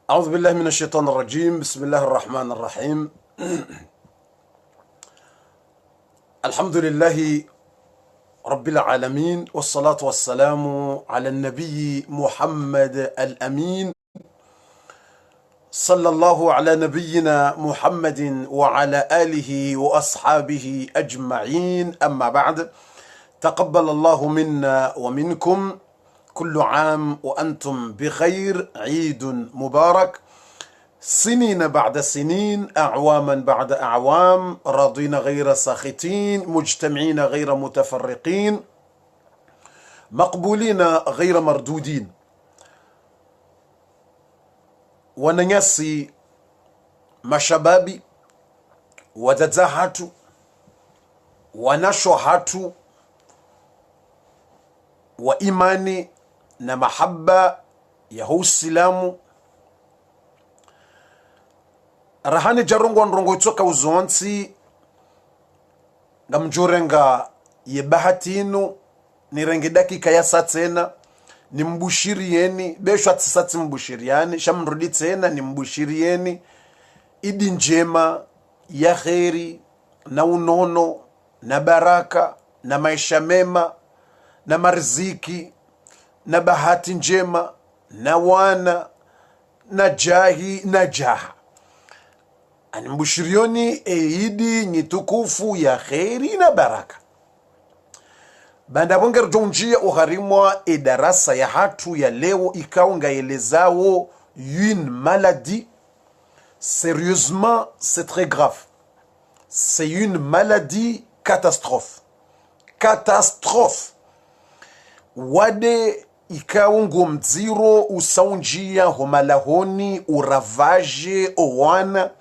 أعوذ بالله من الشيطان الرجيم. بسم الله الرحمن الرحيم. الحمد لله رب العالمين، والصلاة والسلام على النبي محمد الأمين، صلى الله على نبينا محمد وعلى آله وأصحابه أجمعين. أما بعد، تقبل الله منا ومنكم، كل عام وأنتم بخير، عيد مبارك، سنين بعد سنين، أعواما بعد أعوام، راضين غير ساخطين، مجتمعين غير متفرقين، مقبولين غير مردودين. وننسي mashababi wadada hatu wanasho hatu wa imani na mahaba ya Uislamu rahani jarungu nrongo itoka uzonsi ngamjurenga yebahatinu nirenge dakika ya satena ni mbushirieni besho atisati mbushiriani shamrudi tena ni mbushirieni idi njema ya kheri na unono na baraka na maisha mema na mariziki na bahati njema na wana na jahi na jaha. Ani mbushirioni idi nyitukufu ya kheri na baraka. Banda bonger jonjia uharimwa darasa ya hatu ya leo ikaunga elezao une maladie. Sérieusement, c'est très grave. C'est une maladie catastrophe. Catastrophe. Wade ikaungo mziro usaunjia homalahoni uravaje owana.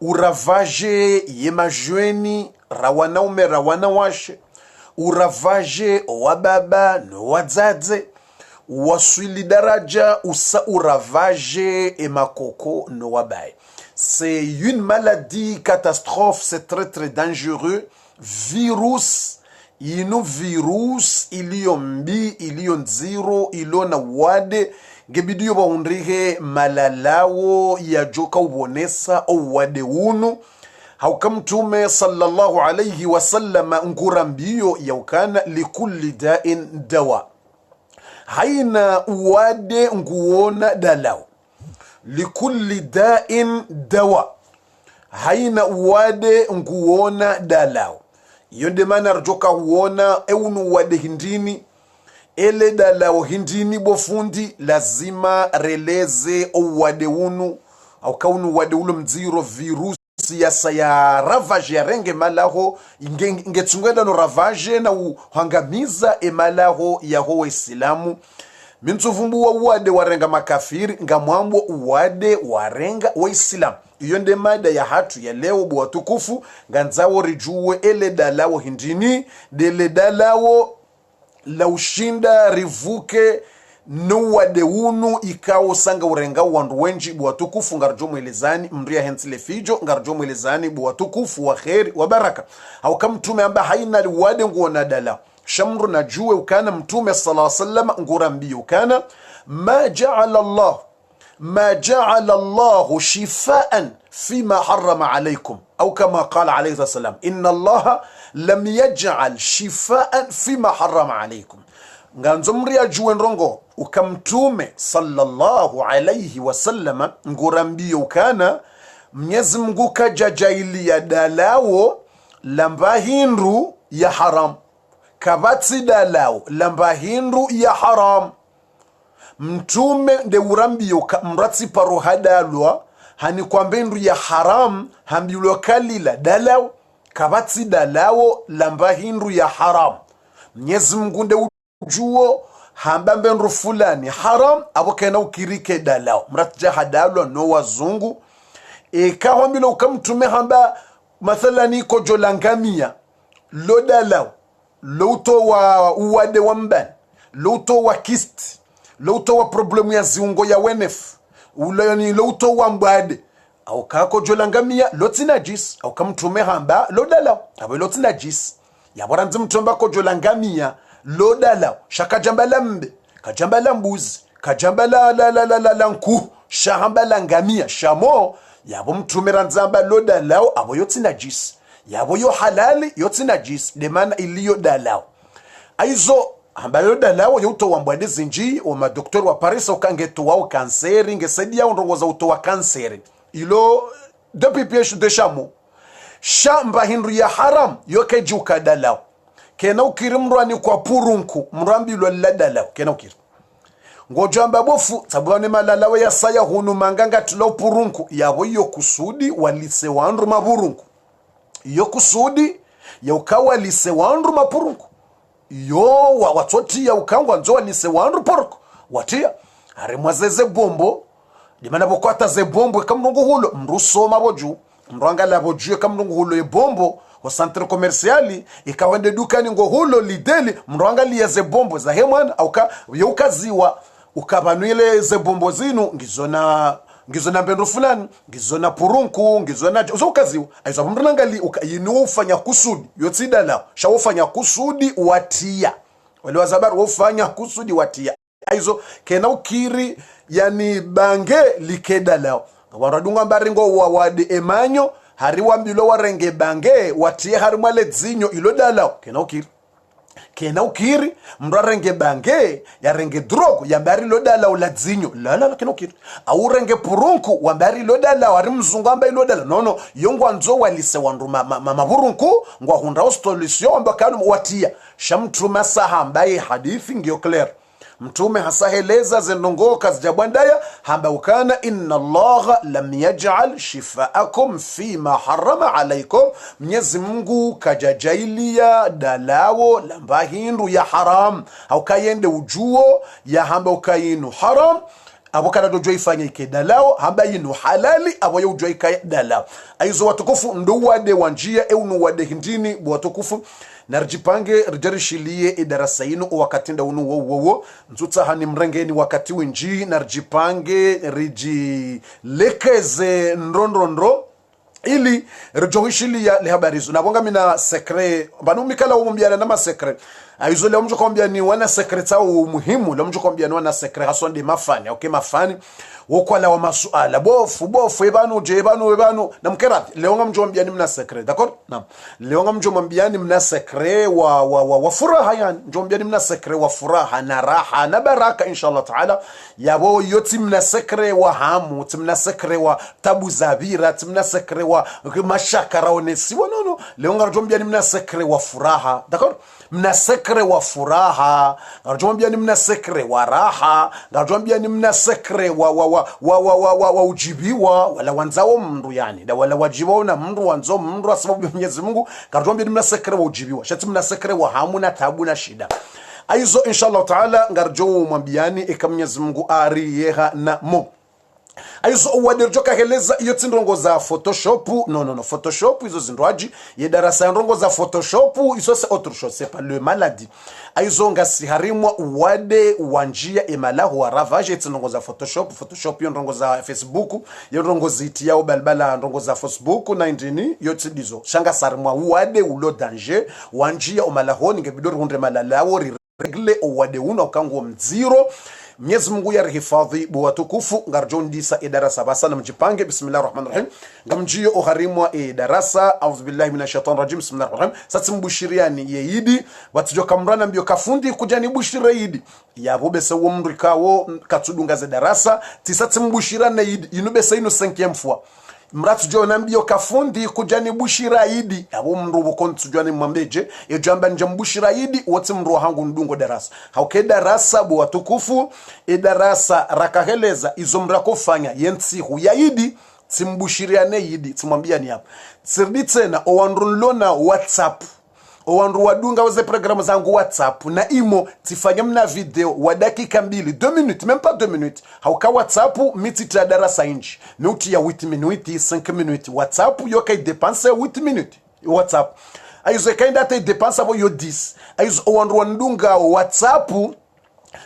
Uravaje yemajweni rawanaume rawanawashe. Uravaje wababa no wadzadze. Waswili daraja usa uravaje emakoko no wabaye. C'est une maladie catastrophe, c'est très très dangereux. Virus, ino virus iliyo mbi, iliyo nziro, ilo na wade gebidiyo baunrihe malalao ya joka ubonesa o wade unu. Haukamtume sallallahu alayhi wasallam ngurambiyo yaukana likulli da'in dawa. Haina uwade nguona dalao. Likulli da'in dawa. Haina uwade nguona dalao. Yonde mana arjoka uona eunu uwade hindini. Ele dalao hindini bofundi lazima releze uwade unu. Au kaunu uwade ulu mziro virusi siyasa ya ravage ya renge malaho ingetungwenda no ravage na uhangamiza emalaho ya ho Islamu. Mintsuvumbu wa uwade warenga makafiri ngamwambo uwade warenga wa Islamu. Iyo nde mada ya hatu ya leo buwa tukufu nganzawo rijuwe ele dalao hindini dele dalao la ushinda rivuke nuwade unu ikao sanga urenga wandu wenji buwa tukufu ngarjomu elezani mria hensile fijo ngarjomu elezani buwa tukufu wa kheri wa baraka. Hauka mtume amba haina liwade nguona dala shamru na juwe ukana mtume sallallahu alaihi wasallam ngurambi ukana ما جعل الله شفاء فيما حرم عليكم أو كما قال عليه الصلاة والسلام إن الله لم يجعل شفاء فيما حرم عليكم. Nganzomri ajue nrongo ukamtume sallallahu alayhi wasallam ngurambio ukana Mwenyezi Mungu kajajaili ya dalawo lamba hindu ya haram kabatsi dalawo lamba hindu ya haram mtume nde urambio mratsi paro hadalwa hani kwa mbendu ya haram hambiulo kalila dalawo kabatsi dalawo lamba hindu ya haram Mwenyezi Mungu nde juo hamba mbendu fulani haram abokena ukirike dalao mratja hadalwa no wazungu kahambilo ukamtume hamba mathalani ko jolangamia lo dalao loto wa uwade wa mban loto wa kist loto wa problemu ya ziungo ya wenef ulani loto wa mbade au kako jolangamia loti najis au kamtume hamba lo dalao abo loti najis ya boranzi mtumba ko jolangamia lo dalao shaka jambala mbe kajambala mbuzi kajambala la nku shahambala ngamia shamo yabo mtumira nzamba lo dalao abo yoti najis yabo yo halali yoti najis de maana iliyo dalao aizo ambalo dalao yoto wambwade zinji o madoktori wa Paris ukangeto wao kanseri ngesaidia ndongoza uto wa kanseri ilo depuis pièche de chamo shamba hindu ya haram yokejuka dalao kena ukiri mrwani kwa purunku mrambi lo ladala kena ukiri ngojamba bofu tabwane malalawe ya saya hunu manganga tulo purunku yabo yo kusudi walise wandu mapurunku yo kusudi ya ukawa lise wandu mapurunku yo watoti ya ukangwa nzo walise wandu porko watia ari mwazeze bombo dimana bokwata ze bombo kamnungu hulo mruso maboju mranga la boju kamnungu hulo ye bombo wa centre commerciali ikawende dukani ngo hulo lideli mrwangalia ze bombo za hemwana au ka yokaziwa ukabanwile ze bombo zinu ngizona mbendo fulani ngizona purunku ngizona ukaziwa aizo mrwangali ukayinu ufanya kusudi yotsidala shawufanya kusudi watia wale wazabaru ufanya kusudi watia aizo kena ukiri yani bange likeda lao waradunga mbaringo wade emanyo hari wambilo warenge bange watie hari mwale zinyo ilo dalao kena ukiri mrarenge bange ya renge drogo ya mbari lo dalao la zinyo la kena ukiri au renge purunku wambari lo dalao hari mzungu amba ilo dalao no yongo anzo walise wandu mapurunku ngwa hunda ostolisio wamba kanu watia shamtu masaha ambaye hadithi ngio clear mtume hasaheleza zenongoka zijabwandaya hamba ukana inna allaha lam yaj'al shifaakum fima harrama alaykum Mwenyezi Mungu kajajailia dalawo lamba hindu ya haram au kayende ujuo ya hamba ukayinu haram abo kana dojo ifanya ike dalao hamba yinu halali abo yo ujo ike dalao aizo watukufu ndo wade wanjia unu wade hindini watukufu narjipange rijarishilie idarasa inu wakatinda unu wo nzuta hani mrengeni wakati winji narjipange rijilekeze ndrondro ili rijohishilia le habari hizo nabonga mina sekre banumikala umumbiana na masekre aizo leo mjo kwambia ni wana secreta muhimu leo mjo kwambia ni wana secret hasonde mafani okay mafani wokwala wa masuala bofu ebanu na mkerathi leo ngamjo kwambia ni mna secret d'accord naam leo ngamjo kwambia ni mna secret wa furaha yani njo kwambia ni mna secret wa furaha na raha na baraka inshallah taala yabo yoti mna secret wa hamu mna secret wa tabu zabira mna secret wa mashaka raonesi no leo ngamjo kwambia ni mna secret wa furaha d'accord mna sekre wa furaha ngajomwambia ni mna sekre wa raha ngajomwambia ni mna sekre wa ujibiwa wala wanzao mndu yani da wala wajibiwa na mndu wanzo mndu sababu Mwenyezi Mungu ngajomwambia ni mna sekre wa ujibiwa shati mna sekre wa hamu na tabu na shida aizo inshallah taala ngarjo mwambiani eka Mwenyezi Mungu ari yeha na mo aizo wadirjoka heleza iyo tindrongo za Photoshop no Photoshop izo zindwaji ye darasa ndrongo za Photoshop izo c'est autre chose c'est pas le maladie aizo ngasi harimwa wade wanjia emalahu wa ravage tindrongo za Photoshop yo ndrongo za Facebook yo ndrongo ziti ya balbala ndrongo za Facebook na indini yo tidizo shanga sarimwa wade ulo danger wanjia omalahoni ngebidori hundre malalawo regle owade uno kango mziro Mwenyezi Mungu yarihifadhi bwa tukufu ngarjondisa darasa basa na mjipange. Bismillahir rahmanir rahim. Ngamjio uharimwa darasa. A'udhu billahi minash shaitanir rajim. Bismillahir rahmanir rahim. Sasa mbushiriani yeidi watujo kamrana mbio kafundi kujani bushira yidi yabo bese wo mrikawo katudunga za darasa tisatsi mbushirana yidi inubese ino 5e fois mratu jo nambio kafundi kujani bushira yidi yabo mrubo kontujani mwambeje ejamba nje mbushira yidi wote mruwa hangu ndungo darasa hauke darasa bo watukufu darasa rakaheleza izo mrakofanya yensi hu yidi timbushiriane yidi timwambia ni hapa sirdi tena owandrunlona WhatsApp owandu wadunga waze programu zangu WhatsApp na imo tifanya mna video wa dakika 2 minutes même pas 2 minutes hauka WhatsApp miti ta darasa inchi nuti ya 8 minutes 5 minutes WhatsApp yo kai dépenser 8 minutes WhatsApp aizo kainda te dépenser bo yo 10 aizo owandu wandunga WhatsApp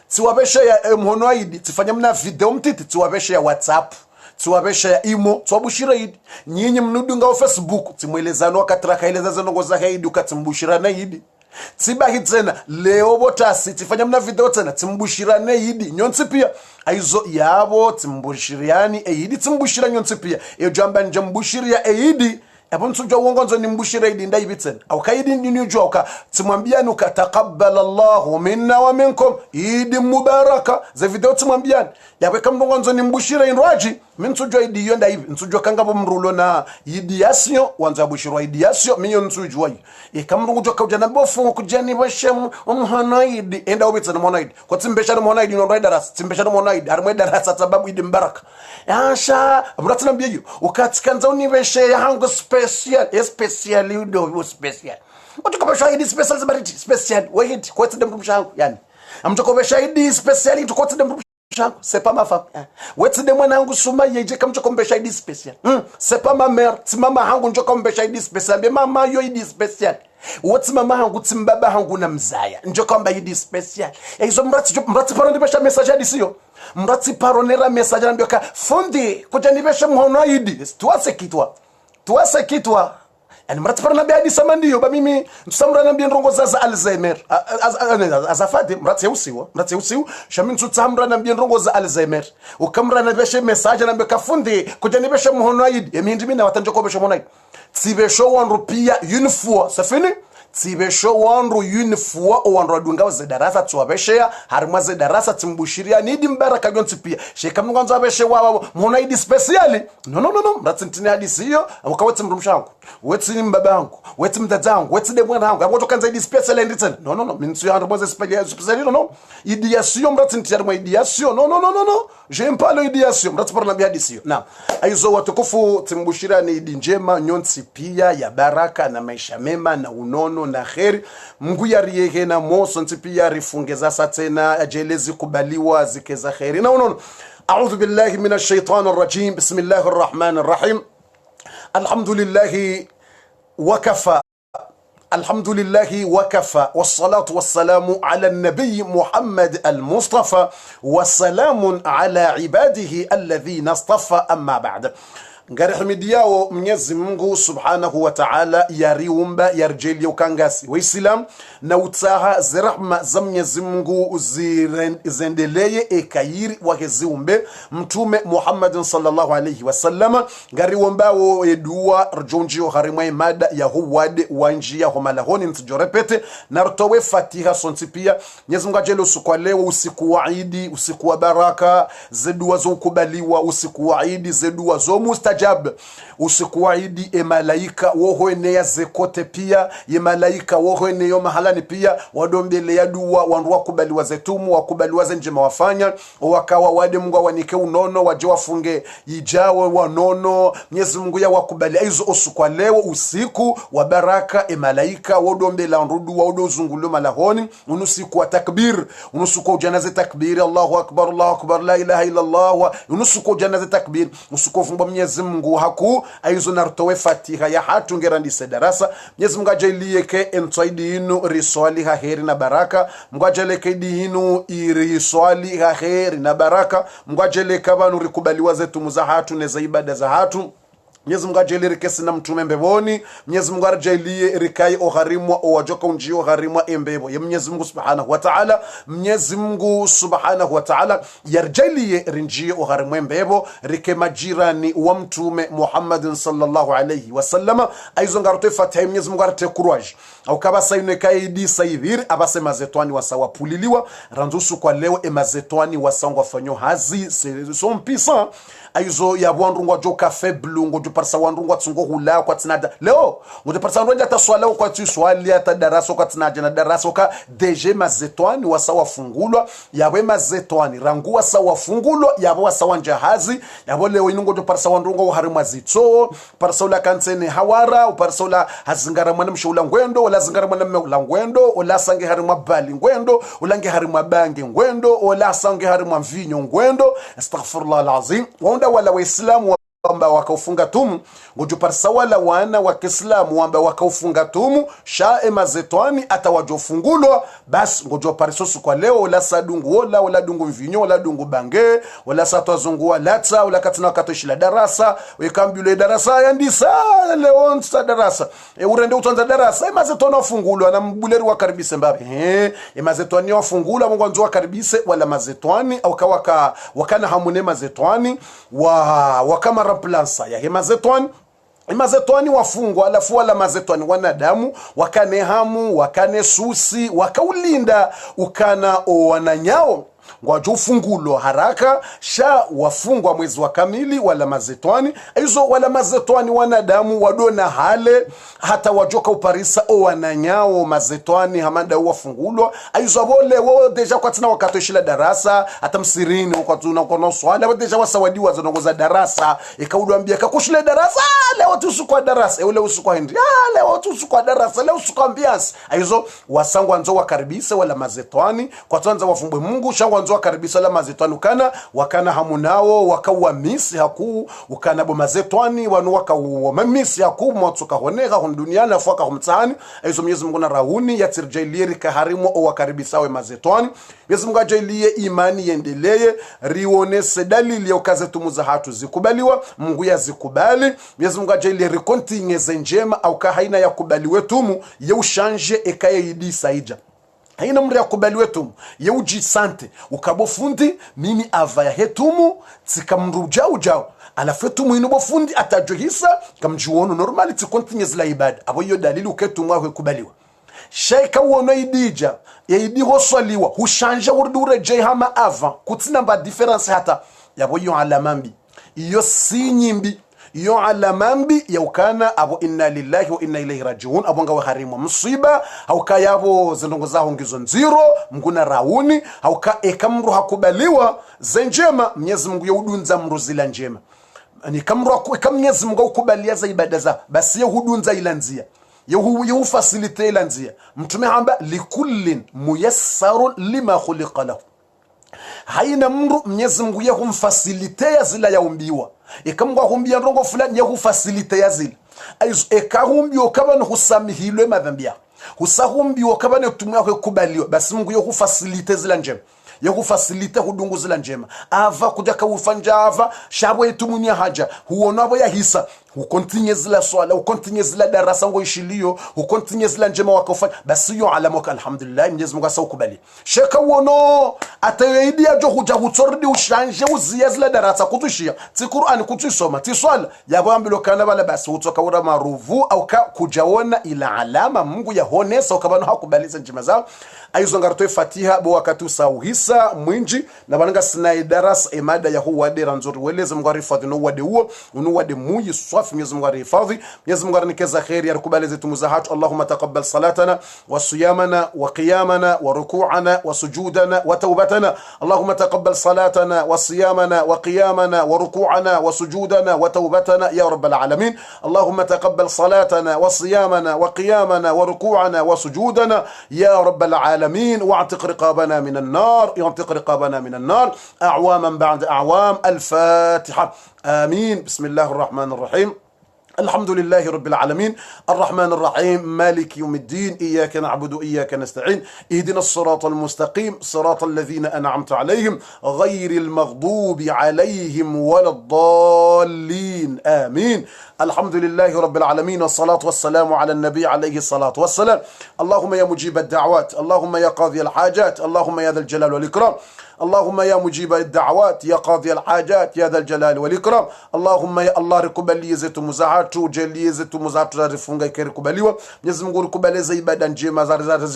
tiwabesha ya mhonoidi tifanya mna video mtiti tiwabesha ya WhatsApp tuwabesha ya imo tuwabushira yidi nyinyi mnudunga wa Facebook timwelezano wakatraka ileza ngo za haidi ukatimbushira na yidi tibahi tena leo botasi tifanya mna video tena timbushira na yidi nyonsi pia aizo yabo timbushiriani yidi timbushira nyonsi pia eyo jamba nje mbushiria yidi hapo mtujwa uongonzo ni mbushira yidi ndai bitsen au kaidi ni ujoka timwambiani ukataqabbal Allahu minna wa minkum yidi mubaraka za video timwambiani yawe kama uongonzo ni mbushira inwaji mtujwa yidi yonda hivi mtujwa kangabo mrulo na yidi yasyo wanza bushirwa yidi yasyo minyo mtujwa kama ngujwa kaujana bofu kujani bashe umhanaidi enda obitsen monaidi kwa timbesha monaidi no darasa timbesha monaidi armwe darasa sababu yidi mbaraka yasha mratina mbiyo ukatikanza unibeshe hango special udo special utukopesha yidi special zabariti special wait kwa tinde mrumshangu yani amtukopesha yidi special tukotinde c'est pas ma femme wetsi de mwanangu suma yeje kamchokombesha ID special c'est pas ma mère ti mama hangu njokombesha ID special be mama yo ID special wetsi mama hangu ti mbaba hangu na mzaya njokomba ID special izo mrati paro ndibesha message hadi siyo mrati paro nera message nambioka fundi kuja ndibesha mhono ID tuwase kitwa yani mrati paro nabi hadi sama ndiyo ba mimi ntusamra nabi ndrongo za Alzheimer azafadi mrati usiwo shamin tutsamra nabi ndrongo za Alzheimer ukamra nabeshe message nambioka fundi kuja ndibesha mhono ID emindi mina watanjoko besha mhono ID tibesho wanrupia une fois ça fini tibesho wanru une fois wanru adunga za darasa tuwabeshea harimwa za darasa timbushiria nidi mbaraka gonti pia sheka mngonzo abeshe wao mhono ID special no mratintini hadi siyo ukawetse mrumshangu wetsi mbabangu wetsi mdadzangu wetsi de mwanangu abo tokanza ID special nditsen no minsu ya harimwa za special no idiation mratinti harimwa idiation no j'aime pas l'idiation mratipara na hadi siyo na aizo watukufu timbushira ni idi njema nyonsi pia ya baraka na maisha mema na unono na kheri Mungu yariye na moso ntipia rifungeza satena ajelezi kubaliwa zikeza kheri na unono. A'udhu billahi minash shaitanir rajim. Bismillahir rahmanir rahim. Alhamdulillahi wakafa الحمد لله وكفى والصلاة والسلام على النبي محمد المصطفى والسلام على عباده الذين اصطفى أما بعد. Ngarihimidiao Mwenyezi Mungu Subhanahu wa Ta'ala yariumba yarjeli ukangasi wa Islam na utaha zirahma za Mwenyezi Mungu zendeleye ekayiri wakeziumbe mtume Muhammad sallallahu alayhi wasallam ngariwombao edua rjonjio harimwa imada ya huwade wanjia homalahoni ntijorepete na rutowe fatiha sontipia Mwenyezi Mungu ajele usiku leo usiku wa Eid usiku wa baraka zedua zo kubaliwa usiku wa Eid zedua zo mustajab usiku wa Eid malaika wohene ya zekote pia ye malaika wohene yo mahalani pia wadombele ya dua wandu wakubaliwa zetumu wakubaliwa zenjema wafanya wakawa wade Mungu wanike unono waje wafunge ijawe wanono Mwenyezi Mungu ya wakubali hizo usiku leo usiku wa baraka malaika wadombele nrudu wadozungulu malahoni unusiku wa takbir unusiku wa janaza takbir Allahu akbar la ilaha illa Allah unusiku wa janaza takbir usiku fumba Mwenyezi Mungu haku aizo nartowe fatiha ya hatu ngerandise darasa Mwenyezi Mungu ajalie ke entsaidi inu riswali ha heri na baraka Mungu ajalie ke dinu iriswali ha heri na baraka Mungu ajalie kabanu rikubaliwa zetu muzahatu neza ibada za hatu Mwenyezi Mungu ajalie rikesi na mtume mbeboni. Mwenyezi Mungu ajalie rikai ogharimwa owajoka unjio gharimwa embebo ya Mwenyezi Mungu subhanahu wa ta'ala. Mwenyezi Mungu subhanahu wa ta'ala yarjalie rinjio ogharimwa embebo rike majirani wa mtume Muhammad sallallahu alayhi wasallama. Aizo ngarote fatih Mwenyezi Mungu arate courage au kabasa ine kaidi saivir abase mazetwani wasawa puliliwa ranzusu kwa leo mazetwani wasangwa fanyo hazi son pisa aizo ya bwandungwa joka feblu ngoju parsa wandungwa tsungo hula kwa tsinada leo ngoju parsa wandungwa ta swala kwa tsu swali ata darasa kwa tsinaja na darasa ka deje mazetwani wasawa fungulwa yawe mazetwani rangu wasawa fungulwa yawe wasawa njahazi yawe leo inungo ngoju parsa wandungwa harimwa zitso parsa ula kansene hawara parsa ula hazingara mwana mshula ngwendo wala zingara mwana mla ngwendo wala sange harimwa bali ngwendo wala nge harimwa bange ngwendo wala sange harimwa mvinyo ngwendo astaghfirullah alazim wala waislamu wamba wakaufunga tumu ngujuparsa wala wana wa Kiislamu wamba wakaufunga tumu shae mazetwani atawajofungulwa bas ngujoparisosu kwa leo wala sadungu wala dungu mvinyo wala dungu bange wala satwazungu walata wala katina katoshila darasa wekambule darasa yandisa leo nsta darasa urende utonza darasa mazetwani wafungulwa na mbuleri wakaribise mbabe mazetwani wafungulwa mungu wakaribise wala mazetwani au kawaka wakana hamune mazetwani wakama ramplasa ya mazetwani wafungwa alafu wala mazetwani wanadamu wakane hamu wakane susi wakaulinda ukana wananyao ngwajo fungulo haraka sha wafungwa mwezi wa kamili wala mazetwani hizo wala mazetwani wanadamu wadona hale hata wajoka uparisa o wananyao mazetwani hamanda wafungulwa hizo wole wao deja kwa tina wakatoshila darasa hata msirini kwa tuna kono swala deja wasawadiwa zonongoza darasa ikaudwambia kakushile darasa leo tusukwa darasa ule usukwa hindi leo tusukwa darasa leo usukwa ambiance hizo wasangwa nzo wakaribisa wala mazetwani kwa tuanza wafumbwe Mungu shangwa nzo wakaribisa la mazetwani kana wakana hamunao wakawa misi haku ukana bo mazetwani wanu wakawa mamisi haku motsoka honeka hon duniani afaka humtsani hizo Mwenyezi Mungu na rauni yatirjailiri kaharimu o wakaribisa we mazetwani Mwenyezi Mungu ajailie imani yendelee rionese dalili ya ukazetumuza hatu zikubaliwa Mungu yazikubali Mwenyezi Mungu ajailie rikontinyeze njema au kahaina ya kubaliwe tumu ya ushanje ekaye idi saija haina mri ya kubaliwe tumu ya ujisante ukabofundi mimi avaya hetumu tsikamruja ujao alafetumu inubofundi atajohisa kamjuono normali tsikontinyeze la ibada abo yo dalili uketumu awe kubaliwa shaika wono idija ya idi hoswaliwa hushanja urdure jehama ava kutina mba difference hata yabo yo alamambi iyo sinyimbi iyo alamambi ya ukana abo inna lillahi wa inna ilayhi rajiun abo nga waharimu msiba hauka yabo zindongo zaho ngizo nziro mnguna rauni hauka ekamru hakubaliwa zenjema Mwenyezi Mungu yaudunza mruzila njema ni kamru Mwenyezi Mungu ukubalia za ibada za basi yahudunza ilanzia yuhu facilite ilanzia mtume hamba likullin muyassarun lima khuliqa lahu haina mru Mwenyezi Mungu yahumfacilitea zila yaumbiwa ikamwa humbia rongo fulani yahufacilitea zila aizo ekahumbio kabano husamihilwe madhambia husahumbio kabano kutumia kubaliwa basi Mungu yahufacilite zila njema yahufacilite hudungu zila njema ava kujaka ufanja ava shabo etumunia haja huonabo ya hisa ukontinye zila swala ukontinye zila darasa ngo ishilio ukontinye zila njema wakofanya basi yo alamoka alhamdulillah Mwenyezi Mungu asakubali sheka wono atayidi ajo huja hutordi ushanje uzia zila darasa kutushia ti Qur'an kutusoma ti swala yabo ambilo kana bala basi utoka ura maruvu au kujaona ila alama Mungu ya honesa ukabano hakubaliza njema zao aizo ngartoe Fatiha bo wakati sauhisa mwinji na bananga sina darasa emada ya huwa de ranzuri weleze Mungu arifadhi no wade huo unu wade muyi swafi Mwenyezi Mungu arifadhi Mwenyezi Mungu anikeza khairi yarikubali zetu muzahatu Allahumma taqabbal salatana wa siyamana wa qiyamana wa ruku'ana wa sujudana wa tawbatana Allahumma taqabbal salatana wa siyamana wa qiyamana wa ruku'ana wa sujudana wa tawbatana ya rabbal alamin Allahumma taqabbal salatana wa siyamana wa qiyamana wa ruku'ana wa sujudana ya rabbal alamin wa'tiq riqabana min an-nar يعتق رقابنا من النار أعواما بعد أعوام الفاتحة آمين بسم الله الرحمن الرحيم الحمد لله رب العالمين الرحمن الرحيم مالك يوم الدين إياك نعبد وإياك نستعين اهدنا الصراط المستقيم صراط الذين أنعمت عليهم غير المغضوب عليهم ولا الضالين آمين. الحمد لله رب العالمين والصلاة والسلام على النبي عليه الصلاة والسلام. اللهم يا مجيب الدعوات، اللهم يا قاضي الحاجات، اللهم يا ذا الجلال والإكرام، اللهم يا مجيب الدعوات يا قاضي الحاجات يا ذا الجلال والإكرام. اللهم يا الله rikubalie zetu muzahatu, jalie zetu muzahatu zarifunga ikerikubaliwa. Mwenyezi Mungu rikubaleze ibada njema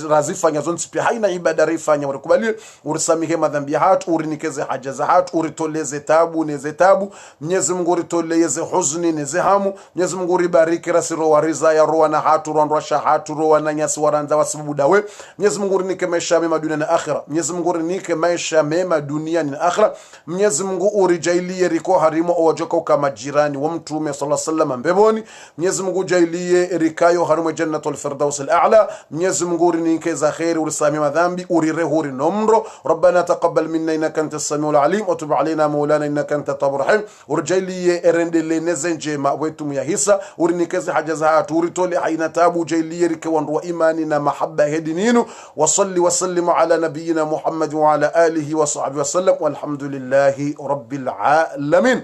razifanya zonsi pia haina ibada rifanya urikubalie, urisamihe madhambi hatu, urinikeze haja za hatu, uritoleze tabu neze tabu. Mwenyezi Mungu uritoleze huzuni neze hamu. Mwenyezi Mungu uribariki rasiro wariza ya roa na hatu rondwasha hatu roa na nyasi waranza wasibu dawe. Mwenyezi Mungu urinike maisha mema dunia na akhira. Mwenyezi Mungu urinike maisha mema dunia na akhira. Mwenyezi Mungu urijailie riko harimo owajoka kama jirani wa Mtume sallallahu alaihi wasallam mbeboni. Mwenyezi Mungu jailie rikayo harimo jannatul firdaus al-a'la. Mwenyezi Mungu urinike za khair, urisami madhambi, urirehuri nomro. Rabbana taqabbal minna innaka antas samiul alim wa tub alaina maulana innaka antat tawwabur rahim. Urjailie erendele nezenjema wetu ya hisa, urinikeze haja za hatu, uritole haina tabu, jailie rikawandu wa imani na mahabba hedininu. Wa salli wa sallimu ala nabiyina Muhammad wa ala alihi wa sahbihi wa sallam walhamdulillahi rabbil alamin.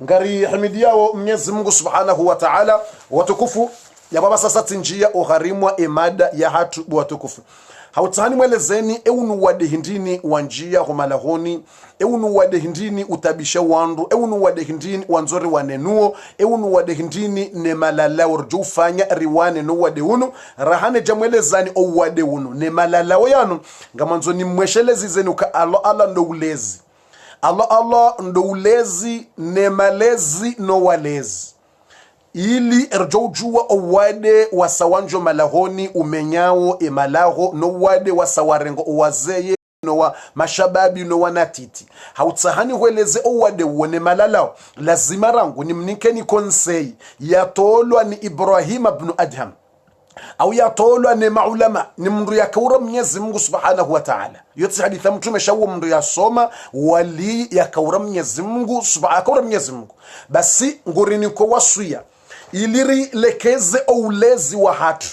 Ngari hamidi yao Mwenyezi Mungu Subhanahu wa Ta'ala watukufu ya baba. Sasa tinjia uharimwa imada ya hatu watukufu hautani mwelezeni eunu wade hindini wanjia humalahoni, eunu wade hindini utabisha wandu, eunu wade hindini wanzori wanenuo, eunu wade hindini ne malala urjufanya riwane no wade unu rahane jamwelezani o wade unu ne malala yanu ngamanzo ni mweshelezi zenu ka Allah ndo ulezi, Allah ndo ulezi ne malezi no walezi ili erjojua owade wasawanjo malahoni umenyao emalaho no wade wasawarengo owazeye no wa mashababi no wanatiti hautsahani hueleze owade wone malalao lazima rangu ni mnikeni konsei yatolwa ni Ibrahim ibn Adham au yatolwa ni maulama ni mndu ya kaura Mwenyezi Mungu Subhanahu wa Ta'ala. Yote haditha Mtume shawo mndu ya soma wali ya kaura Mwenyezi Mungu Subhanahu wa Mwenyezi Mungu basi ngurini kwa wasuya iliri lekeze oulezi wa hatu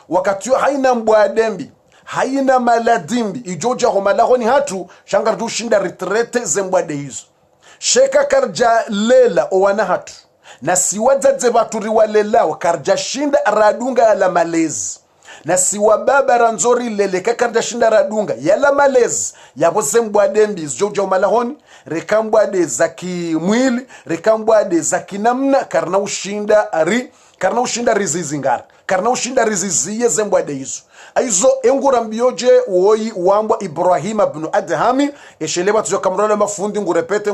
wakati haina mbwadembi haina maladimbi ijoja homalahoni hatu shangardu shinda retrete zembwade hizo sheka karja lela owana hatu na siwadze baturi walela karja shinda radunga ala malezi na siwa baba ranzori lele karja shinda radunga yala malezi yabo zembwadembi ijoja homalahoni rekambwade za kimwili rekambwade za kinamna karna ushinda rizizingara karna ushinda riziziye zembwade hizo aizo engura mbioje uoi uambwa Ibrahim ibn Adham esheleba tuzo kamrona mafundi ngurepete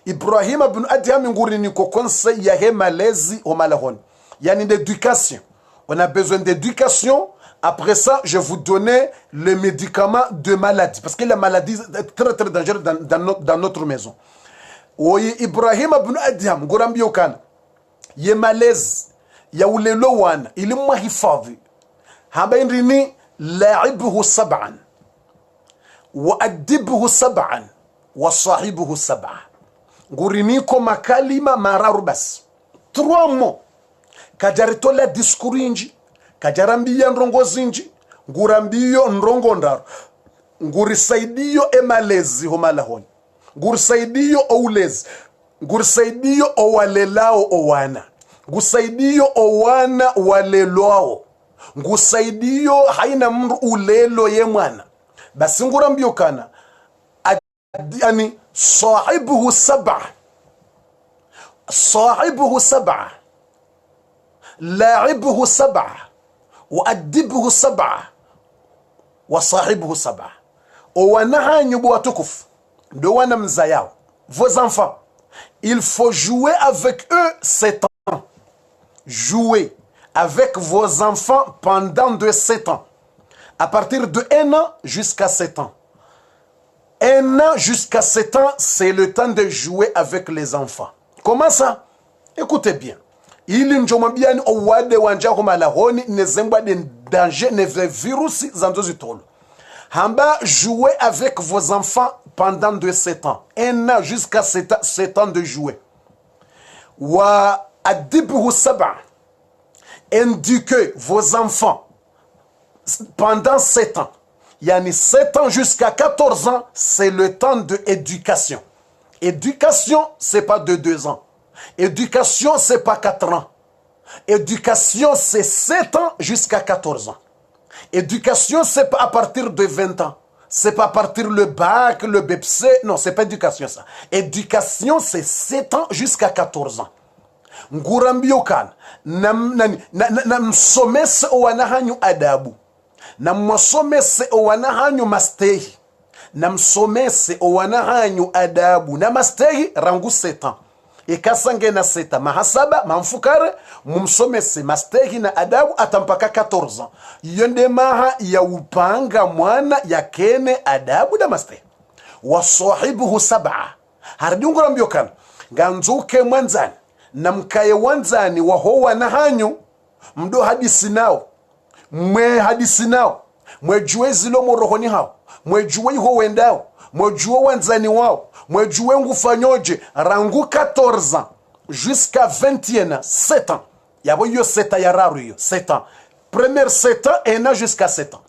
Ibrahim ibn Adham nguri ni kokonse ya he malezi o malahoni yani d'éducation. On a besoin d'éducation. Après ça, je vais vous donner le médicament de maladie. Parce que la maladie est très très dangereuse dans notre maison. Oui, Ibrahim ibn Adham, Gourambio Khan, ye malaise, ya ulelo wana, ili mwahifadhi. Habaindrini, la'ibuhu sab'an, wa adibuhu sab'an, wa sahibuhu sab'an. Nguriniko makalima mararu bas. 3 mots. Kajaritola diskurinji. Kajarambia ndrongo zinji, ngurambiyo ndrongo ndaru, ngurisaidiyo emalezi homalahoni, ngurisaidiyo oulezi, ngurisaidiyo owalelao owana, ngusaidiyo owana walelwao, ngusaidiyo haina mru ulelo ye mwana. Basi ngurambiyo kana, yani sahibuhu sab'a, la'ibuhu sab'a, وأدبه 7 وصاحبه 7. Owanahanyu watukufu ndo wana mzayao vos enfants, il faut jouer avec eux 7 ans. Jouer avec vos enfants pendant de 7 ans, à partir de 1 an jusqu'à 7 ans. 1 an jusqu'à 7 ans, c'est le temps de jouer avec les enfants. Comment ça? Écoutez bien. Ili njomambiani owade wanjaho malahoni nezembwa de danger ne virusi zanzozi tolo. Hamba jouer avec vos enfants pendant de 7 ans. 1 an jusqu'à 7 ans de jouer. Wa Adibhu sab'a. Éduquez vos enfants pendant 7 ans. Yani 7 ans jusqu'à 14 ans, c'est le temps de éducation. Éducation, c'est pas de 2 ans. Éducation, c'est pas 4 ans. Éducation, c'est 7 ans jusqu'à 14 ans. Éducation, c'est pas à partir de 20 ans. C'est pas à partir le bac, le BEPC. Non, c'est pas éducation ça. Éducation, c'est 7 ans jusqu'à 14 ans. Ngurambiokan, namsomese owanahanyu adabu. Namsomese owanahanyu mastehi. Namsomese owanahanyu adabu. Namastehi rangu 7 ans. Ikasange na 7 mahasaba mamfukare mumsomese mastehi na adabu atampaka 14 ans. Yonde maha ya upanga mwana ya kene adabu na mastehi. Wasahibuhu 7. Hardungura mbiokan ganzuke mwanzani na mkaye wanzani wahowa na hanyu mdo hadisi nao mwe hadisi nao mwejue zilo morohoni hao mwejue iho wendao mwejue wanzani wao mwejue ngufanyoje rangu 14 ans jusqu'à 21 ans 7 ans yabo yo 7 ya raru yo 7 ans première 7 ans et na jusqu'à 7 ans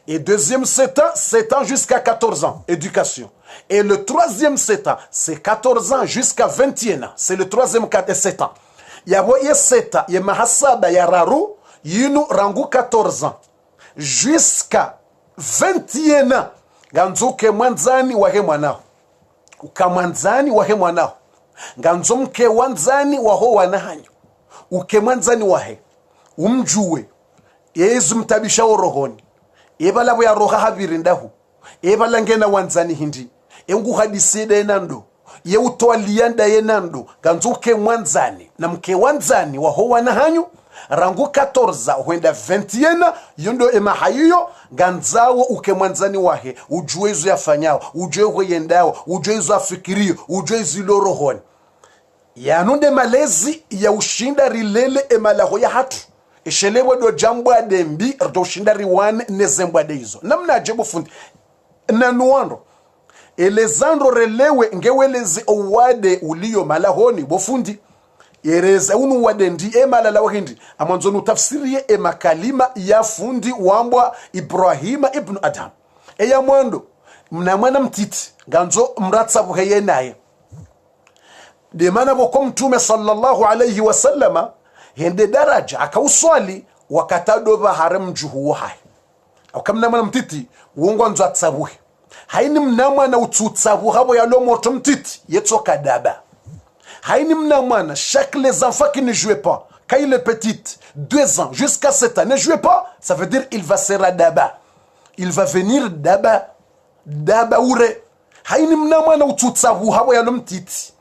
et deuxième 7 ans 7 ans jusqu'à 14 ans éducation. Et le troisième 7 ans, c'est 14 ans jusqu'à 21 ans. C'est le troisième 7 ans. Il y a 7 ans, il y a mahasaba ya raru, yinu rangu 14 ans. Jusqu'à 21 ans. Ganzuke mwanzani wahe mwanao. Ukamwanzani wahe mwanao. Ganzumke wanzani waho wanahanyo. Uke mwanzani wahe. Umjue. Yezu mtabisha orohoni. Ebalabo ya roha habirindahu. Ebalangena wanzani hindi. Engu hadisida enando. Ye utoalianda enando. Ganzuke mwanzani. Na mke wanzani waho wanahanyo. Rangu 14 huenda 21 yondo emahayo ganzao uke mwanzani wahe. Ujue izo yafanyao. Ujue huyendao. Ujue izo afikirio. Ujue izo rohoni. Yanunde malezi ya ushinda rilele emalaho ya hatu. Ishelewe do jambo adembi rdo ushinda riwane nezembo adeizo. Namna ajebu fundi. Nanuando. Elezandro relewe ngewelezi owade uliyo malahoni bofundi. Yereza unu wadendi malala wahindi. Amanzonu tafsiriye makalima ya fundi wambwa Ibrahima ibn Adam. Ya mwando. Mnamwana mtiti. Ganzo mratsa buheye naye. Demana boko mtume sallallahu alayhi wa sallama. Hende daraja akauswali wakatadoba haram juhu hai. Akamnamwana mtiti. Uongo anzo atsabuhe. Haini mnamwana ututsabuhe habo ya lomoto mtiti. Yetso kadaba. Haini mnamwana, chaque les enfants qui ne jouent pas, quand il est petit, 2 ans, jusqu'à 7 ans, ne jouez pas, ça veut dire il va sera daba. Il va venir daba. Daba ure. Haini mnamwana ututsabuhe habo ya lomtiti.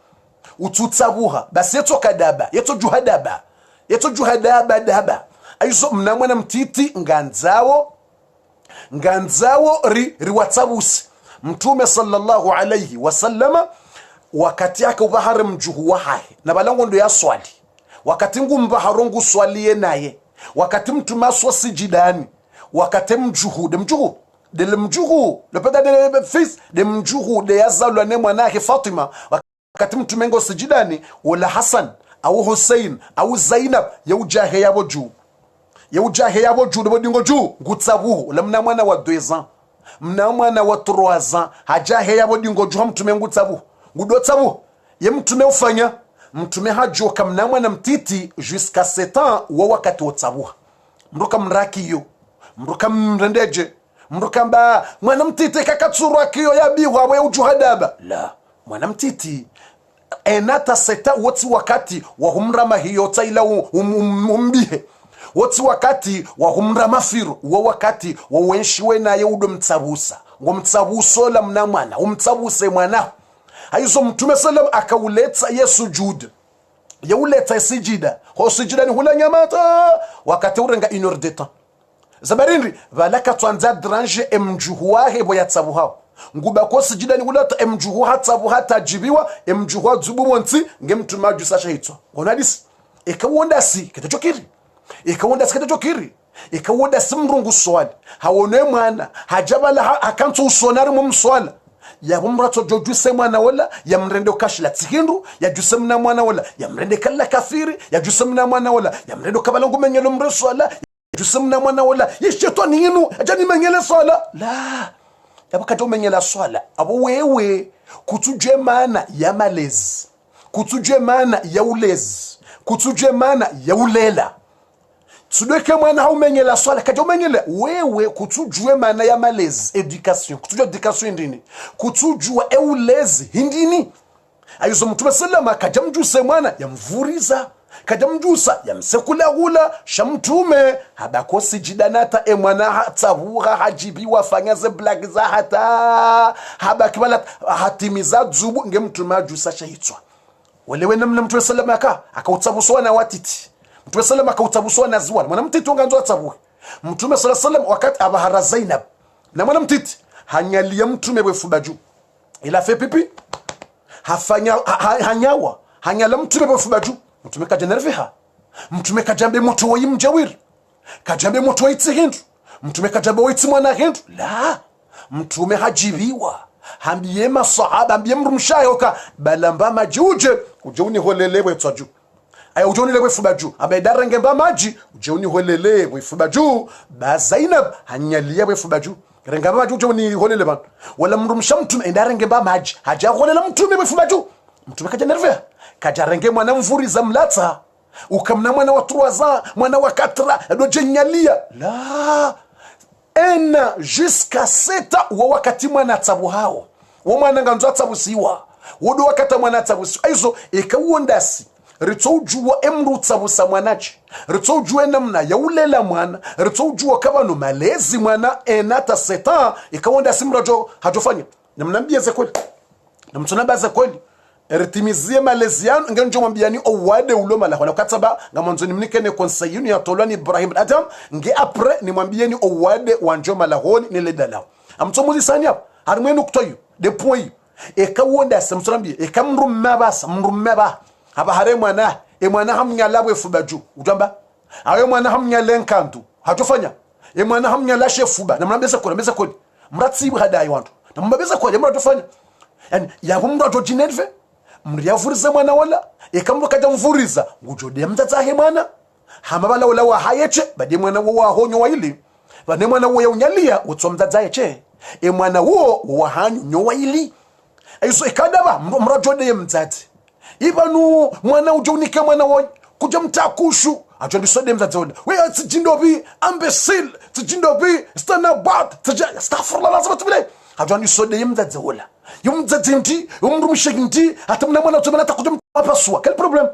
Ututsabuha. Basi yetso kadaba. Yetso juhadaba. Yetso juhadaba daba. Aizo mnamwana mtiti nganzao. Nganzao riwatsabusi. Mtume sallallahu alayhi wasallama wakati yake ubahari mjuhu wahai na balango ndo ya swali wakati ngumbaharu ngu swaliye naye wakati mtume aswa sijidani wakati mjuhu de mjuhu le peta de fils de mjuhu de yazalwa ne mwanake Fatima wakati mtume ngo sijidani wala Hassan au Hussein au Zainab ya ujahe yabo juu de bodingo juu ngutsabuhu la mna mwana wa 2 ans mna mwana wa 3 ans hajahe yabo dingo juu mtume ngutsabuhu ngudotsabu ye mtume ufanya mtume hajoka mnamwana mtiti jusqu'à 7 ans wa wakati wotsabuha mruka mrakiyo mruka mrendeje mruka mba mwana mtiti kakatsurwa kiyo ya biwa we ujuhadaba la mwana mtiti enata 7 wotsi wakati wa humrama hiyo tsaila umbihe wotsi wakati wa humrama firu wa wakati wa wenshiwe naye udo mtsabusa ngo mtsabuso la mnamwana umtsabuse mwana. Haizo mtume sallam akauleta Yesu jude. Ya uleta sijida. Ho sijida ni hula nyamata. Wakati urenga 1 heure de temps. Zabarindri. Valaka tuanza drange emjuhuwa hebo ya tsabu hao. Nguba kwa sijida ni hulata emjuhuwa tsabu hata jibiwa. Emjuhuwa zubu mwanti. Nge mtume ajusasha hitwa. Konadisi. Eka uonda si. Kete chokiri. Eka uonda si mrungu swali. Hawone mwana. Hajabala hakantu usonari mumswala. ya mrato jojuse mwana wala ya mrende kashila tsihindu ya jusemna mwana wala ya mrende kala kafiri ya jusemna mwana wala ya mrende kabalangu menyelo mreso wala ya jusemna mwana wala ya shetani yinu ajani menyele swala la yabakati umenyela swala abo wewe kutuje maana ya malezi kutuje maana ya ulezi kutuje maana ya ulela tudweke mwana haumenyela swala kati umenyela wewe kutujue maana ya malezi education kutujua education ndini kutujua eulezi hindini ayuzo mtume sallama kajamjuse mwana yamvuriza kajamjusa yamsekulagula shamtume habakosi jidanata mwana hatabuha hajibiwa fanyaze black za hata habakibala hatimiza dzubu ngemtume ajusa shahitwa walewe namna mtume sallama akautsabuso na watiti Mtume sallam akautabushwa na ziwana mwana mtiti nganzo atsabuhe Mtume sallam wakati abahara Zainab na mwana mtiti hanyalia mtume bwefubaju ila fe pipi hafanya hanyawa hanyala mtume bwefubaju mtume kajenerveha mtume kajambe moto yimjawir kajambe moto yitsihindu mtume kajambe witsi mwana hindu la mtume hajibiwa hambiye masahaba hambiye mrumshayoka balamba majuje ujeuni holelewe tsaju aya ujoni lewe fubaju abedara ngemba maji ujoni holele we fubaju ba Zainab hanyalia we fubaju renga maji ujoni holele ban wala mrumsha mtume endara ngemba maji haja holela mtume we fubaju mtume kaja nerve kaja renge mwana mvuri za mlata ukamna mwana wa truaza mwana wa katra ado jenyalia la ena jusqu'à 7 wa wakati mwana tabu hao wa mwana nganzo tabu siwa wodo wakati mwana tabu aizo ikawondasi ritsoujua emrutsabusa mwanachi ritsoujua namna ya ulela mwana ritsoujua kabano malezi mwana enata seta ikawonda simrajo hajofanya namnambia ze kweli namtuna za kweli ritimizie malezi yanu ngenjo mwambiani owade ulo malaho na kataba ngamonzo nimnike ne konseyinu ya tolani Ibrahim Adam nge apre ni mwambieni owade wanjo malahoni ni ledala amtomuzi sani hapo harimwenu kutoyo de point ikawonda simtuna ikamrummaba haba hare mwana mwana hamnyala bwe fubaju utamba ayo mwana hamnyala nkantu hajofanya mwana hamnyala shefuba na mnabeza kwa mratsi hadai wantu na mbabeza kwa mratofanya yani yabo mrato jinelve mriyavuriza mwana wala ikamro kaja mvuriza ngujode mtatahe mwana hamabala wala wa hayeche badi mwana wa honyo waili badi mwana wa unyalia utsomdadza yeche mwana wo wa hanyo nyowaili aiso ikadaba mrajode mtati ibanu mwana ujonike mwana wa kuja mtakushu ajondi sode mzadzona we tijindobi imbecile tijindobi stanabat astaghfirullah lazima tubile ajondi sode mzadzona yumdzadzenti umrumshegndi atamna mwana tumana takuja mapasua quel problème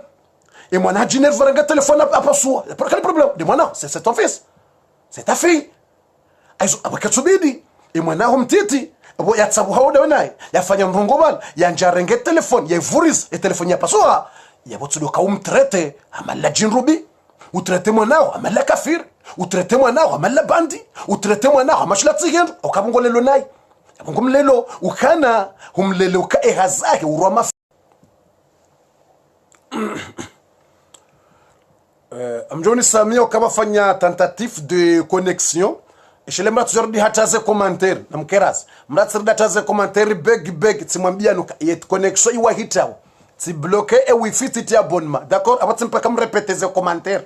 et mwana jiner varanga téléphone apasua quel problème de mwana c'est ton fils c'est ta fille aizo abakatsubidi et mwana humtiti abo yatsabu hawda wenai yafanya mrongo bana yanjarenge telefone yevuris e telefone ya pasua yabotsudo ka umtrete amalla jinrubi utrete mwanao amalla kafir utrete mwanao amalla bandi utrete mwanao amashla tsigendu okabungolelo nai abungomlelo ukana humlelo ka ehazake uroma amjoni samio kama fanya tentative de connexion Ishele mratu jordi hataze commentaire na mkeras mratu jordi hataze commentaire beg timwambia nuka yet connexion iwa hitao ti bloquer e wifi ti abonnement d'accord abati mpaka mrepeteze commentaire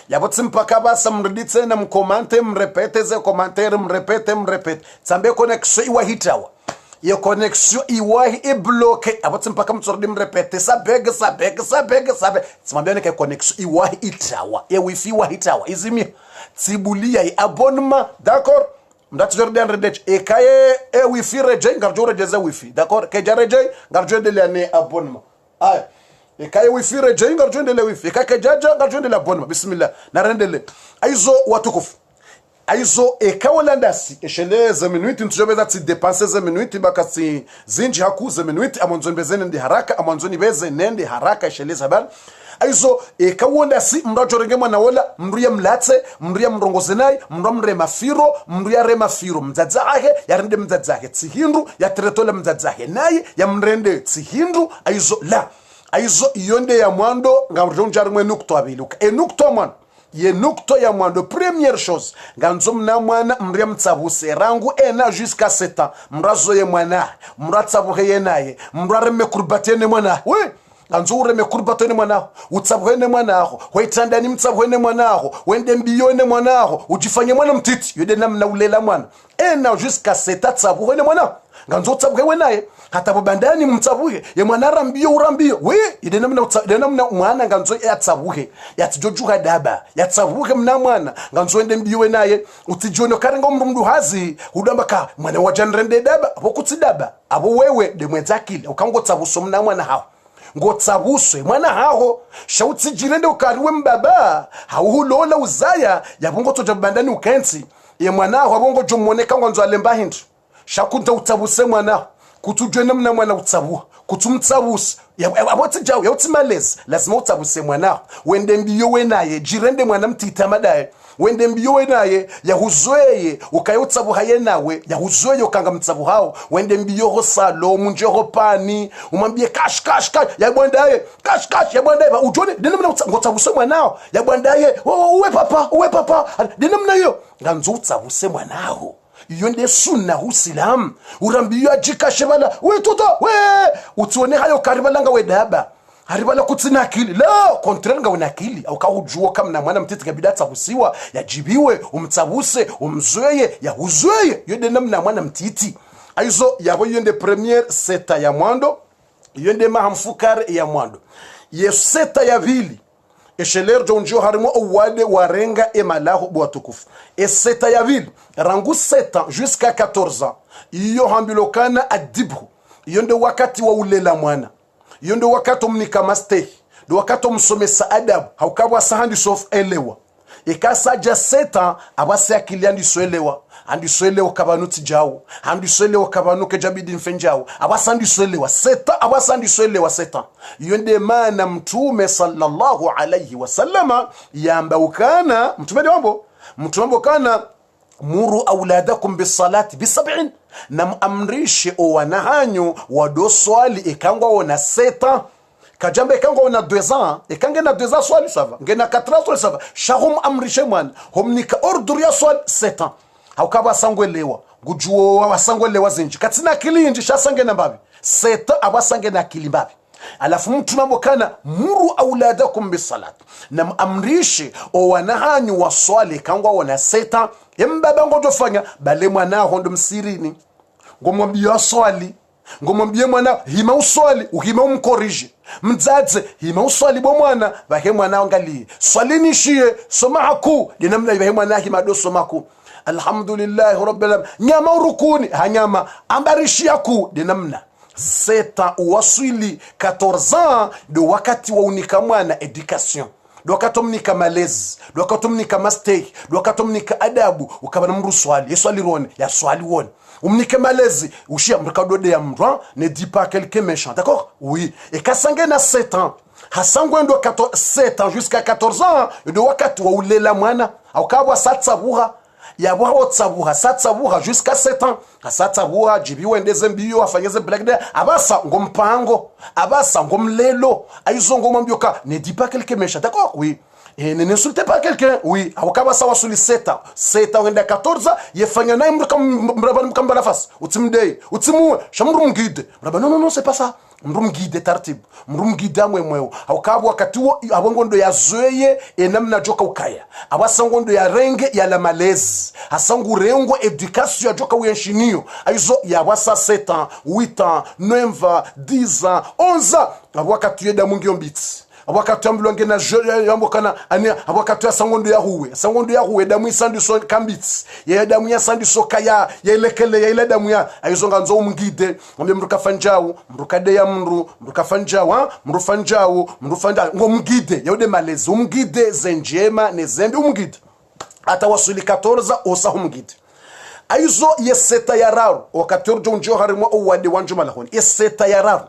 yabati mpaka basa mreditse na mkomante mrepeteze commentaire mrepete tambe connexion iwa hitao yo connexion iwa e bloquer abati mpaka mtordi mrepete sa beg timwambia nuka connexion iwa hitao e wifi iwa hitao izimi tibulia i abonnement d'accord mdati jordan redech e kaye e wifi reje ngarjo reje wifi d'accord ke jareje ngarjo de l'année abonnement ay e kaye wifi reje ngarjo de le wifi ka ke jaja ngarjo de l'abonnement bismillah na rendele aizo watukufu aizo e kawalandasi e shele za minuti ntujobeza ti dépenser za minuti bakati zinji haku za minuti amonzoni bezene ndi haraka amonzoni beze nende haraka shele zaban aizo e kawonda si mrajo rengema na wala mruya mlatse mruya mrongozenai mre mafiro mdzadzahe yarende mdzadzahe tsihindu ya teretola mdzadzahe naye ya mrende tsihindu aizo la aizo iyonde ya mwando ngamjonjar mwe nukto abiluka nukto mwan ye nukto ya mwando première chose ganzo mna mwana mria mtsabuse rangu ena jusqu'à 7 ans mrazo ye mwana mratsabuhe ye naye mrareme kurbatene mwana we ganzo ureme kurbatene mwana utsabuhene mwana hoitandani mtsabuhene mwana wende mbiyone mwana ujifanye mwana mtiti yode namna ulela mwana ena jusqu'à 7 ans tsabuhene mwana ganzo tsabuhe naye hata babandani mtsabuhe ye mwana rambio urambio we ide namna mwana ganzo yatsabuhe yatijojuha daba yatsabuhe mna mwana ganzo ende mbiwe naye utijono karenga mrumdu hazi udamba ka mwana wajanrende daba abokutsi daba abo wewe de mwenzakile ukango tsabuso mna mwana hao ngo tsabuswe mwana hao shauti jirende ukariwe mbaba hauhulola uzaya yabongo toja babandani ukensi ye mwana hao abongo jomoneka ngonzo alemba hindu shakunta utsabuse mwana kutujwe namna mwana utsabuha kutumtsabusa aboti jawo yawutimalezi lazima utsabuse mwana wende mbiyo wenaye jirende mwana mtita madaye wende mbiyo wenaye yahuzweye ukayotsabuha yenawe yahuzweye ukanga mtsabuhao wende mbiyo ho salo munje ho pani umambie kash yabwandaye kash yabwandaye ujone denamna utsabuse mwanao yabwandaye uwe papa denamna yo nganzo utsabuse mwanao yonde sunna husilam urambiyo ajikashe bala we toto we utsione hayo karibalanga we daba haribala kutsina akili la contraire nga una akili au kaujua kama na mwana mtiti kabida tsabusiwa yajibiwe umtsabuse umzweye yahuzweye yonde namna mwana mtiti aizo yabo yonde première seta ya mwando yonde mahamfukar ya mwando ye seta ya vili esheler jonjo harimo owade warenga emalahu bwatukufu seta ya vili rangu 7 ans jusqu'à 14 ans iyo hambilokana adibhu yonde wakati wa ulela mwana yonde wakati mnika maste do wakati msomesa adabu haukabwa sahandi sof elewa ikasaja 7 ans abase akili andi soelewa kabanuti jawo andi soelewa kabanuke jabidi mfenjawo abasandi soelewa 7 abasandi soelewa 7 yonde mana mtume sallallahu alayhi wasallama yamba ukana mtume kana muru auladakum bisalati bisab'in nam amrishi owanahanyo wado swali ikangwa ona 7 kajambe ikangwa ona 2 ans ikange na 2 ans swali sava ngena 4 ans swali sava shahum amrishe mwana homnika ordre ya swali 7 ans haukaba sangwelewa gujuo wasangwelewa zinji katina kilinji shasange na mbabi 7 abasange na kilimbabi alafu mtu mamokana muru auladakum bisalat nam amrishi owanahanyu waswali kangwa ona 7 embaba ngojofanya bale mwana hondo msirini ngomwambia swali ngomwambia mwana hima uswali uhima umkorije mdzadze hima uswali bo mwana bahe mwana angali swali nishie soma haku dinamna bahe mwana hima do soma ku alhamdulillah rabbil alamin nyama urukuni hanyama ambarishi yaku dinamna 7 ans waswili 14 ans do wakati wa unika mwana education do wakatomnika malezi do wakatomnika mistake do wakatomnika adabu ukabana mru swali swali rone ya swali wone umnike malezi ushia mrikadode ya mru ne dit pas quelqu'un méchant d'accord oui et kasange na 7 ans hasangwe ndo 7 ans jusqu'à 14 ans do wakati wa ulela mwana aukabwa satsabuha yabo hotsabuha satsabuha jusqu'à 7 ans satsabuha jibiwe ndeze mbiyo afanyeze black day abasa ngompango abasa ngomlelo ayizongo mwambioka ne dit pas quelqu'un méchant d'accord oui et ne n'insultez pas quelqu'un oui awakaba sawa suli 7 ans wenda 14 yefanya naye mkambala fas utimdei utimu shamuru mgide non c'est pas ça mrumgide tartibu mrumgida mwemweo awakaba wakati wo abongondo yazoye enamna joka ukaya abasangondo ya renge ya la malezi asangu rengo education ya joka uyenshinio aizo ya wasa 7 ans 8 ans 9 ans 10 ans 11 ans wakati yeda mungi ombiti wakati ambulonge na yambokana ania wakati ya sangondo ya huwe damu isandi so kambits ya damu ya sandi so kaya ya ilekele ya ile damu ya ayizonga nzo umngide ngombe mruka fanjawu mruka de ya mruka fanjawa mrufanjawu ngomngide ya ude malezi umngide zenjema nezembe umngide ata wasuli 14 osa umngide aizo yeseta yararu wakati urjo njo harimo owade wanju malahoni yeseta yararu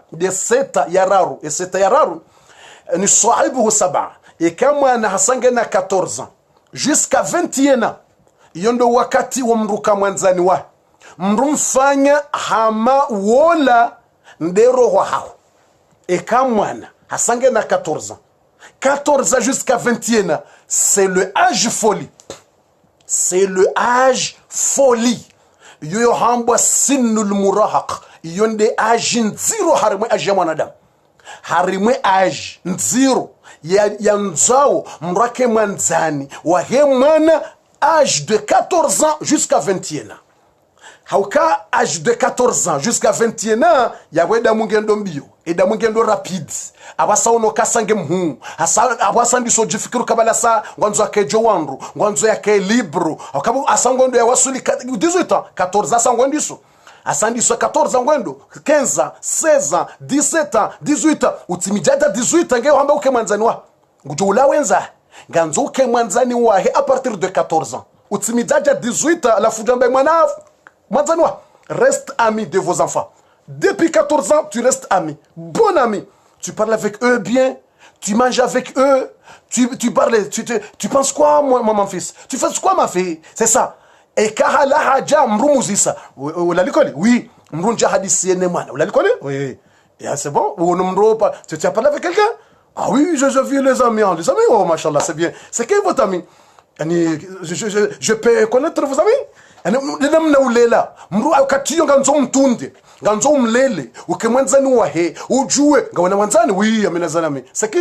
ni sahibuhu 7 et kama na hasange na 14 ans jusqu'à 21 ans yondo wakati wa mruka mwanzani wa mrumfanya hama wola ndero wa hao e kama na hasange na 14 ans 14 ans jusqu'à 21 ans, c'est le âge folie. C'est le âge folie. Yo hambwa sinul murahaq. Yonde âge nziro harimwe âge ya mwanadamu. Harimwe âge nziro ya nzao mrake mwanzani. Wahe mwana âge de 14 ans jusqu'à 21 ans. Hauka âge de 14 ans jusqu'à 21 ans, yaweda mungendo mbio, eda mungendo rapide. Abasa ono kasange mhu, abasa ndiso jifikiru kabala sa, ngwanzo yake jowanru, ngwanzo yake libro. Haukabu asangondo ya wasuli 18 ans, 14 ans sangondiso. Asandiso 14 ans ngwendo, 15 ans, 16 ans, 17 ans, 18 ans. Utimijada 18 ans ngeyo hamba uke mwanzani wa. Ngujula wenza, nganzo uke mwanzani wa he a partir de 14 ans. Utimijada 18 ans, la fujamba mwanafu. Mwanzanwa, reste ami de vos enfants. Depuis 14 ans, tu restes ami. Bon ami. Tu parles avec eux bien. Tu manges avec eux. Tu parles. Tu penses quoi, moi, mon fils? Tu fais quoi, ma fille? C'est ça. Et kahala haja mrumuzisa. Ulalikoli? Oui. Mrunja hadisi yenemana. Ulalikoli? Oui. Et c'est bon? Tu as parlé avec quelqu'un? Ah oui, je vis les amis. Les amis, oh, machallah, c'est bien. C'est qui votre ami? Je peux connaître vos amis? Namna ulela mru akatiyo nganzo mtunde nganzo umlele ukemwanzani wahe ujue ngawana mwanzani wi amenazana mi saki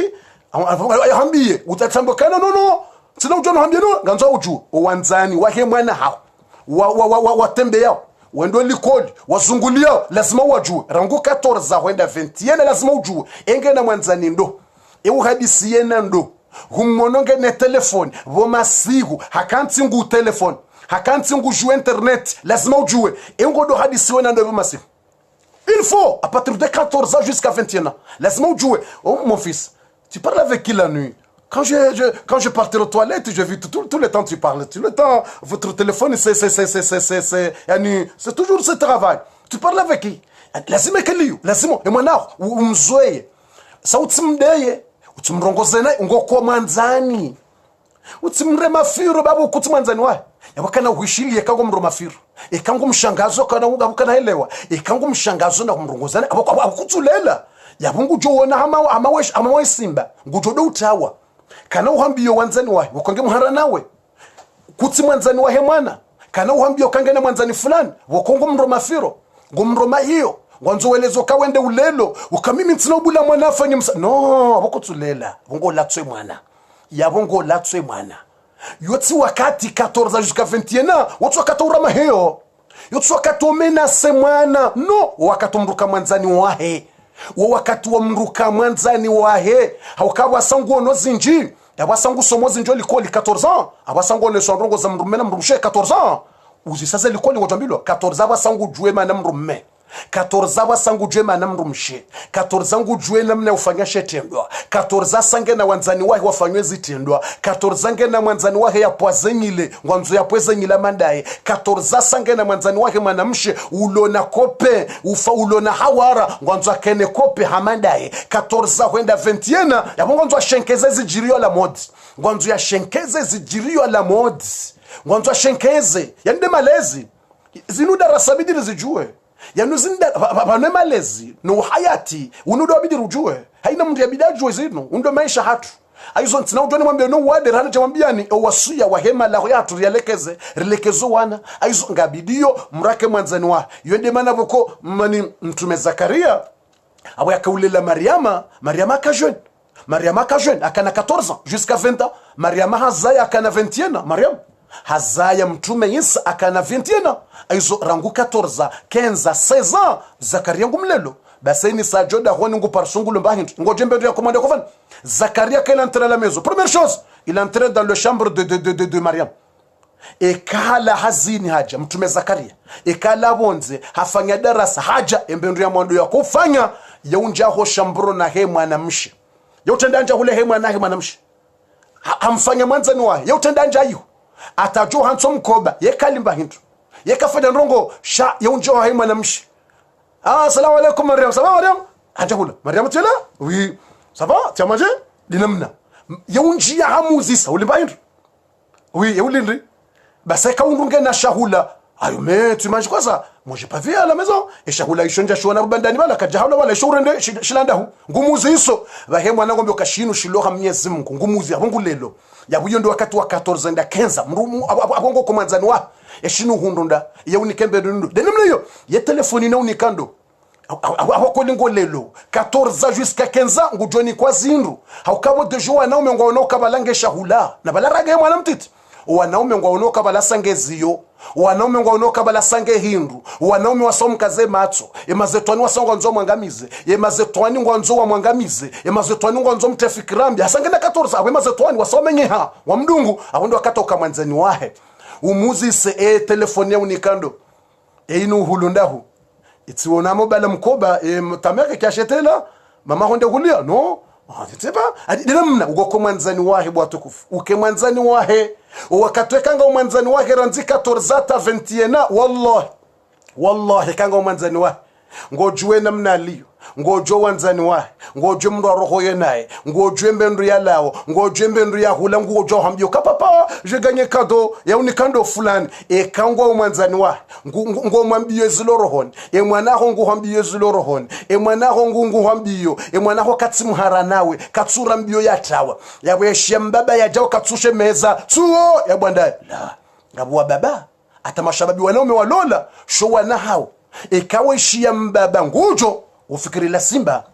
ahambie utatambokana no sina ujona hambie no nganzo ujue uwanzani wahe mwana hao watembea wendo likoli wazungulia lazima wajue rangu 14 wenda 20 lazima ujue enge na mwanzani ndo hadisi yena ndo humononge ne telefone vomasihu hakanti ngu telefone hakanti ngujue internet lazima ujue engodo hadisi wena ndo masihu. Il faut à partir de 14 ans jusqu'à 21 ans lazima ujue. Oh mon fils, tu parles avec qui la nuit? Quand je partais aux toilettes, je vis tout le temps tu parles. Tout le temps votre téléphone c'est toujours ce travail. Tu parles avec qui? Lazima keliyo lazima mwanao umzoe sauti mdeye utimrongozena ngoko manzani utimre mafiro babu kuti manzani wa yabakana uishili yekango mro mafiro ekango mshangazo kana ukana elewa ekango mshangazo na kumrongozana abakutulela yabungu jowona amawe simba ngujodo utawa kana uhambiyo wanzani wa ukonge muhara nawe kuti manzani wa he mwana kana uhambiyo kange na mwanzani fulani wokongo mro mafiro ngomro mahiyo wanzo welezo kawende ulelo ukamimi ntinobula mwana afanye no abakutulela bongo latswe mwana yabongo latswe mwana yotsi wakati 14 jusqu'à 21 ans wotsi wakati urama heyo yotsi wakati omena se mwana no wakati mruka mwanzani wahe wakati wa mruka mwanzani wahe haukawa sangu ono zinji yabasangu somo zinjo likoli 14 ans abasangu ono sonrongo za mrumena mrumshe 14 ans uzisaze likoli ngotambilo 14 abasangu juwe mana mrumme 14 abasangu juwe mana mrumshe 14 angu juwe namna ufanya shetendwa 14 sange na wanzani wahe wafanywe zitendwa 14 ange na mwanzani wahe yapwazenyile ngwanzo yapwezenyila mandaye 14 sange na mwanzani wahe manamshe ulona kope ulona hawara ngwanzo akene kope hamandaye 14 kwenda 21 yabo ngwanzo ashenkeze zijirio la modi ngwanzo ya shenkeze zijirio la modi ngwanzo ashenkeze yande malezi zinuda rasabidi zijue yanuzinda bane malezi no hayati unudo abidi rujue haina mtu yabidajue zino undo maisha hatu aizo ntina ujone mwambie no wade rana chamwambia ni wasuya wa hema la yatu rilekezo wana aizo ngabidio mrake mwanzani wa yende mana boko mani mtume Zakaria abo yakaulela Mariama ka jeune akana 14 ans jusqu'à 20 ans Mariama hazaya akana 21 ans Mariam hazaya mtume Isa akana 21 ans aizo rangu 14 15 16 ans Zakaria ngumlelo baseni sa joda honi ngu parsungu mbahintu ngojembe ya commande ko fan Zakaria quand il entre à la maison première chose il entre dans le chambre de Mariam ekala hazini haja mtume Zakaria ekala bonze hafanya darasa haja embendu ya mwando ya kufanya yaunja ho shambro na he mwanamshi yautendanja hule he mwanamshi hamfanya mwanzani wa yautendanja hiyo atajo hanso mkoba yekalimba hintu yekafanya ndongo sha yaunja he mwanamshi assalamu alaikum Mariam ça va Mariam ajahula Mariam tela oui ça va tu as mangé dinamna yaunji ya hamuzisa ulimba hintu oui yaulindri basa kaundunge na shahula Ayo mais tu manges quoi ça? Moi j'ai pas vu à la maison. Et chakula ishonja shona rubandani bala kajahala wala shurende shilanda hu. Ngumuzi iso. Bahe mwana ngombe kashinu shiloha Mwenyezi Mungu. Ngumuzi abongo lelo. Ya buyo ndo wakati wa 14 nda 15 mrumu abongo komanzani wa. Eshinu hundunda. Ya unikembe dundu. Denimle yo. Ye telefoni na unikando. Awakolingo lelo 14 jusqu'à 15 ans ngujoni kwa zindu. Haukabo de joa na ume ngwa kabalange shahula. Na balarage mwana mtiti. Wanaume ngwaonoka balasange ziyo, wanaume ngwaonoka balasange hindu, wanaume wasomkaze matso emazetwani wasonga nzo mwangamize emazetwani ngwanzo wa mwangamize emazetwani ngwanzo mtefikirambi asange na 14 awe mazetwani wasomenye ha wa mdungu abondo akatoka mwanzani wahe umuzi se telefoni unikando inu hulundahu itiwona mobile mkoba tameke kashetela mama honde kulia no tete ba adinamna ugoko mwanzani wahe bwatukufu uke mwanzani wahe wakatwekanga umwanzani wahe ranzi 14 21 wallahi kanga umwanzani wahe ngojwe namna liyo ngojwe wanzani wahe ngojwe mndu roho yenaye ngojwe mbendu ya lao ngojwe mbendu ya hula ngojwe hambyo kapapa je gagné cadeau ya unikando fulani kangwa umwanzani wahe ngomwambie zilo rohoni mwana ho nguhambie zilo rohoni mwana ho nguhambio mwana ho katsimuhara nawe katsura mbio ya tawa yabweshia mbaba ya jao katsushe meza tuo ya bwanda la ngabwa baba ata mashababi wanaume walola sho wana hao ikaweshia mbaba ngujo ufikiri la simba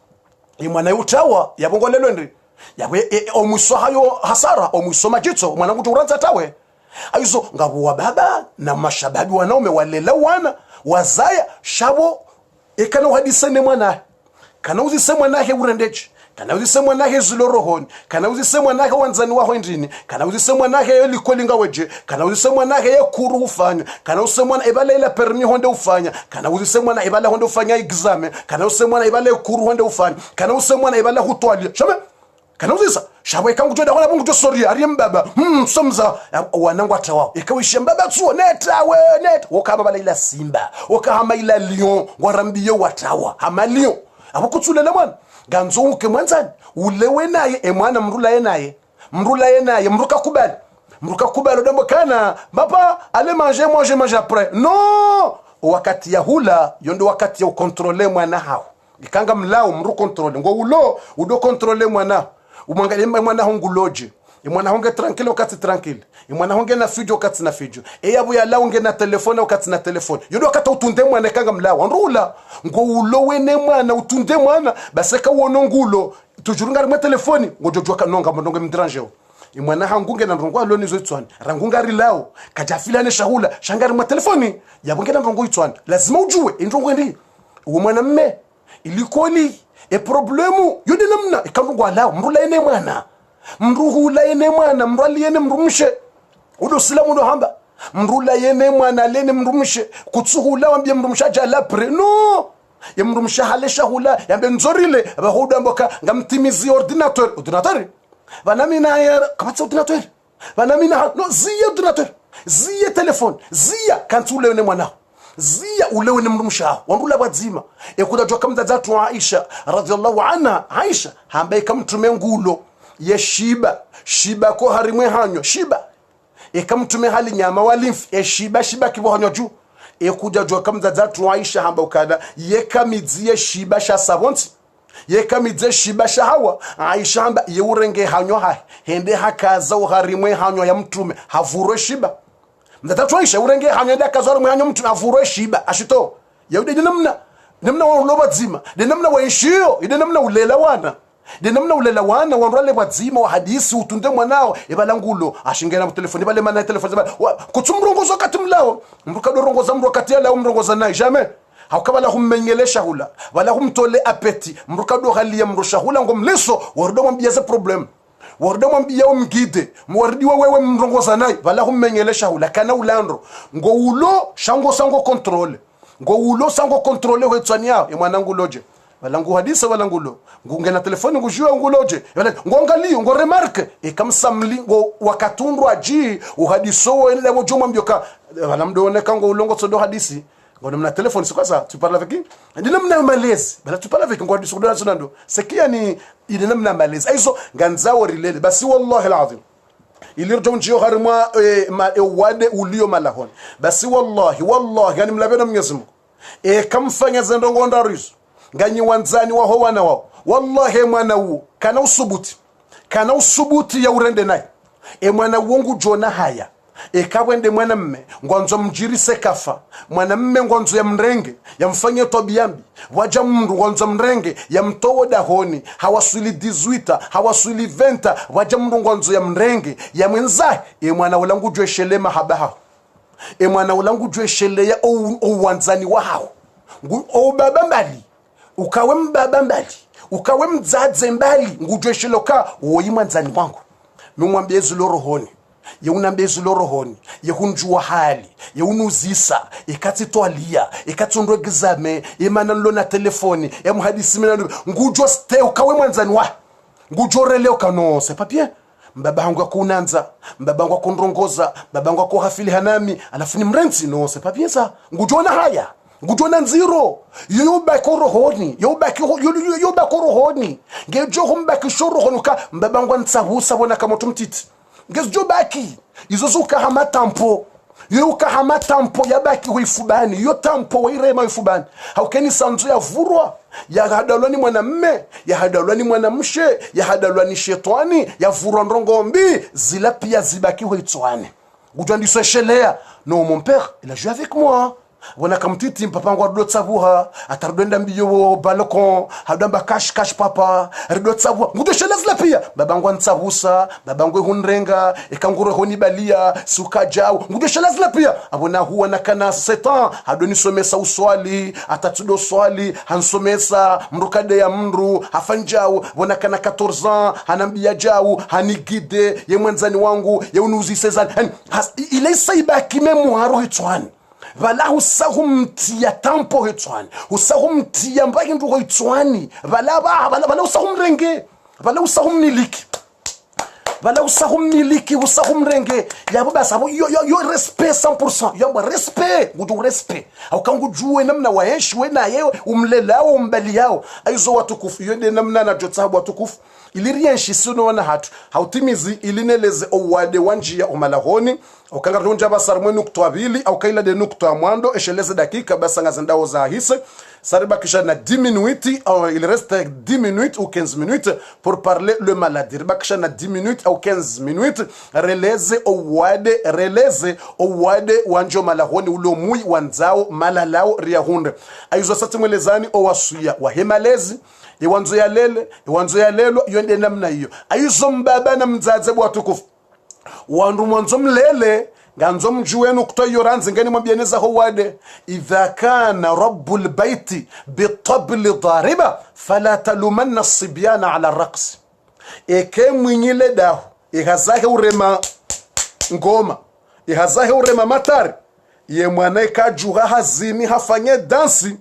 mwana utawa yabongo lelo ndi yawe omuso hayo hasara omuso majitso mwana ngujo uranza tawe aizo ngabwa baba na mashababi wanaume walela wana wazaya shabo ekana hadisene mwana kana uzise mwana he urendeje kana uzise mwana he zilorohoni kana uzise mwana he wanzani waho ndini kana uzise mwana he likolinga weje kana uzise mwana he kuru ufanya kana uzise mwana ibala ila permi honde ufanya kana uzise mwana ibala honde ufanya examen kana uzise mwana ibala kuru honde ufanya kana uzise mwana ibala hutwalia shame kana uzisa shawe kangu joda wala bungu josori ari mbaba somza wanangu atawa ikawisha mbaba tsuo netawe net wakaba bala ila simba wakahama ila lion warambiyo watawa hama lion abukutsulela mwana ganzo uke mwanzani ulewe naye mwana mrula yenaye mruka kubali dombo kana baba ale manger après non wakati ya hula yondo wakati ya ukontrole mwana hao ikanga mlao mru controle ngo udo controle mwana umwangalie mwana hongu loje mwana honge tranquille wakati tranquille mwana honge na fijo wakati na fijo yabu ya lao nge na telefone wakati na telefone yodo wakati utunde mwana kanga mlao nrula ngo ulowene mwana utunde mwana baseka wono ngulo tujurunga rimwe telefoni ngojojwa kanonga mondonge mdranjeo mwana hangunge na ndongo aloni zoitswana rangunga rilao kajafilane shahula shangari mwa telefoni yabonge na ndongo itswana lazima ujue ndongo ndi uwo mwana mme ilikoli problemu yode namna ikangu alao mrula ene mwana mruhula ene mwana mrali ene mrumshe udo silamu do hamba mrula ene mwana lene mrumshe kutsuhula wambie mrumsha jala pre no ya mrumsha halesha hula yambe nzorile bahuda mboka ngamtimizi ordinateur vanamina ya kamatsa ordinateur vanamina no ziya ordinateur ziya telefone ziya kantule ene mwana ziya ulewe ni mrumsha wandula bazima ekudajwa kamda zatu Aisha radhiallahu anha Aisha hambaye kamtume ngulo ye shiba ko harimwe hanyo shiba ekamtume hali nyama walimfi shiba kibo hanyo juu ekudajwa kamda zatu Aisha hamba ukada yekamidzie shiba sha savonti yekamidzie shiba sha hawa Aisha hamba yeurenge hanyo hende hakaza uharimwe hanyo ya mtume havurwe shiba mtatatu Aisha urenge hanyo da kazoro mwanyo mtu avurwe shiba ashito yaude namna wa uloba zima de namna wa ishio de namna ulela wana wanrale bazima wa hadisi utunde mwanao ebalangulo ashingena mu telefoni bale mana telefoni kutsumrongozo katimlao mruka dorongoza mru wakati ala umrongoza naye jamais hakabala hummengelesha hula wala humtole apeti mruka do halia mrosha hula ngomleso wardo mwambiaze problem wardo mwambia umgide mwardi wewe mrongoza naye wala hummengelesha hula kana ulandro ngo ulo sango controle wetsania mwanangu loje balangu hadisa balangulo ngungena telefoni ngujua nguloje ngongalio ngo remarque kamsamli ngo wakatundwa ji uhadiso ile wojoma mbyoka balamdone kango ulongo tsodo hadisi ngo namna telefoni sikwaza tu parles avec qui ndi namna malaise bala tu parles avec ngo hadiso ndo sekia ni ile namna malaise aizo nganzao rilele basi wallahi alazim ilirjo njio harimwa wade ulio malahoni basi wallahi yani mlabena Mwenyezi Mungu kamfanya zendongo ndarizo ganyi wanzani waho wana wao wallahi mwana uo kana usubuti ya urende naye mwana uongu jona haya kawende mwana mme ngonzo mjirise kafa mwana mme ngonzo ya mrenge ya mfanye tobiambi waja mndu ngonzo mrenge ya mtowo dahoni hawasuli 18 hawasuli 20 waja mndu ngonzo ya mrenge ya mwenzae mwana ulangu jwe shele mahabaha mwana ulangu jwe shele ya uwanzani wao o baba mbali ukawe mbaba mbali ukawe mdzadze mbali ngujwe sheloka woyi mwanzani wangu numwambie zulo rohoni yeunambezu lorohoni yehunjua hali yeunuzisa ikatitwalia ikatundwegizame imana lona telefoni emuhadisi mina ngujo ste ukawe mwanzani wa ngujo rele ukanose papie mbaba hangu akunanza mbaba hangu akundrongoza mbaba hangu akuhafili hanami alafu ni mrenzi nose papie sa ngujona haya ngujona nziro yubaki rohoni yubaki rohoni ngejo humbaki shorohoni ka mbaba hangu ntsahusa bona kama tumtiti ngezo baki izozuka hama tampo yuka hama tampo yabaki huifubani yo tampo wairema huifubani haukeni sanzo ya vurwa ya hadalwani mwanamme ya hadalwani mwanamshe ya hadalwani shetani ya vurwa ndongombi zila pia zibaki huitwane gutwandiso shelea non mon père il a joué avec moi wana kamtiti papa ngwa do tsabuha atardenda mbiyo balcon hadamba cash papa rido tsabuha ngudo shelazla pia baba ngwa ntsabusa baba ngwe hunrenga ekangure honi balia suka jao ngudo shelazla pia abona huwa nakana 7 ans hadoni somesa uswali atatudo swali hansomesa mrukade ya mndu hafanjao bona kana 14 ans hanambia jao hanigide ye mwanzani wangu ye unuzi sezan ile saibaki memu haro hitwani vala usahumtia tampo hetwani usahumtia mbaki ndu hetwani vala usahumrenge vala usahumniliki vala usahumniliki usahumrenge yabo basa yo respect 100% yabo respect ngudu respect au kangu juwe namna waheshi we na yeye umlelao umbali yao aizo watukufu yode namna na jotsabu watukufu ilirienshi sino wana hatu hautimizi ilineleze owade wanjia umalahoni ukanga runja basarmwe nukto abili au kaila de nukto amwando esheleze dakika basa ngazendao za hise sariba kisha na 10 minutes au il reste 10 minutes ou 15 minutes pour parler le maladie bakisha na 10 minutes au 15 minutes releze owade wanjo malahoni ulo mui wanzao malalao riahunde aizo satimwelezani owasuya wahemalezi iwanzo ya lelo yonde namna hiyo aizo mbaba na mzaze bwatukufu wandu mwanzo mlele ganzo mjuwenu kutoyoranze ngeni mwabieneza howade idha kana rabbul baiti bitabli dhariba fala talumanna sibyana ala raqs eke mwinyile dahu ihazahe urema ngoma ihazahe urema matari ye mwana ikajuha hazini hafanye dansi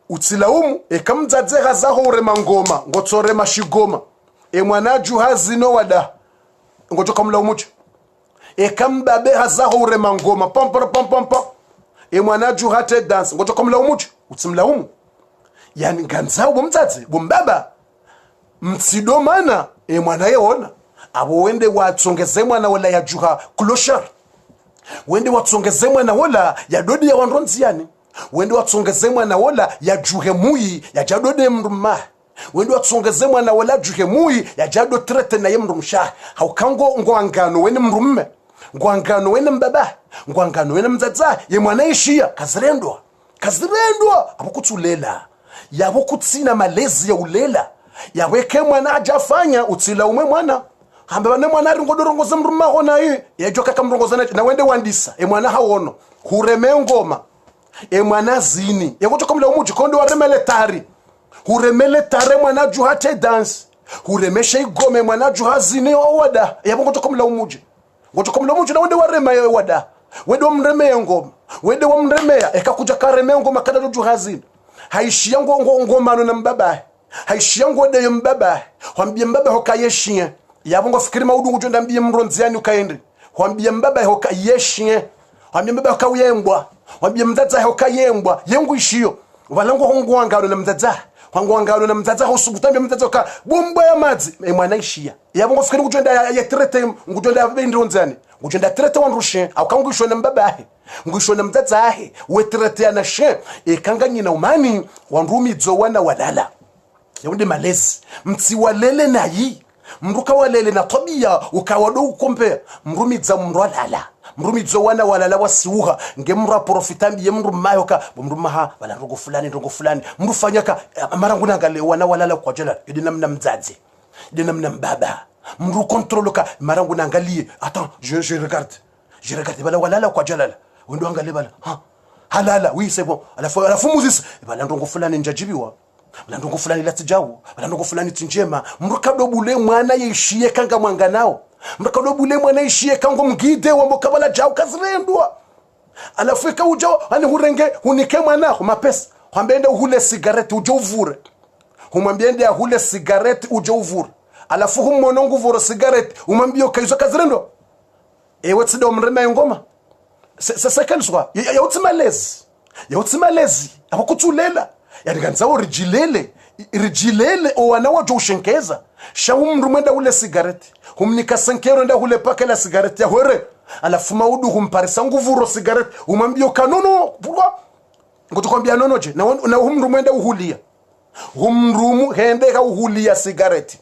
utilaumu ekamdzadze hazaho urema ngoma ngotsorema shigoma mwana juhazino wada ngotoka mlaumucho ekambabe hazaho urema ngoma pam mwana juhate dance ngotoka mlaumucho utimlaumu yani nganzao bomdzadze bombaba mtsidomana mwana yeona abo wende watsongeze mwana wala ya juha kloshar wende watsongeze mwana wala ya dodi ya wandronziani wende watsongeze mwana wala ya juhe muyi ya jadode mruma wende watsongeze mwana wala juhe muyi ya jado trete na yemrumsha haukango ngwangano wene mrumme ngwangano wene mbaba ngwangano wene mdzadza ye mwana ishia kazirendwa abukutsulela yabo kutsina malezi ya ulela yaweke mwana ajafanya utila umwe mwana hamba bane mwana ringodorongoza mruma hona yi yajoka kamrongoza na wende wandisa mwana hawono hureme ngoma mwana zini yakutoka mla umuji kondo waremele tari huremele tare mwana juhate dance huremeshe igome mwana juhazini owada yakutoka mla umuji ngotoka mla umuji na wende warema wada wende wamreme ngoma wende wamremea ekakuja kareme ngoma kada juhazini haishia ngoma na mbaba haishia ngode yo mbaba hwambie mbaba hokayeshia yabongo fikiri maudu njonda mbie mronziani ukaende hwambie mbaba hokayeshia hwambie mbaba hokayembwa wambie mdadza hokayembwa yengu ishiyo walango hongwanga na mdadza hangwangalo na mzaza usubutambia mzaza ka bombo ya madzi mwana ishia yabo ngofikiri kujenda ya trete ngujenda bendronzani ngujenda trete wanrushe akangishwe na mbabahe ngishwe na mzaza ahe we trete na she ekanganye na umani wanrumidzo wana walala yaundi malezi mtsi walele nayi mruka walele na tabia ukawado ukompea mrumidza mrwalala mrumidzo wana walala wasiuha ngemra profitambi yemru mayoka mrumaha bala rogo fulani mrufanyaka marangu nangale wana walala kwa jela idina mna mzazi idina mna mbaba mru controloka marangu nangalie attends je regarde bala walala kwa jela wendo angale bala halala oui c'est bon alafu muzis bala ndongo fulani njajibiwa bala ndongo fulani latijawo bala ndongo fulani tinjema mrukado bule mwana yeshiye kanga mwanga nao mrakado bule mwana ishie kango mgide wa mokabala jao kazirendwa alafika ujao ani hurenge hunike mwana mapesa hambende uhule sigareti uje uvure humwambiende ahule sigareti uje uvure alafu humono nguvuro sigareti umambio kaizo kazirendwa ewe tsida umrema yongoma sekeliswa ya utimalezi abakutulela yadiganza rijilele owana wajo ushenkeza shawumru mwenda ule sigareti humnika sankero nda hule paka la sigareti ya hore alafu maudu humparisa nguvuro sigareti umambio kanono pulwa ngotukwambia nonoje na humru mwenda uhulia humrumu hende ka uhulia sigareti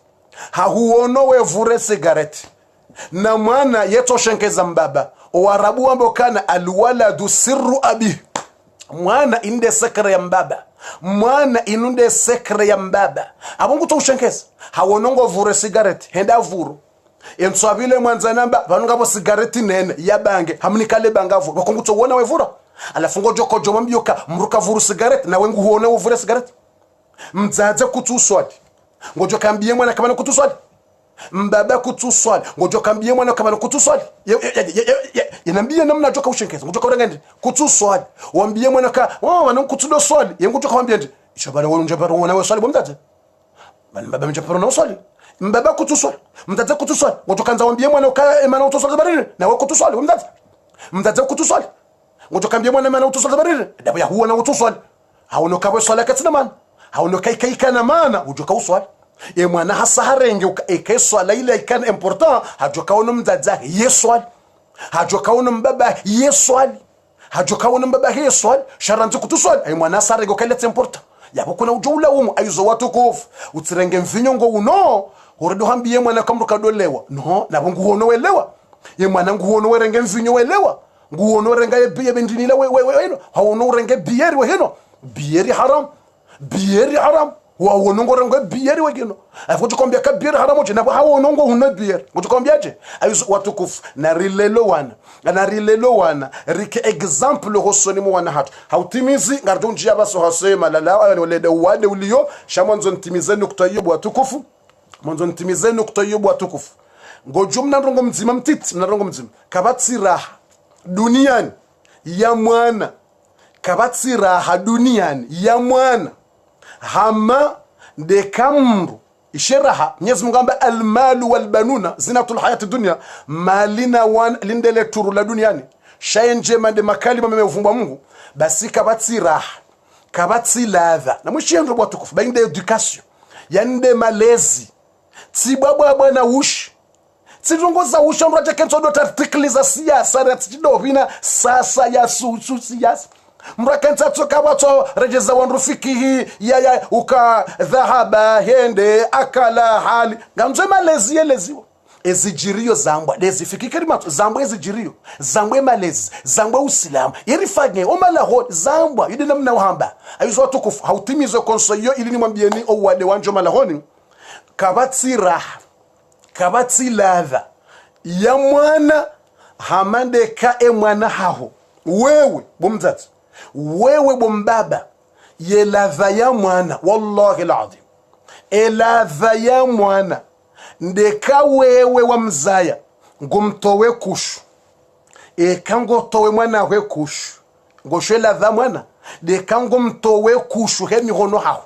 hahuono wevure sigareti na mwana yeto shenkeza mbaba owarabu wambo kana alwaladu sirru abi mwana inde sekre ya mbaba mwana inunde sekre ya mbaba abongo to ushenkeza hawonongo vure sigareti henda vuru entswabile mwanza namba vanungabo sigareti nene yabange hamnikale bangavu bakonguto wona wevura alafungo joko joma mbyoka mruka vuru sigareti na wengu huona uvure sigareti mzaze kutuswadi ngojo kambie mwana kama kutuswadi mbaba kutuswadi ngojo kambie mwana kama kutuswadi yanambia namna joka ushenkeza ngojo kaurangende kutuswadi wambie mwana ka wana kutudo swadi yengo joka wambie ndi shabara wonje baro wona we swali bomzaze mbaba mjaparo na swali mbaba kutuswali mtaze kutuswali ngotokanza wambie mwana uka emana utoswali barire na wewe kutuswali mtaze kutuswali ngotokambie mwana emana utoswali barire dabo ya huwa na utoswali hauno kabwe swala katina man hauno kai kana mana ujoka uswali e mwana hasa harenge uka swala ile ikana important hajoka ono mtaze yeswali hajoka ono mbaba yeswali hajoka ono mbaba yeswali sharanze kutuswali e mwana hasa harenge uka important yabo kuna ujula umu aizo watu kofu utirenge mvinyo ngo uno horido hambiye mwana kamru kadolewa no na bungu hono welewa ye mwana ngu hono werenge mvinyo welewa ngu hono renga ye biye bendinila we no hawono renge biyeri we hino biyeri haram wa wono ngo renge biyeri we gino afu tukombia ka biyeri haram oje na hawono ngo huno biyeri ngutukombia je aizo watu kofu na rilelo wana rike example hosoni mu wana hatu hautimizi ngardunji abaso hasema lala wale wade ulio shamanzo ntimizeni nukta yobu watukufu mwanzo ntimizeni nukta yobu watukufu ngojumna ndongo mzima mtiti mnarongo mzima kabatsi raha duniani ya mwana kabatsi raha duniani ya mwana hama dekamru ishiraha Mwenyezi Mungu amba almalu walbanuna zinatul hayati dunya malina wan lindele turu la duniani shayenje mande makalima memevumbwa Mungu basi kabatsi raha kabatsi ladha na mwishiendo bwa tukufu bainde education yande malezi tibabwa bwana ushi tidongoza usha mraje kenzo dot article za siasa ratidovina sasa ya susu siasa mrakenta toka watu rejeza wanrufiki hii ya uka dhahaba hende akala hali ngamze malezi yeleziwa ezijirio zambwa dezifikikiri matu zambwa ezijirio zambwa malezi zambwa usilamu irifage omalaho zambwa yidina mna uhamba ayizo watukufu hautimizo konsoyo ili nimwambieni owade wanjo malahoni kabatsi raha kabatsi ladha ya mwana hamande ka mwana haho wewe bomzati wewe bombaba ye ladha ya mwana wallahi alazim ladha ya mwana ndeka wewe wa mzaya ngumtowe kushu kango towe mwana we kushu ngoshe ladha mwana ndeka ngumtowe kushu he mihono haho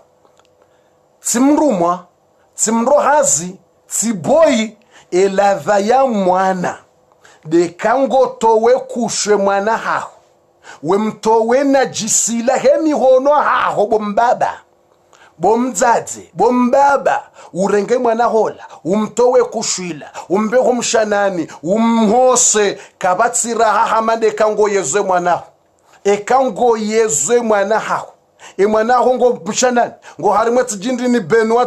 simrumwa simrohazi siboi ladha ya mwana ndeka ngotowe kushe mwana haho we mtowe na jisila he mihono haho bombaba bomdzadze bombaba urenge mwana hola umtowe kushwila umbe kumshanani umhose kabatsira hahamade kango yezwe mwana ekango yezwe mwana hawo mwana ho ngo mshanani ngo harimwe tijindi ni benwa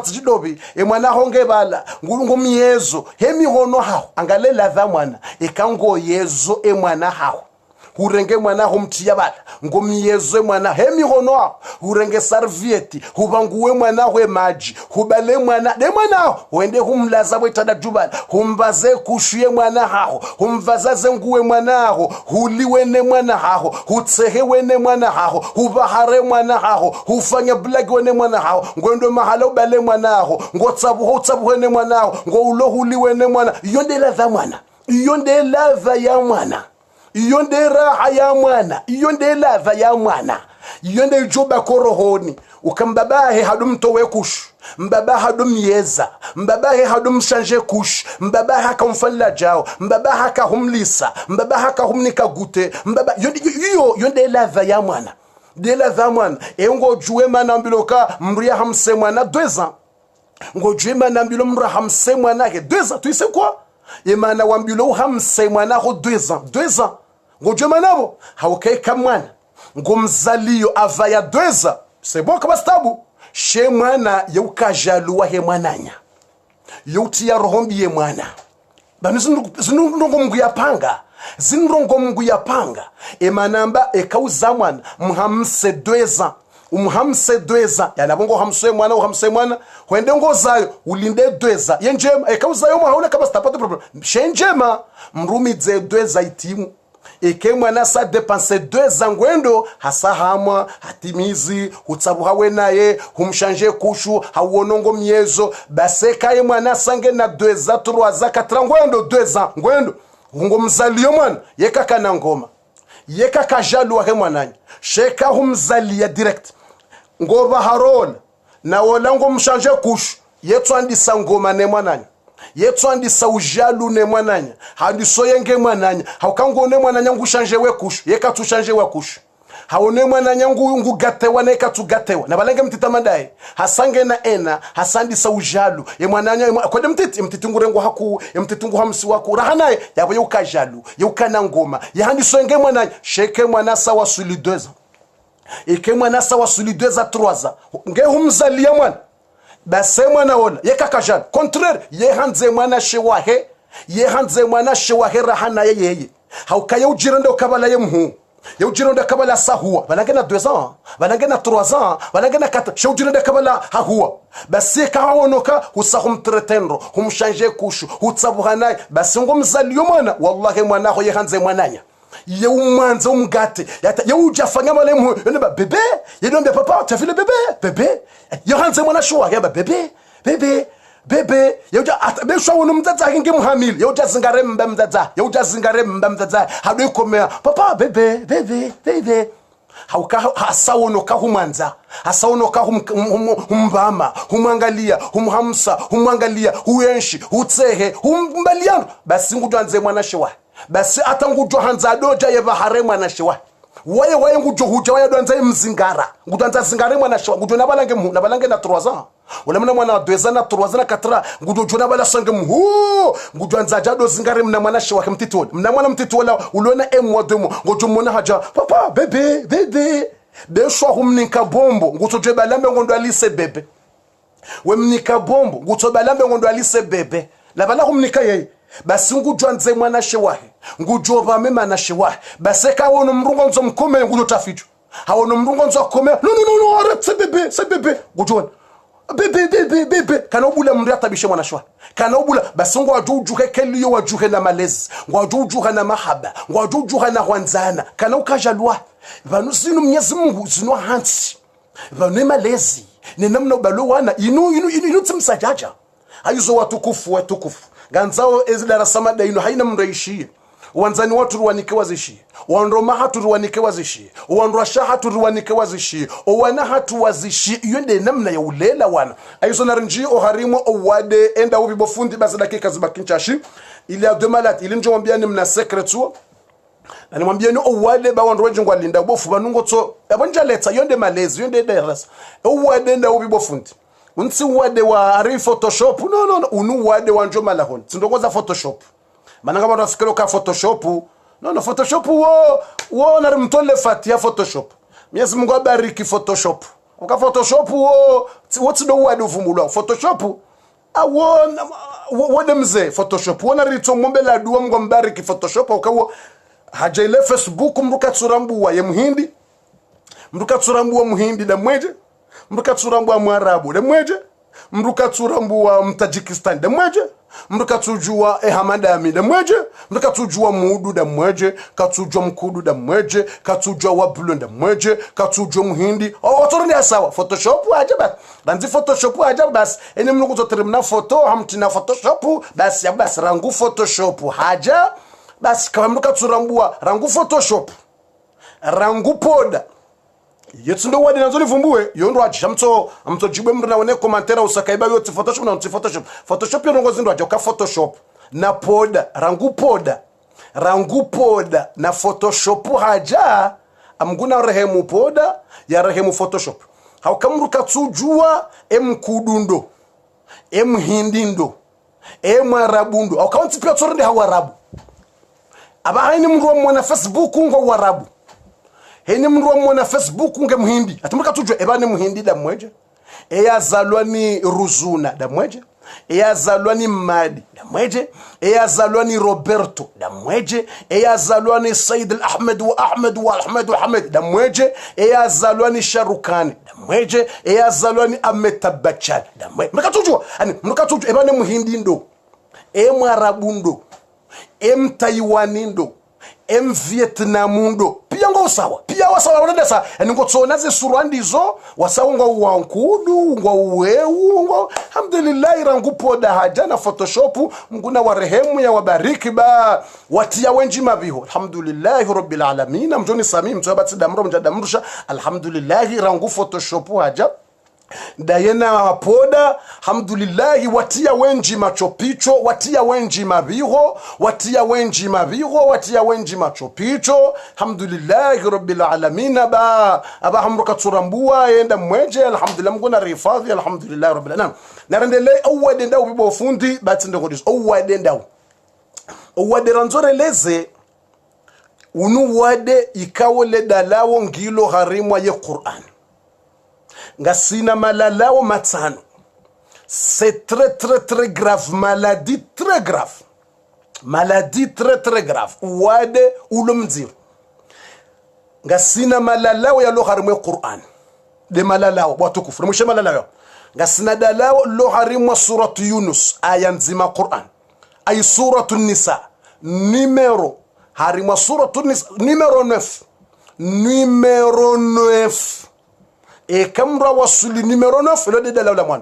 tijidobi mwana ho ngebala ngo myezo hemi hono hawo angalela dha mwana ekango yezo mwana hawo urenge mwana humtia bala ngomiyezwe mwana hemi hono urenge serviette hubanguwe mwana hwe maji hubale mwana de mwana wende humlaza bwetada jubala humbaze kushuye mwana haho humvazaze nguwe mwana haho huliwe ne mwana haho hutsehewe ne mwana haho hubahare mwana haho hufanya blagi ne mwana haho ngondo mahala ubale mwana haho ngotsabu ne mwana haho ngo ulo huliwe ne mwana yonde ladha mwana yonde ladha ya mwana yonde raha ya mwana yonde ladha ya mwana yonde juba korohoni ukambabahe hadum towe kush mbabahe hadum yeza mbabahe hadum shanje kush mbabahe hakamfalla jao mbabahe hakahumlisa mbabahe hakahumnika gute mbabahe yonde ladha ya mwana de ladha mwana ngo juwe mana mbiloka mria hamse mwana 2 ans ngo juwe mana mbilo mra hamse mwana ke 2 ans tu sais quoi yemana wambilo hamse mwana ko 2 ans 2 ans ngojwe manabo hawukeka mwana ngomzaliyo avaya 2 ans c'est bon kama stabu she mwana yeukajaluwa he mwananya yeutia rohombi ye mwana banu zinungo mungu yapanga zinungo mungu yapanga emanamba ekauza mwana mhamse 2 ans umhamse 2 ans yanabongo hamse mwana uhamse mwana wende ngozayo ulinde 2 ans yenjema ekauzayo mwahaule kama stapate problem shenjema mrumize 2 ans itimu eke mwana sa dépenser 2 ans ngwendo hasahamwa hatimizi utsabuhawe naye humshanje kushu hawonongo myezo baseka ye mwana sange na 2 ans 3 ans 4 ans ngwendo 2 ans ngwendo ngomzaliyo mwana yeka kana ngoma yeka kajalu he mwananya sheka humzalia direct ngoba harola na wola ngomshanje kushu yetswandisa ngoma ne mwananya yetswandisa ujalu ne mwananya handiso yenge mwananya haukangone mwananya ngushanje we kushu yeka tushanje we kushu haone mwananya ngugatewa na yeka tugatewa na balenge mtitamadaye hasange na ena hasandisa ujalu ye mwananya kwede mtiti ngurengo haku mtitungu hamsi wako rahanaye yabo yukajalu yukana ngoma yahandiso yenge mwananya sheke mwanasa wasuli 2 ans eke mwanasa wasuli 2 ans 3 ans nge humzalia mwana base mwana wona yekakajana contraire yehanze mwana shewahe yehanze mwana shewahe rahana yeye haukaye ujirende ukabala ye mhu ye ujirende kabala sahua balangena 2 ans balangena 3 ans balangena 4 she ujirende kabala hahua base kawonoka usahum tretenro humshanje kushu utsabuhana base ngomzaliyo mwana wallahi mwana ho yehanze mwananya ye umanze umgate ye ujafanya male mhu neba bebe ye nombe papa tu as vu le bébé yohanze mwana shwa yaba bebe yoja atbeshwa unumdza ngi muhamili yoja zingare mbamdza hadu komea papa bebe hauka hasawonoka humanza hasawonoka humbama humwangalia humhamsa humwangalia huyenshi utsehe humbaliano basi ngudwanze mwana shwa basi atangudwa hanza doja ye bahare mwana shwa waye ngujohuja waye dwanza mzingara ngudwanza zingare mwana shwa ngudona balange na 3 ans wala mwana 2 ans na 3 ans na 4 ans ngudojona bala sange mhu ngudwanza jado zingare mna mwana shwa kemtitoni mna mwana mtitola ulona emwa demo ngojomona haja papa bebe beshwa humnika bombo ngutoje balambe ngondo alise bebe wemnika bombo ngutoje balambe ngondo alise bebe la bala humnika yeye basi ngujwanze mwana shewahe ngujoba mema na shewahe basi kawono mrungo nzo mkome ngujotaficho hawono mrungo nzo kome no arrête c'est bébé ngujona bebe kana ubula mri atabishe mwana shewahe kana ubula basi ngwajujuke keliyo wajuke na malezi ngwajujuka na mahaba ngwajujuka na hwanzana kana ukajalwa vanu sinu Mwenyezi Mungu zino hansi vanu malezi ni namna balo wana inu tsimsajaja ayuzo watukufu ganzao darasa mada ino haina mraishi wanzani watu ruwanike wazishi wanroma hatu ruwanike wazishi wanrasha hatu ruwanike wazishi wana hatu wazishi yende namna ya ulela wana aiso narinji oharimo owade enda ubibofundi basa dakika zibakinchashi ili ademalati ili njomwambia ni mna secret na nimwambie ni owade ba wandu wenje ngwalinda bofu banungo tso yabonja letsa yonde malezi yonde deres owade nda ubi bofundi unsi wade wa ari photoshop no unu wade wanjo malahon tsindokoza photoshop mananga bantu afikelo ka photoshop no photoshop wo na mtole fatia photoshop Mwenyezi Mungu abariki photoshop uka photoshop wo tsido wade uvumbulwa photoshop awona wode mze photoshop wona rito mombe la duwa Mungu mbariki photoshop ukawo haja ile Facebook mruka tsurambuwa ye muhindi mruka tsurambuwa muhindi da mweje mruka tsurambuwa mwarabu da mweje mruka tsurambuwa mtajikistan da mweje mruka tujua hamadami da mweje mruka tujua muudu da mweje katujua mkudu da mweje katujua wabulu da mweje katujua muhindi otoroni asawa photoshop ajaba banzi photoshop ajaba bas ene mnuko toteremna photo hamtina photoshop bas ya bas rangu photoshop haja basi kama mruka tsurambua rangu photoshop rangu poda yetsundo wadi nazo livumbue yondo achi amto jibwe mru na one commentaire usakaiba yote photoshop yongo zindo achi ka photoshop na poda rangu poda na photoshop haja amguna rehemu poda ya rehemu photoshop haukamruka tsujua emkudundo emhindindo emarabundo haukaunti pia tsorende hawarabu aba haini mru mwana Facebook ngo warabu haini mru mwana Facebook nge muhindi atumka tujwe ebane muhindi da mweje eyazalwa ni Ruzuna da mweje eyazalwa ni Madi da mweje eyazalwa ni Roberto da mweje eyazalwa ni Said al-Ahmed wa Ahmed da mweje eyazalwa ni Sharukani da mweje eyazalwa ni Amitabh Bachchan da mweje mkatujwa ebane muhindi ndo mwarabundo Taiwanindo Vietnamundo pia ngo sawa pia wasawa wanadesa ngo tsona ze surandizo wasawa ngo wankudu ngo wewu ngo alhamdulillah rangu poda haja na photoshop mguna warehemu ya wabariki ba watia wenji mabiho alhamdulillah rabbil alamin mjoni samim mtobati damro mjadamrusha alhamdulillah rangu photoshop haja dayena poda alhamdulillah watia wenji machopicho watia wenji mabiho watia wenji machopicho alhamdulillah rabbil alamin ba hamruka tsurambua yenda mweje alhamdulillah mgona rifadhi alhamdulillah rabbil alamin narendele owade ndaw bibo fundi batinde godis owade ndaw owade ranzore leze unu wade ikawole dalawo ngilo harimwa ye Qur'an ngasina malalao matano c'est très grave maladie très grave wade ulumzir ngasina malalao ya loharimwe Qur'an de malalao watukufu mshe malalao ngasina dalao loharimwe suratu Yunus aya nzima Qur'an ay suratu Nisa numero harimwe suratu Nisa numero 9 et kamra wasuli numero 9 le de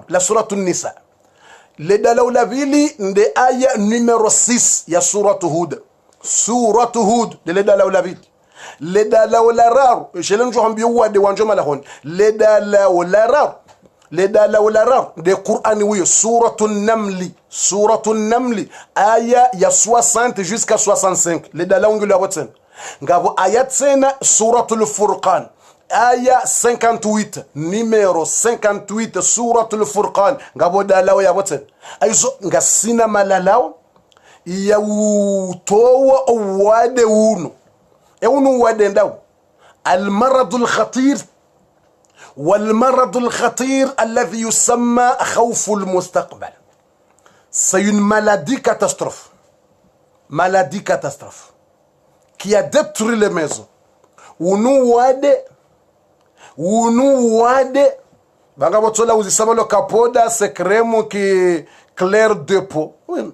la suratu Nisa le dalaw la vili nde aya numero 6 ya suratu Hud de le dalaw la vili le dalaw la rar jelen jo hambi wade wanjo malahon le dalaw la rar de Qur'an wi suratu Namli aya ya 60 jusqu'à 65 le dalaw ngula watsen ngabo ayat sena suratul Furqan aya 58 numéro 58 suratul Furqan ngabo dalaw ya boten aizo ngasina malalao ya utowa wade uno wade ndaw المرض الخطير الذي يسمى خوف المستقبل c'est une maladie catastrophe qui a détruit les maisons unu wade banga botola uzisabalo kapoda sekremo ki clair de peau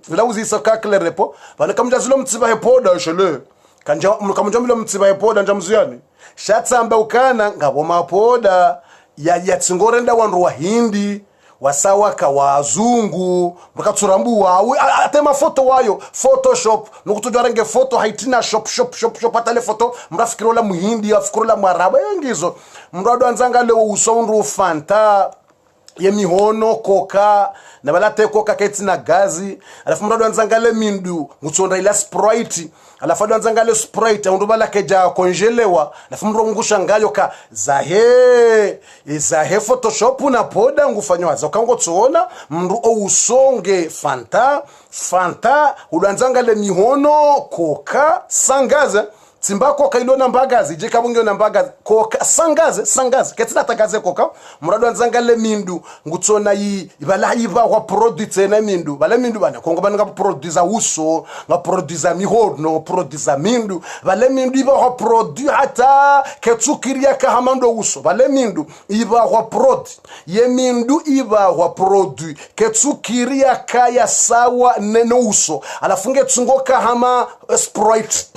vila uzisaka clair de peau bana kamjazilo mtsiba hepoda shele kamjamilo mtsiba hepoda njamziani shatsamba ukana ngabo mapoda ya tsingorenda wandu wa hindi wasawa ka wazungu mkatsurambuwa atema foto wayo Photoshop nokutujwarenge foto haitina shop atale foto mrafikirola muhindi afikirola mwarabu yengizo mrado anzanga leo usonru fanta mihono koka na balate koka keti na gazi alafu mrado anzangale mindu ngutsonda ila Sprite alafu ndo anzangale Sprite ndo balake ja kongelewa alafu mro ngusha ngayo ka zahe Photoshop na poda ngufanywa za kango tsoona mru o usonge fanta udanzangale mihono koka sangaza Timbako kailona mbagazi je kabunge na mbagazi koka sangaze ketina tagaze koka murado anzangale mindu ngutsona ibalayiba wa produce na mindu bala mindu bana kongo bana producer uso nga producer mihono producer mindu bala mindu iba wa produit hata ketsukiria ka hamando uso bala mindu iba wa produit ye mindu iba wa produit ketsukiria ka ya sawa neno uso alafunge tsungoka hama Sprite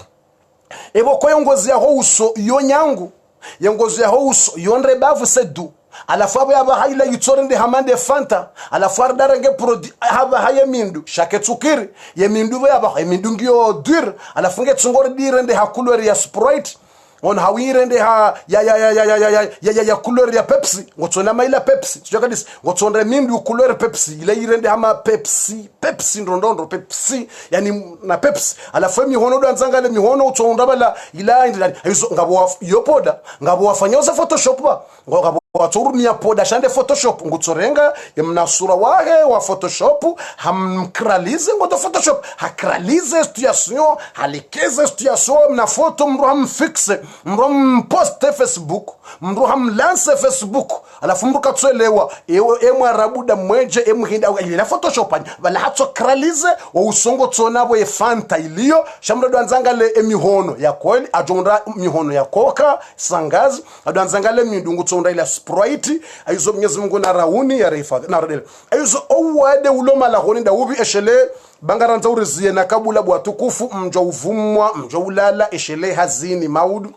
ebo ko yongozi ya uso yo nyangu yongozi ya uso yonre bavu sedu alafu abo yaba hayla yitorende hamande fanta alafu ardarenge produit haba haye mindu shaketukiri ye mindu yaba mindu ngio dur alafu nge tsungore dirende hakulori ya Sprite on hawirende ha ya couleur ya Pepsi ngotsona maila Pepsi tujaka ngotsonre mindu couleur Pepsi ile irende hama Pepsi ndondondo Pepsi yani na Pepsi alafu mihono ndo anzangale mihono utsonda bala ila ndani hizo ngabo yopoda ngabo wafanyoza Photoshop ba ngabo waturumia poda shande Photoshop ngutsorenga yemnasura wahe wa Photoshop hamkralize ngoto Photoshop hakralize situation halikeze situation na photo mro hamfixe mro poste Facebook mro hamlance Facebook alafu mro katswelewa emwarabuda mweje emhinda ile Photoshop bala hatso kralize wa usongo tsonabo e fanta iliyo shamro dwanzangale emihono ya kweli ajonda mihono ya koka sangazi adwanzangale mindungu tsonda ile Sprite aizo Mwenyezi Mungu na rauni ya rehifadhi na radele aizo owade uloma la honi daubi eshele bangaranza urizie na kabula bwatukufu mjo uvumwa mjo ulala eshele hazini maudu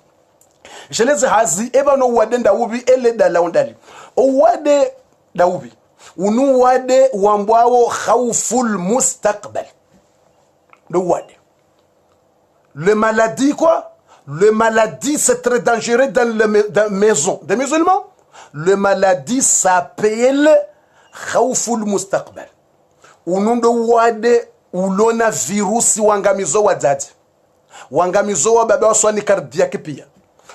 eshele hazi eba no wade daubi ele dala ondali owade daubi unu wade wambwao khawful mustaqbal le wade le maladie quoi le maladie c'est très dangereux dans les maisons des musulmans. Le maladie s'appelle khawful mustaqbal. Unundo wade ulona virusi wangamizo wazazi. Wangamizo wa baba waswani cardiaque pia.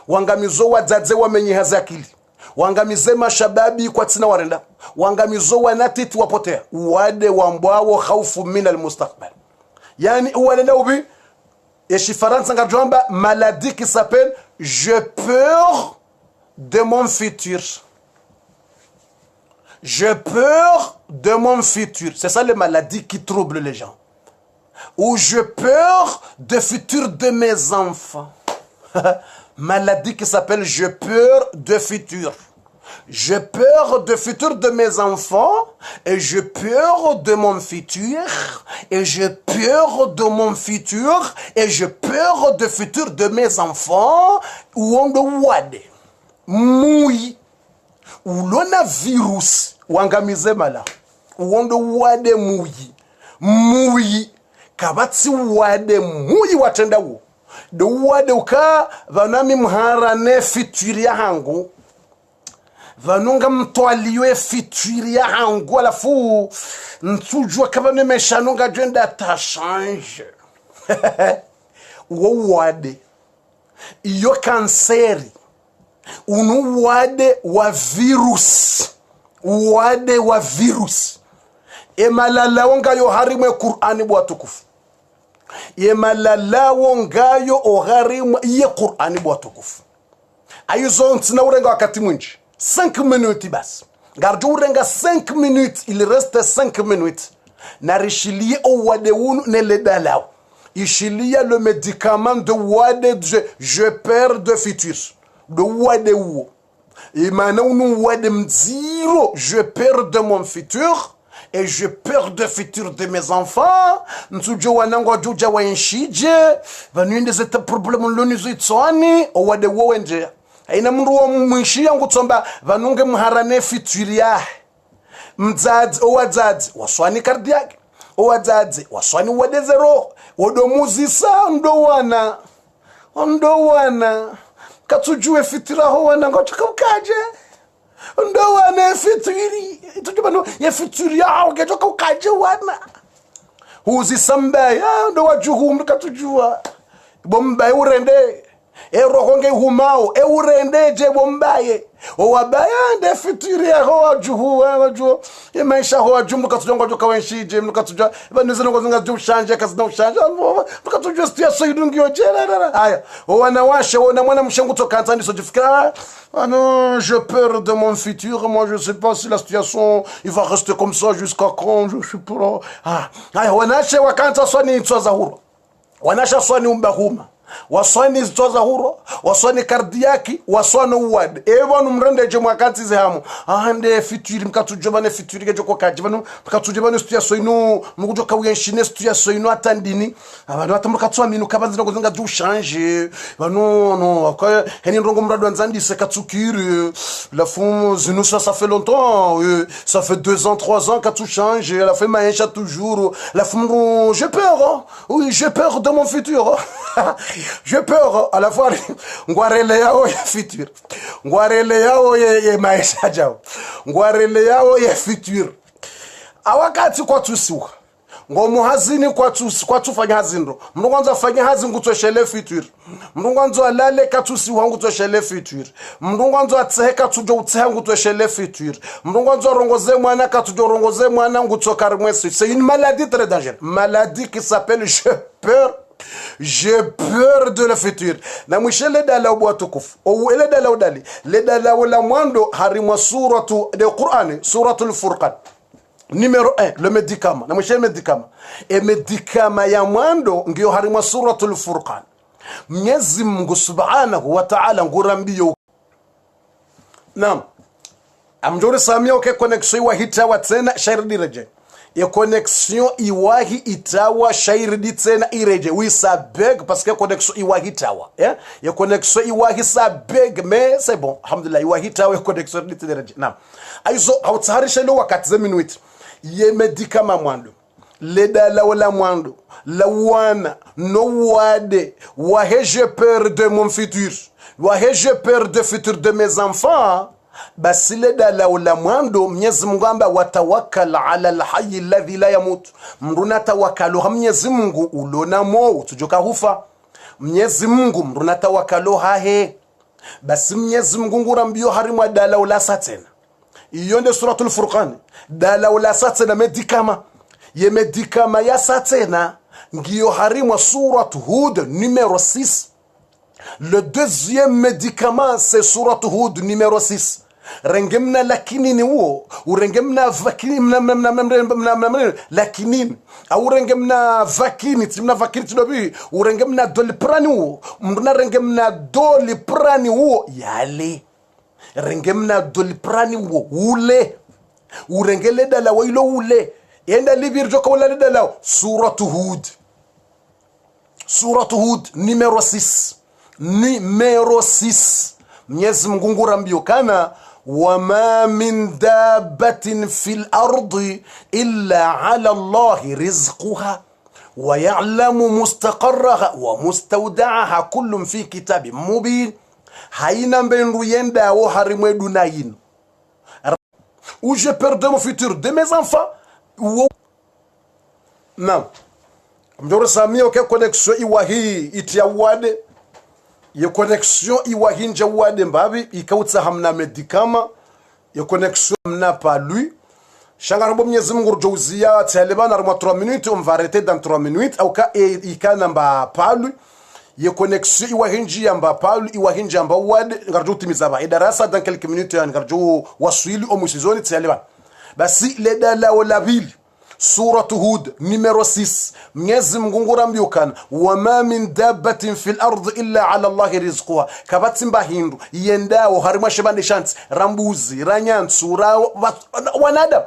Wangamizo wazazi wamenye hazakili. Wangamize mashababi kwa tina warenda. Wangamizo wanatiti wapotea. Wade wambwao khawfu minal mustaqbal. Yani uwalenda ubi yeshi Faransa ngarjomba maladie qui s'appelle j'ai peur de mon futur. J'ai peur de mon futur. C'est ça les maladies qui troublent les gens. Ou j'ai peur du futur de mes enfants. Maladie qui s'appelle j'ai peur de futur. J'ai peur du futur de mes enfants et j'ai peur de mon futur et j'ai peur de mon futur et j'ai peur du futur de mes enfants. Ou on de wade. Mui ulona virus wangamize mala uondo wade mui kabati wade mui watenda wo do wade uka vanami mharane fituria hangu vanunga mtwaliwe fituria hangu alafu ntujua kabane meshanunga jenda ta change wo wade iyo kanseri unu wade wa virus emalala wongayo harimwe Qur'ani bwatukufu emalala wongayo oharimwe ye Qur'ani bwatukufu ayuzo ntina urenga wakati mwinji 5 minutes bas gardu urenga 5 minutes il reste 5 minutes narishilie o wade unu nele dalao ishilia le médicament de wade je perds de futur de wade wo et maintenant nous wade mziro je perds de mon futur et je perds de futur de mes enfants nsujo wanango juja wa nshije vanwinde zeta problem lonizo itswani o wade wo wenje aina mundu wa mwishia ngutsomba vanunge mharane futur ya mdzadzi o wadzadzi waswani cardiaque o wadzadzi waswani wade zero wodomuzisa ndo wana katujue fitira ho wana ngotoka ukaje ndo wana fitiri tujibano ya fitiri yao getoka ukaje wana huzi sambaya ndo wajuhu mkatujua bombaye urende rokonge humao urende je bombaye owabaya nde fitiri yao wajuhu wajuhu maisha ho wajumu katujua joka wenshije mkatujua baneze ngo zinga ushanje kazina ushanje mkatujua stia soidungio jera haya wanawasha wana mwana mshangu toka ntandi so jifikira ah non, j'ai peur de mon futur. Moi, je sais pas si la situation, il va rester comme ça jusqu'à quand. Je suis pas. Ah, wanashe wakanta swani itwaza huro. Wanasha swani umbahuma. Waswani itwaza huro. Waswani kardiaki. Waswani uwad. Ewa numrende je mwakati zehamu. Ande futur mkatujobane futur gejoko kajibanu. Mkatujobane situation ino mkujoka uyenshine situation ino atandini. Abanu atamukatwa minu kabanzi ngo zinga du changer. Banu non akaya heni ndongo mrado nzandi se katsukiri. La fond zinu ça fait longtemps. Ça fait 2 ans 3 ans qu'à tout change. La fait maïcha toujours. La fond j'ai peur. Hein? Oui, j'ai peur de mon futur. J'ai peur à la fois ngwarele yao ya futur. Ngwarele yao ye maisha jao. Ngwarele yao ya futur. Awakati kwa tusiwa. Ngomu hazini kwa tufanya hazindo. Mnunganzo fanya hazi ngutoshele futur. Mnunganzo alale katusiwa ngutoshele futur. Mnunganzo atsehe katujo utsehe ngutoshele futur. Mnunganzo rongoze mwana katujo rongoze mwana ngutoka mwesi. C'est une maladie très dangereuse. Maladie qui s'appelle j'ai peur de le futur. Na mwishele dala ubuatukufu. Ou ele dala udali. Le dala wala mwando harimwa suratu de Qur'ani. Suratul Furqan. Numéro 1, le médicament. Na mwishele médicament. E médicament ya mwando ngiyo harimwa suratul Furqan. Mwenyezi Mungu subhanahu wa ta'ala ngurambiyo. Naam. Amjore samia uke connexion wa hitawa tena shairi direje. Ya connexion iwahi itawa shairi di tena ireje. Oui, ça bug parce que connexion iwahi itawa. Ya connexion iwahi ça bug mais c'est bon. Alhamdulillah, iwahi itawa ya connexion di tena ireje. Naam. Aizo, hautaharisha ilo wakati ze minuit. Ye medikama mwando. Leda la wala mwando. La wana. No wade. Wahe j'ai peur de mon futur. Wahe j'ai peur de futur de mes enfants. Basi leda la wala mwando. Mwenyezi Mungu amba watawakal ala alhayy alladhi la yamut. Mruna tawakalu Mwenyezi Mungu ulona mo tujoka hufa. Mwenyezi Mungu mruna tawakalu hahe. Basi Mwenyezi Mungu ngurambio harimwa dala wala satena. Iyonde suratul Furqan. Dala wala satena medikama. Ye medikama ya satena. Ngiyo harimwa surat Hud numéro 6. Le deuxième médicament c'est surat Hud numéro 6. Rengemna lakinini uo. Urengemna vakini lakinini. Au rengemna vakini. Timna vakini tinobi. Urengemna doliprani uo. Mruna rengemna doliprani uo. Yale. Rengemna doliprani uo. Ule. Urengele dala wailo ule. Yenda libir joka wala dala. Surat Hud. Surat Hud numéro 6. Numéro 6. Mwenyezi Mungu ngurambio kana wama min dabbatin fil ardi illa ala Allahi rizquha wa ya'lamu mustaqarraha wa mustawda'aha kullun fi kitabin mubin. Haina mbendu yenda wo harimwe dunayin. Où j'ai peur de mon futur, de mes enfants. Non. Mjoro samio ke connexion iwahi itiawade. Ye connexion iwahi njawade mbabi ikautsa hamna medikama. Ye connexion mna pas lui. Shangarabo Mwenyezi Mungu rjouzia tsalebana rmo 3 minutes, on va arrêter dans 3 minutes au ka ikana mba pas lui. Ye connexion iwahinji yamba Paul iwahinji yamba wad ngarjo timizaba idarasa dans quelques minutes ngarjo waswili o musizoni tsaleba basi ledala wala bil surat Hud numéro 6 Mwenyezi Mungu ngurambiyo kana wama min dabbatin fil ardi illa ala Allahi rizquha kabatsimba hindu yendao harima shebande shanti rambuzi ranyansu wanada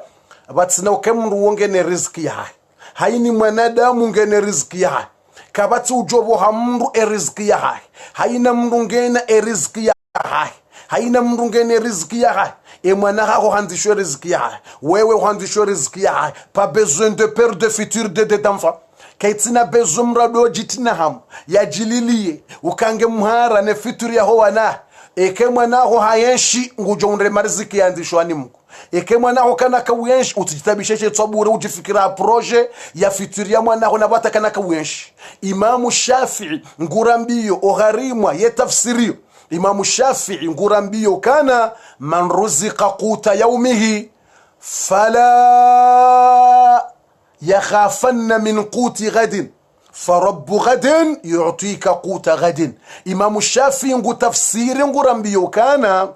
batsina ukemru wongene riziki yahay haini mwanadamu ngene riziki yahay kabati ujobo hamru riziki yahay haina mndu ngena riziki yahay haina mndu ngene riziki yahay mwana hako handishwe riziki yahay wewe handishwe riziki yahay pas besoin de peur de futur de d'enfants kaitina besoin mrado jitina ham ya jililie ukange mhara ne futur ya howana eke mwanaho hayenshi ngujo unre mariziki yandishwa ni Mungu eke mwanaho kana kawenshi utijitabisheshe tsabure ujifikira projet ya futur ya mwanaho na bata kana kawenshi. Imamu Shafi'i ngurambiyo ogharimwa yetafsiri Imamu Shafi'i ngurambiyo kana man ruziqa quta yawmihi fala yakhafanna min quti ghadin farabbu ghadin yu'tika quta ghadin. Imamu Shafi'i ngutafsiri ngurambiyo kana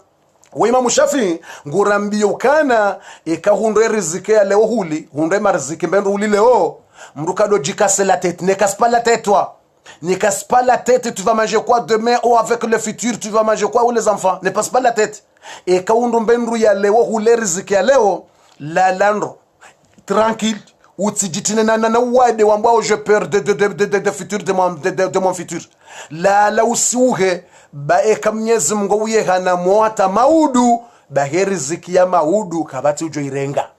wa Imamu Shafi'i ngurambiyo kana ekahundwe riziki ya leo huli hundwe mariziki mbendu huli leo mrukado jikase la tête ne casse pas la tête toi. Ne casse pas la tête, tu vas manger quoi demain ou avec le futur, tu vas manger quoi ou les enfants. Ne passe pas la tête. Et quand on bendu ya leo ou les riziki ya leo la landro tranquille ou tijitine na wade wambao je peur de futur de mon futur. La usiuhe ba eka Mwenyezi Mungu uyehana mwata maudu ba riziki ya maudu kabati ujo irenga.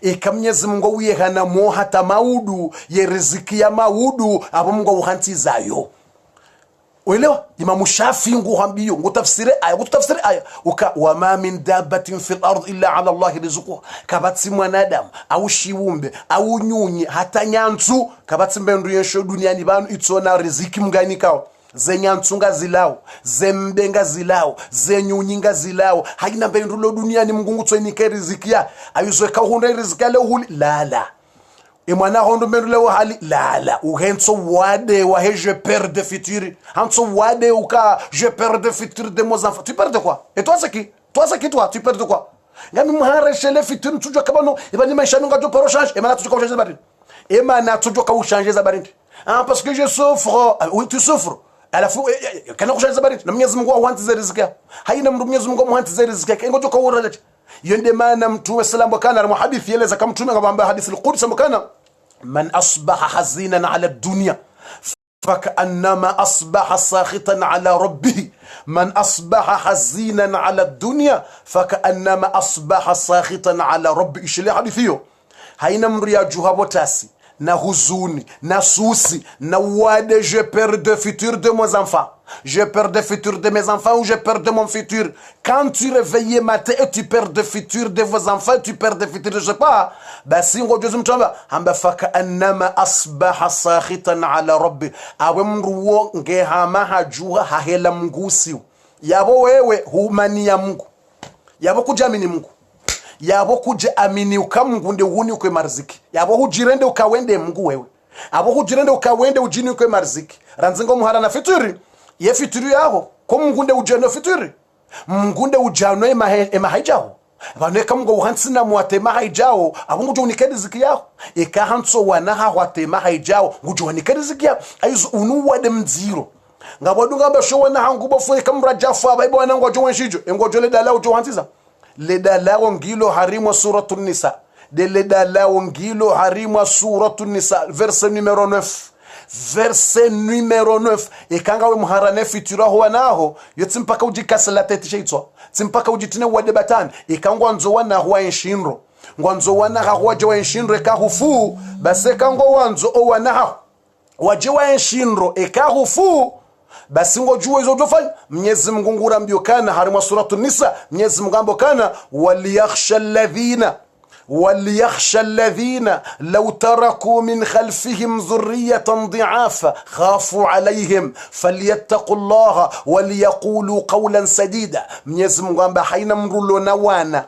Eka Mwenyezi Mungu uyehana mwata maudu ye riziki ya maudu abo Mungu uhantizayo. Uelewa? Imamu Shafi'i nguhambiyo ngutafsire aya uka wama min dabbatin fil ard illa ala Allah rizquha kabati mwanadamu au shiwumbe au nyunyi hata nyantu kabati mbendu yensho duniani banu itsona riziki mgani kao zenyantunga zilao zembenga zilao zenyunyinga zilao haina mbendu lo duniani Mungu tswenike riziki ya ayuzwe ka hunde riziki ya leo huli la imwana hondo mbendu hali la uhenso wade wa je perds de futur hanso wade uka je perds de futur de mes enfants. Tu perds de quoi? Et toi c'est qui tu perds de quoi? Ngami muhara shele futur tujwa kabano ibani maisha nunga jo paro change et mana tujwa ka changer za barindi et mana tujwa ka changer za barindi parce que je souffre. Oui, tu souffres à la fois kana ku changer za barindi na Mwenyezi Mungu awantize riziki haina mndu Mwenyezi Mungu awantize riziki ngojo ka urada yende mana mtume sallallahu kana mu hadithi yeleza kama mtume ngabamba hadithi al-Quds mkana من أصبح حزينا على الدنيا فكأنما أصبح ساخطا على ربه. من أصبح حزينا على الدنيا فكأنما أصبح ساخطا على ربه. إيش اللي حديثيه هاينا مريا جوهابوتاسي na huzuni na souci na wade je perds de futur de mes enfants, je perds de futur de mes enfants ou je perds de mon futur. Quand tu réveilles matin et tu perds de futur de vos enfants, tu perds de futur je sais pas basi ngojo zimtamba hamba faka annama asbaha sakhitan ala rabbi awe mruwo ngehama hajuha hahela mgusi yabo wewe humani ya Mungu yabo kujamini Mungu yabo kuja amini ukamungunde huni ukwe marziki yabo hujirende ukawende Mungu wewe abo hujirende ukawende ujini ukwe marziki ranzingo muhara na fituri ye fituri yaho ko mungunde ujano fituri mungunde ujano emahaijao vanwe kamungo uhansina muate mahaijao abo ngujo unikedi ziki yaho ekahanso wanaha wate mahaijao ngujo unikedi ziki yaho ayuzu unuwade mziro ngabodunga basho na hangu bofu kamra jafa baibo nango jo wenshijo ngojo le dala ujo hansiza le dala ngilo harimo suratul nisa de le dala ngilo harimo suratul nisa verset numéro 9 verset numéro 9 ekanga we muharane fitura ho naho yotsimpaka ujikasa la tete sheitwa tsimpaka ujitine wade batani ekangwa nzo wana ho enshinro ngwanzo wana ha waje wa enshinro ka hufu base kangwa wanzo o wana ha waje wa enshinro eka hufu basi ngojua hizo dofanya Mwenyezi Mungu ngurambio kana harima suratul nisa Mwenyezi Mungu ambo kana وليخشى الذين لو تركوا من خلفهم ذرية ضعافا خافوا عليهم فليتقوا الله وليقولوا قولا سديدا. Mwenyezi Mungu amba haina mrulo na wana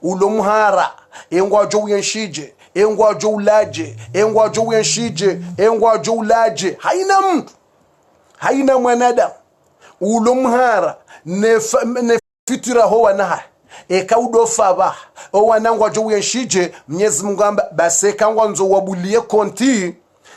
ulomhara engwajo yenshije engwajo ulaje engwajo yenshije engwajo ulaje haina mwanadamu ulomhara ne fitura ho wanaha ekaudo faba o wanangwa jo yenshije Mwenyezi Mungu amba base kangwa nzo wabulie konti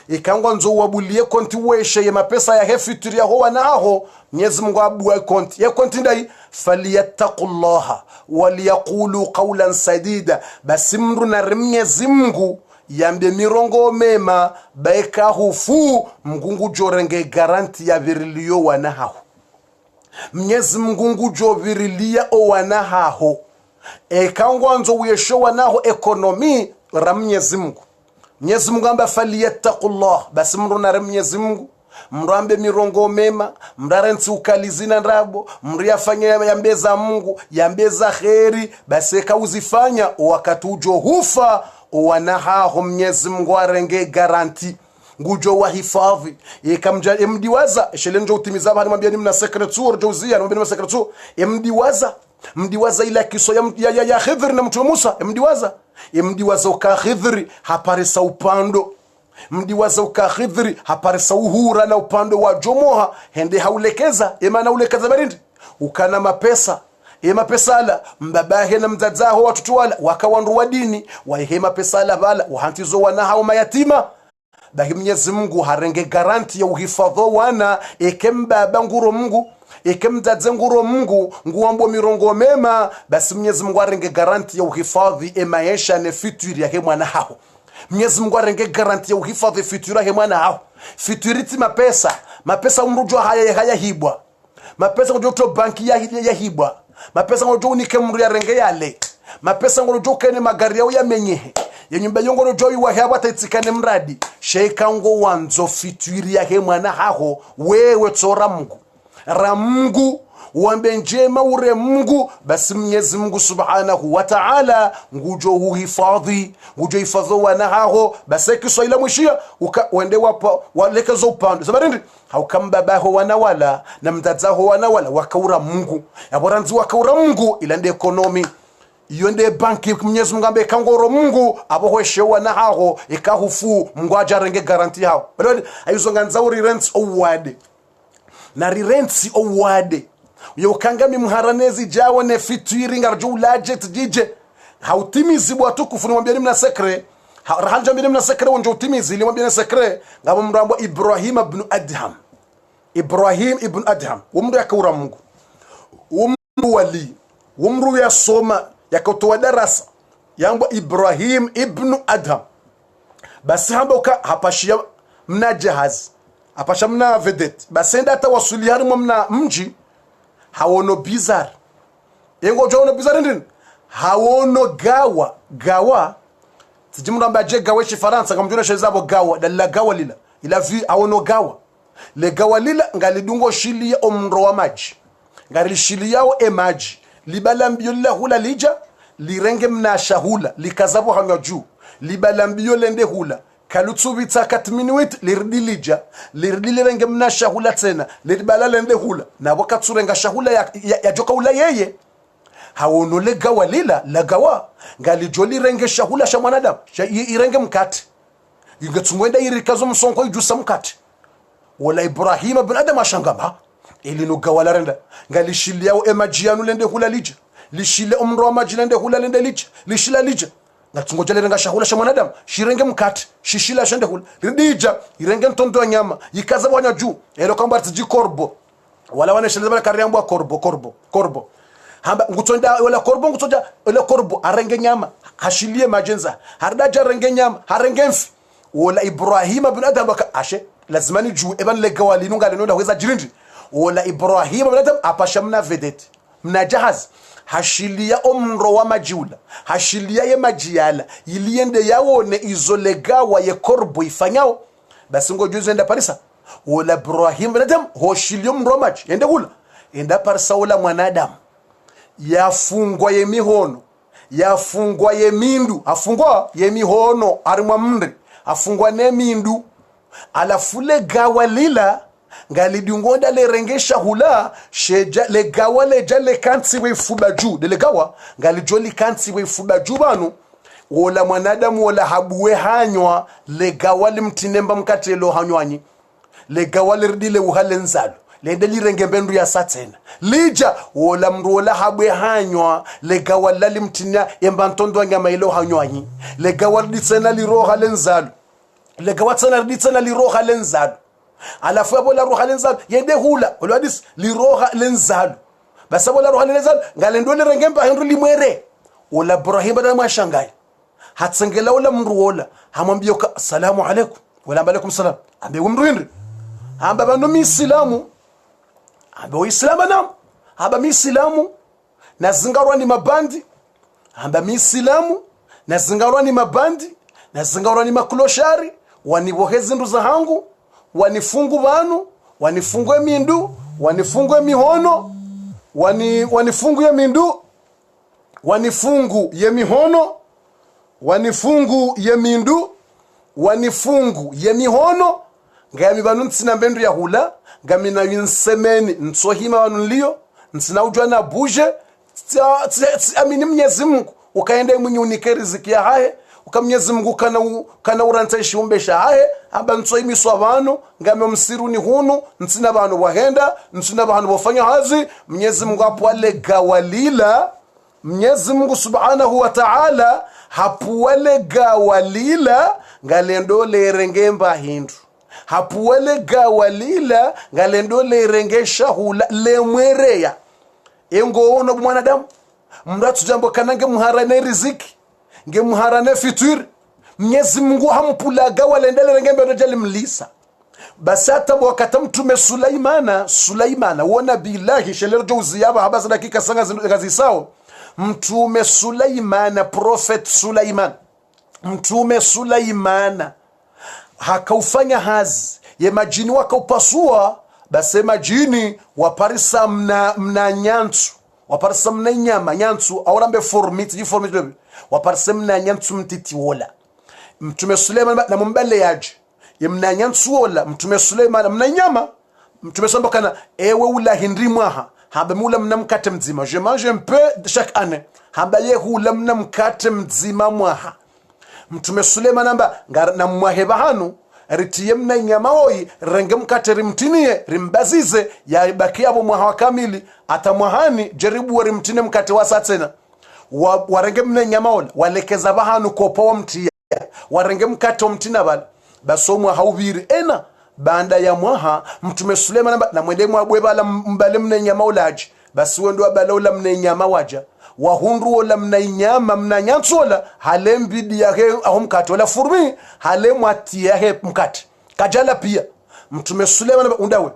ekangwa nzo wabulie konti weshe ya mapesa ya hefituri ya ho wanaho Mwenyezi Mungu abu konti ya konti ndai falyattaqullaha waliyaqulu qawlan sadida basimru na Mwenyezi Mungu yambe mirongo mema baeka hufu mgungu jorenge garanti ya virilio wanaho Mwenyezi Mungu jo virilia o wanaho ekangwa nzo uyesho wanaho ekonomi ra Mwenyezi Mungu amba falyattaqullah basi mru na Mwenyezi Mungu mrambe mirongo mema, mrarensi ukalizina nrabo, mriafanya yambeza Mungu, yambeza kheri, basi kauzifanya wakati ujo hufa wanahaho Mwenyezi Mungu arenge garanti ngujo wa hifadhi ikamja mdiwaza shelenjo utimiza bali mwambia nimna sekretur jozia mwambia nimna sekretur mdiwaza ila kiso ya Khidr na mtu Musa mdiwaza uka Khidr haparisa upando mdiwaza uka Khidr haparisa uhura na upando wa jomoha hende haulekeza emana ulekeza barindi ukana mapesa mapesala mbabahe na mdadzaho watoto wala wakawandu wa dini waihema pesala bala wahantizo wana hao mayatima bahi Mwenyezi Mungu harenge garanti ya uhifadho wana ekembaba nguro Mungu ekemdadze nguro Mungu nguambo mirongo mema basi Mwenyezi Mungu harenge garanti ya uhifadhi maisha ne future yake mwana hao Mwenyezi Mungu harenge garanti ya uhifadhi future yake mwana hao futurity mapesa umrujo haya hibwa mapesa ngojo banki ya hibwa mapesa ngojo unike mru ya renge yale mapesa ngojo kene magari yao ya menyehe yenyumba yongoro joyi wa haba taitsikane mradi sheika ngo wanzo fitwiri yake mwana haho wewe tsora Mungu ramungu wambe njema ure Mungu basi Mwenyezi Mungu Subhanahu wa Ta'ala ngujo uhifadhi ngujo hifadho wana haho basi Kiswahili mwishia wende wapo walekezo upande sabarindi haukambabaho wanawala na mdadzaho wanawala wakaura Mungu yaboranzi wakaura Mungu ilande ekonomi yonde banki Mwenyezi Mungu ambe kangoro Mungu abohweshewa na haho ikahufu Mungu ajarenge garanti hao bali ayuzonga nzauri rents owade na rents owade yokangami mharanezi jawo ne fitwiri ngarjo ulajet jije hautimizi bwatu kufuni mwambia nimna sekre rahanja nimna sekre wonjo utimizi limwambia na sekre ngabo mrambo Ibrahim ibn Adham umru yakura Mungu umru wali umru ya soma yakotoa darasa yambo Ibrahim ibn Adham basi hamboka hapashia mna jahaz hapasha mna vedet basi enda tawasuli harimo mna mji hawono bizar yengo jono bizar ndin hawono gawa tijimura mbaje gawa shi Faransa kamjona shezabo gawa dalla gawa lila ila vi hawono gawa le gawa lila ngalidungo shili omro wa maji ngali shili yao maji libalambio la hula lija lirenge mna shahula likazabo hanga juu libalambio lende hula kalutsubitsa katminuit lirdilija lirdilirenge mna shahula tena libala lende hula na wakatsurenga shahula ya joka ula yeye hawono le gawa lila la gawa ngali joli renge shahula sha mwanadamu irenge mkate ingetungwenda irikazo msonko ijusa mkate wala Ibrahim ibn Adam ashangamba ili no gawa la renda ngali shili yao emajianu lende hula lija lishile omro wa maji lende hula lende lija lishila lija ngatungoja lenga shahula sha mwanadamu shirenge mkate shishila shende hula lija irenge ntondo nyama yikaza bwanya juu elo kamba tiji korbo wala wane shele bala kariambo korbo hamba ngutonda wala korbo ngutonda wala korbo arenge nyama hashilie majenza hardaja renge nyama harenge mfi wala Ibrahim ibn Adam baka ashe lazimani juu eban lega walinunga lenonda weza jirindi wala Ibrahim ibn Adam apashamna vedete mna jahaz hashilia omro wa majula hashilia ye majiyala iliende yaone izolegawa ye korbo ifanyao basi ngojuzo enda parisa wala Ibrahim ibn Adam hoshilia omro maji ende hula enda parisa wala mwanadamu yafungwa ye mihono yafungwa ye mindu afungwa ye mihono arimwa mndri afungwa ne mindu alafule gawa lila ngalidungonda le rengesha hula sheja le gawa le jale kansi we fubaju de le gawa ngalijoli kansi we fubaju banu wala mwanadamu wala habuwe hanywa le gawa limtinemba mkatelo hanywanyi le gawa lirdile uhale nzalo le deli rengembendu ya satena lija wala mru wala habwe hanywa le gawa limtinya embantondo nyama ilo hanywanyi le gawa litsena liroha lenzalo le gawa tsena litsena liroha lenzalo alafu yabo la roha lenzalo yende hula olwadis liroha lenzalo basabo la roha lenzalo ngalendo le rengemba hendu limwere wala Ibrahim bada mashangai hatsengela wala mru wala hamwambia assalamu alaykum wala alaykum salam ambe umruindi amba banu mislamu amba uislamu nam amba mislamu nazingarwa ni mabandi amba mislamu nazingarwa ni mabandi nazingarwa ni makloshari wanibohezi ndu za hangu wanifungu banu wanifungu emindu wanifungu emihono wanifungu yemindu wanifungu yemihono wanifungu yemindu wanifungu yemihono ngami banu ntsina mbendu ya hula ngami na yinsemeni ntsohima banu nlio ntsina ujwana buje amini Mwenyezi Mungu ukaenda mwenye unike riziki ya haye ukamnyezi Mungu kana uranta shiumbe shahaye aba ntsohimi swabano ngami msiruni hunu ntsina banu wahenda ntsina banu bofanya hazi Mwenyezi Mungu apwale gawalila Mwenyezi Mungu Subhanahu wa Ta'ala hapuwale gawalila ngalendo lerengemba hindu hapuwale gawalila ngalendo lerengesha hula lemwereya engo ono mwanadamu mratu jambo kanange muharane riziki nge muharane fitur Mwenyezi Mungu hampula gawalenda lerengemba ndajali mlisa basata wakata mtume Sulaimana wana billahi shelero juziyaba habasa dakika sanga zisao mtume Sulaimana prophet Sulaiman mtume Sulaimana hakaufanya hazi ye majini wakaupasua base majini waparisa mna nyantu waparisa mna nyama nyantu aurambe formiti waparisa mna nyantu mtiti wola mtume Sulaiman na mbale yaje ye mna nyantu wola mtume Sulaiman mna nyama mtume Sulaiman kana ewe ula hindri mwaha hamba mula mnamkate mzima je mange un peu chaque année hamba ye hula mnamkate mzima mwaha mtume Suleiman namba na mwaheba hanu ritiye mna nyama oi renge mkate rimtinie rimbazize ya baki abo mwaha kamili atamwahani jaribu warimtine mkate wasa tena warenge mna nyama ola walekeza bahanu kopa wa mtia warenge mkate mtina bal basomwa haubiri ena banda ya mwaha mtume Suleiman na mwende mwabwe bala mbale mna nyama ulaji basi wendo abala ula mna nyama waja wahundu ola mna nyama mna nyantsola hale mbidi yake aho mkate wala furmi hale mwati yake mkate kajala pia mtume Suleiman undawe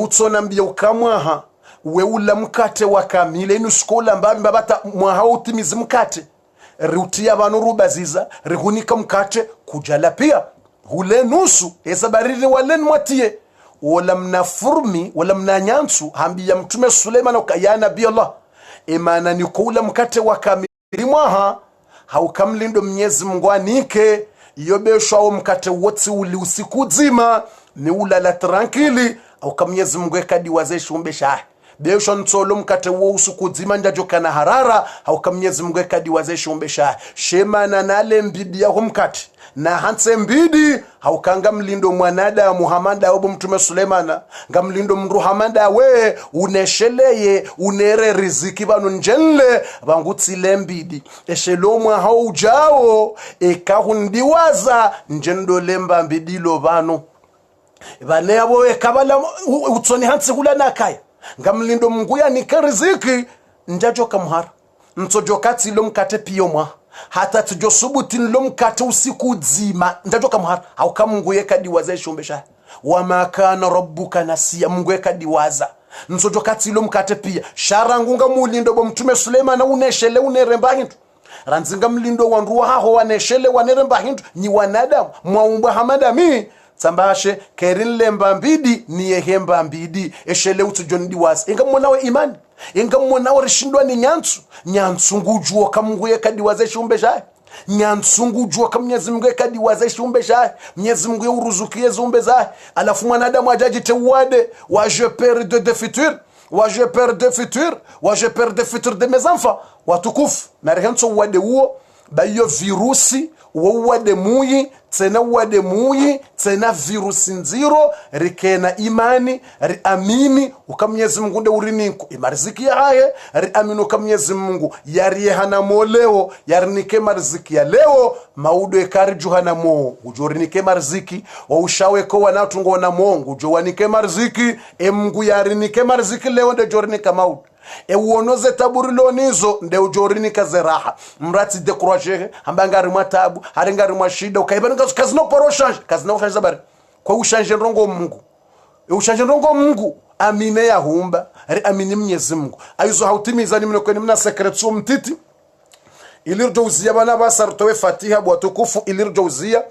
utsona mbia ukamwaha we ula mkate wakamile inu skola mbabi mbabata mwaha utimizi mkate rutia abantu rubaziza rihunika mkate kujala pia hule nusu esabariri walen mwatie wala mnafurmi wala mnanyansu hambia mtume Suleiman ya nabii Allah imana ni kula mkate wa kamili mwaha haukamlindo Mwenyezi Mungu anike yobeshwa mkate wote uli usiku zima ni ulala tranquili au kama Mwenyezi Mungu ekadi wazesha umbesha besho ntolo mkate wo usiku zima ndajo kana harara au kama Mwenyezi Mungu ekadi wazesha umbesha shema na nale mbidi ya mkate na hanse mbidi haukanga mlindo mwanada Muhammad au mtume Suleimana ngamlindo mruhamanda we unesheleye unere riziki banu njenle bangutile mbidi eshelomwa haujao ekahundiwaza njendo lemba mbidilo banu bane abo ekabala utsoni hanse kulana kaya ngamlindo mnguya nikariziki njajo kamhara ntojokati lo mkate piyomwa hata tujosubuti lo mkate usiku zima ndatoka mhara au kama Mungu yekadiwaza ishombesha wama kana rabbuka nasiya Mungu yekadiwaza nsojokati lo mkate pia sharangunga mulindo bo mtume Suleiman uneshele uneremba hintu ranzinga mlindo wanruwa haho waneshele waneremba hintu ni wanadamu mwaumba hamadami tsambashe kerin lemba mbidi ni yehemba mbidi eshele utujondi was inga mwonawe imani inga mwonawe rishindwa ni nyansu ngujuo kama Mungu yekadiwaza shumbesha nyansu ngujuo kama Mwenyezi Mungu yekadiwaza shumbesha Mwenyezi Mungu yuruzukie zumbeza alafu mwanadamu ajaji tewade wa je perds de futur wa je perds de futur wa je perds de futur de mes enfants watukufu na rehenso wade huo bayo virusi wade muyi tena virusi nziro rikena imani riamini ukamnyezi Mungu nde uriniko imariziki ya haye riamini ukamnyezi Mungu yariye hana moleo yarinike mariziki ya leo maudo ekari juhana mo ujorinike mariziki wa ushaweko wanatungo na mongu ujowanike mariziki Mungu yarinike mariziki leo nde jorinika maudo uonoze taburilo nizo nde ujorini kazeraha mrati dekroaje ambangari matabu haringari mwashida ukaibana kazino poroshange kazino ushange zabari kwa ushange rongo Mungu rongo Mungu amine ya humba ari amini Mwenyezi Mungu aizo hautimiza ni mnokweni mna sekretsu mtiti ilirjouzia bana basartowe Fatiha bwatukufu ilirjouzia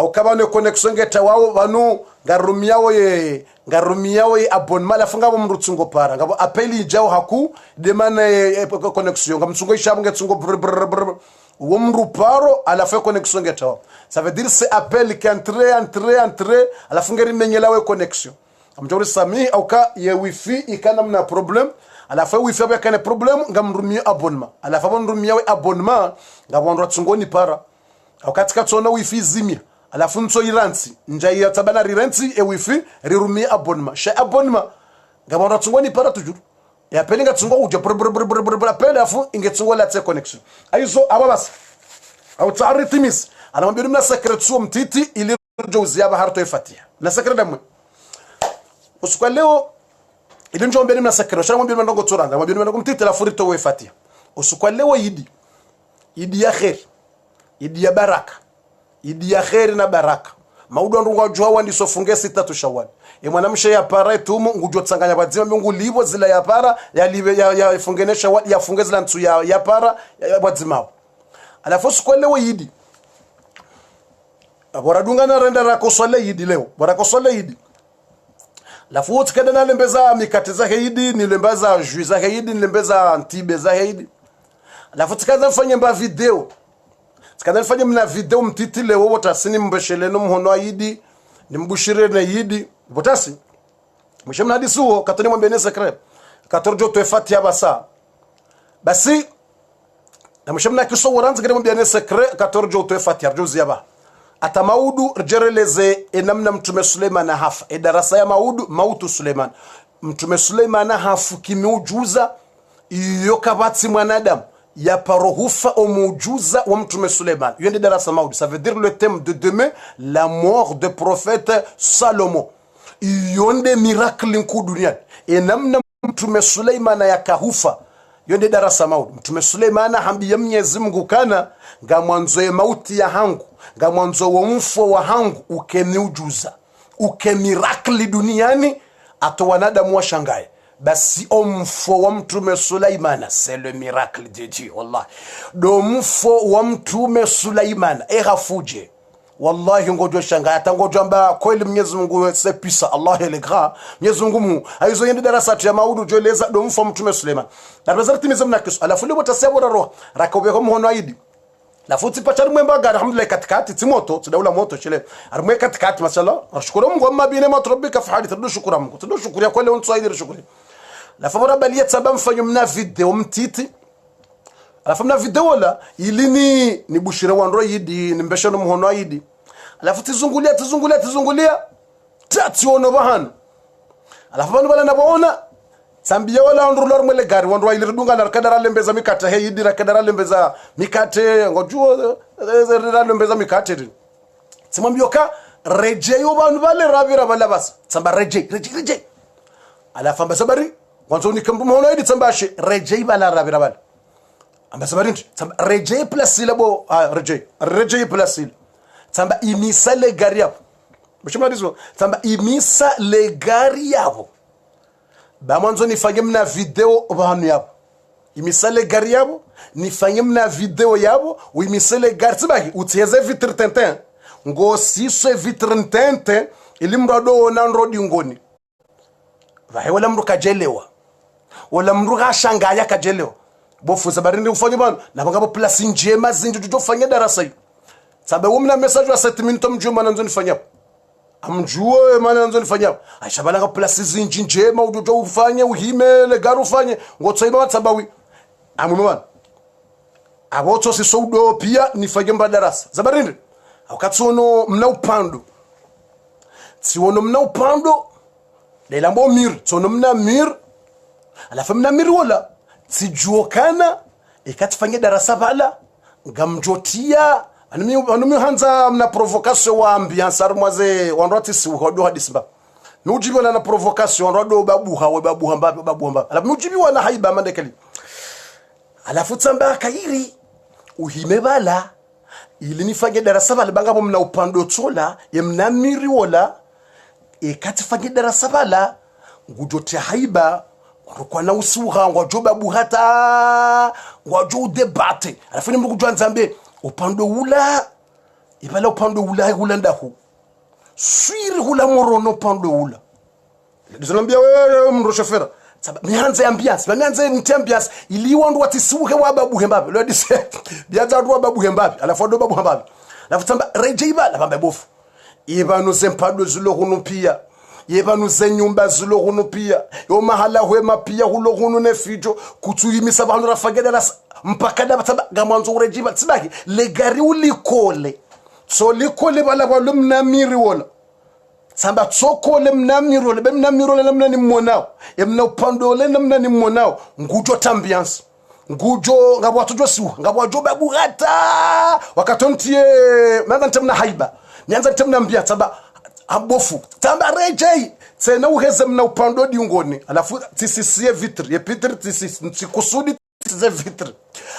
au kama ne connexion ngeta wao banu ngarumiao ye abonnement la funga mrutsungo para ngabo appeli jao haku demane connexion ngamtsungo ishabu ngetsungo wo mruparo ala fa connexion ngeta. Ça veut dire c'est appel qui entrer à la fungeri menyela we connexion amjori sami au ka ye wifi ikana mna problem ala fa wifi ba kana problem ngamrumia abonnement ala fa bonrumia we abonnement ngabondro tsungoni para au katika tsona wifi zimia ala funso iransi njaya tabana riransi e wifi rirumia abonnement sha abonnement ngabondro tsungoni para toujours ya pelinga tsungo uja appel afu ingetsungo la tse connexion aizo ababas au tsari timis ana mbiru na secret so mtiti ili jozi aba harto ifatia na secret damwe usukwa leo ili njombe ni na secret shara mbiru ndongo tsoranga mbiru ndongo mtiti la furito we fatia usukwa leo yidi ya khair yidi ya baraka yidi ya khair na baraka maudo ndunga jwa wandi sofunge 6 Shawwal mwanamshe ya para tumu ngujo tsanganya bazima mbungu libo zila ya para ya libe ya ifungene Shawwal ya funge zila ntsu ya para ya bazima alafu usukwa leo yidi bora dunga na renda rako swale yidi leo bora ko swale yidi la futi kada na lembeza mikate za yidi ni lembeza jus za yidi ni lembeza antibe za yidi la futi kada mfanye mba video kada mfanye mna video mtiti leo wote sini mbeshele no mhono yidi ni mbushire na yidi botasi mshemna hadi suo katoni mwambene secret katorjo to fatia basa basi na mshemna kiso waranza kada mwambene secret katorjo to fatia jozi yaba ata maudu rjereleze enamna mtume Suleiman hafa darasa ya mautu Suleiman mtume Suleiman hafu kimeujuza iyo kabati mwanadamu ya parohufa omujuza wa mtume Suleiman yende darasa maudu. Ça veut dire le thème de demain, la mort de prophète Salomon. Yonde miracle nku duniani enamna mtume Suleiman ya kahufa yonde darasa maudu. Mtume Suleiman hambi ya Mwenyezi Mungu kana nga mwanzo ya mauti ya hangu nga mwanzo wa mfo wa hangu ukemiujuza miracle duniani ato wanadamu washangaye basi mfo wa mtume Suleiman c'est le miracle de Dieu wallahi do mfo wa mtume Suleiman erafuje wallahi ngojo shangaya tangojo amba kweli Mwenyezi Mungu c'est puissant Allah est grand Mwenyezi Mungu aizo yende darasa ya maudu joeleza do mfo mtume Suleiman na bazarti mizamna kisu alafu lebo tasabura roho rakobe ko mhono aidi la futi pachari mwemba gari alhamdulillah katikati timoto tudaula moto chile armwe katikati mashallah ashukuru Mungu amma bine matrabika fi hali tudu shukura Mungu tudu shukuri kwa leo ntsaidi shukuri la famara balia tsaba mfanyo mna video mtiti alafu mna video la ilini ni bushira wandro yidi ni mbesha no mhono yidi alafu tizungulia tati ono bahana alafu banu bala nabaona sambia wala ondrulor mwele gari wandwa ilirudunga na kadara lembeza mikate heyidi na kadara lembeza mikate ngojuo lembeza mikate simambioka rejeyo banu bale rabira bala bas samba reje alafu ambasabari wanzo ni kambu mhono hidi sambashe reje bala rabira bala ambasabari samba reje plus labo reje plus samba imisa le gari yabo mshima dizo samba imisa le gari yabo ba mwanzo nifanye mna video bahanu yabo imisale gari yabo nifanye mna video yabo uimisale gari tibaki utieze vitre tintin ngo siswe vitre tintin ili mrado na nrodi ngoni vahe wala mru kajelewa wala mru kashangaya kajelewa bofu sabarindi ufanye bana na ngabo place njema zinju tutofanya darasa hii sababu mna message wa 7 minutes mjuma nanzo nifanya amjue maana nzo nifanya aisha nga place zinji njema udojo ufanye uhimele garu ufanye ngotsaima watsabawi amumwana aboto si soudo pia nifanye mbadarasa zabarindi akatsono mna upando tsiwono mna upando lelambo mir tsono mna mir alafu mna mir wala sijuokana ikatfanye darasa bala ngamjotia anumi hanza mna provocation wa ambiance armoise wanroti si hodo hadisimba nujibi wala na provocation wanrodo babuha mbabe ala nujibi wala haiba mandekali alafu tsamba kairi uhime bala ili nifanye darasa bala bangabo mna upando tsola yemna miri wala ikatifanye darasa bala ngujote haiba kwa na usuha ngojoba buhata ngojo debate alafu nimukujwa nzambe upando ula ibala upande ula hulanda hu swiri hula morono pande ula dizonambia wewe mro chauffeur mianze ambiance mianze mtembiance iliwa ndo watisuke wa babu hembabe lo dise biaza ndo babu hembabe alafu ndo babu hembabe alafu tamba rejeiba la bamba bofu ibanu zempado zulo hunu pia yebanu zenyumba zulo hunu pia yo mahala hwema pia hulo hunu nefijo kutulimisa bantu rafageda mpaka da bataba gamanzo rejeiba tsibaki le gari ulikole so likole bala balumna miri wala samba tsoko le mnamiro le mnamiro le mnani mmonao emna upandole le mnani mmonao ngujo tambiance ngujo ngabo watojo siwa ngabo wajo babu hata wakatontie manga ntemna haiba nyanza ntemna mbia tamba abofu tamba rejei tsena uheze mna upando diungoni alafu tisisie vitri ye vitri tsikusudi tisize vitri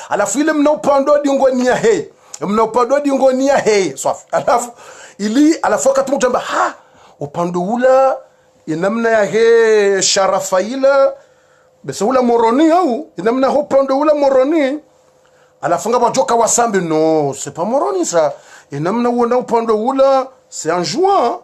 alafu ile mna upando diungoni ya hey mna upando diungoni ya hey swafi alafu ili alafu akatumutamba ha upande ula inamna ya he sharafaila bese ula moroni au inamna upande ula moroni alafunga bajoka wasambi no c'est pas moroni ça inamna uona upande ula c'est en juin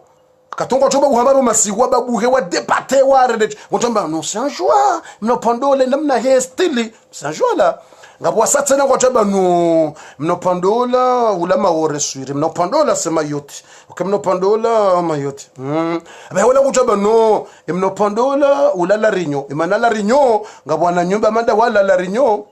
katonga choba buhamba masiwa babuhe wa debate wa rede ngotamba no c'est en juin mna upande ula inamna he stili c'est en juin là ngabwa satena ngochaba no mnopandola ula maore swiri mnopandola sema yote ukemnopandola mayote abe wala ngochaba no mnopandola ula la rinyo imanala rinyo ngabwa na nyumba manda wala la rinyo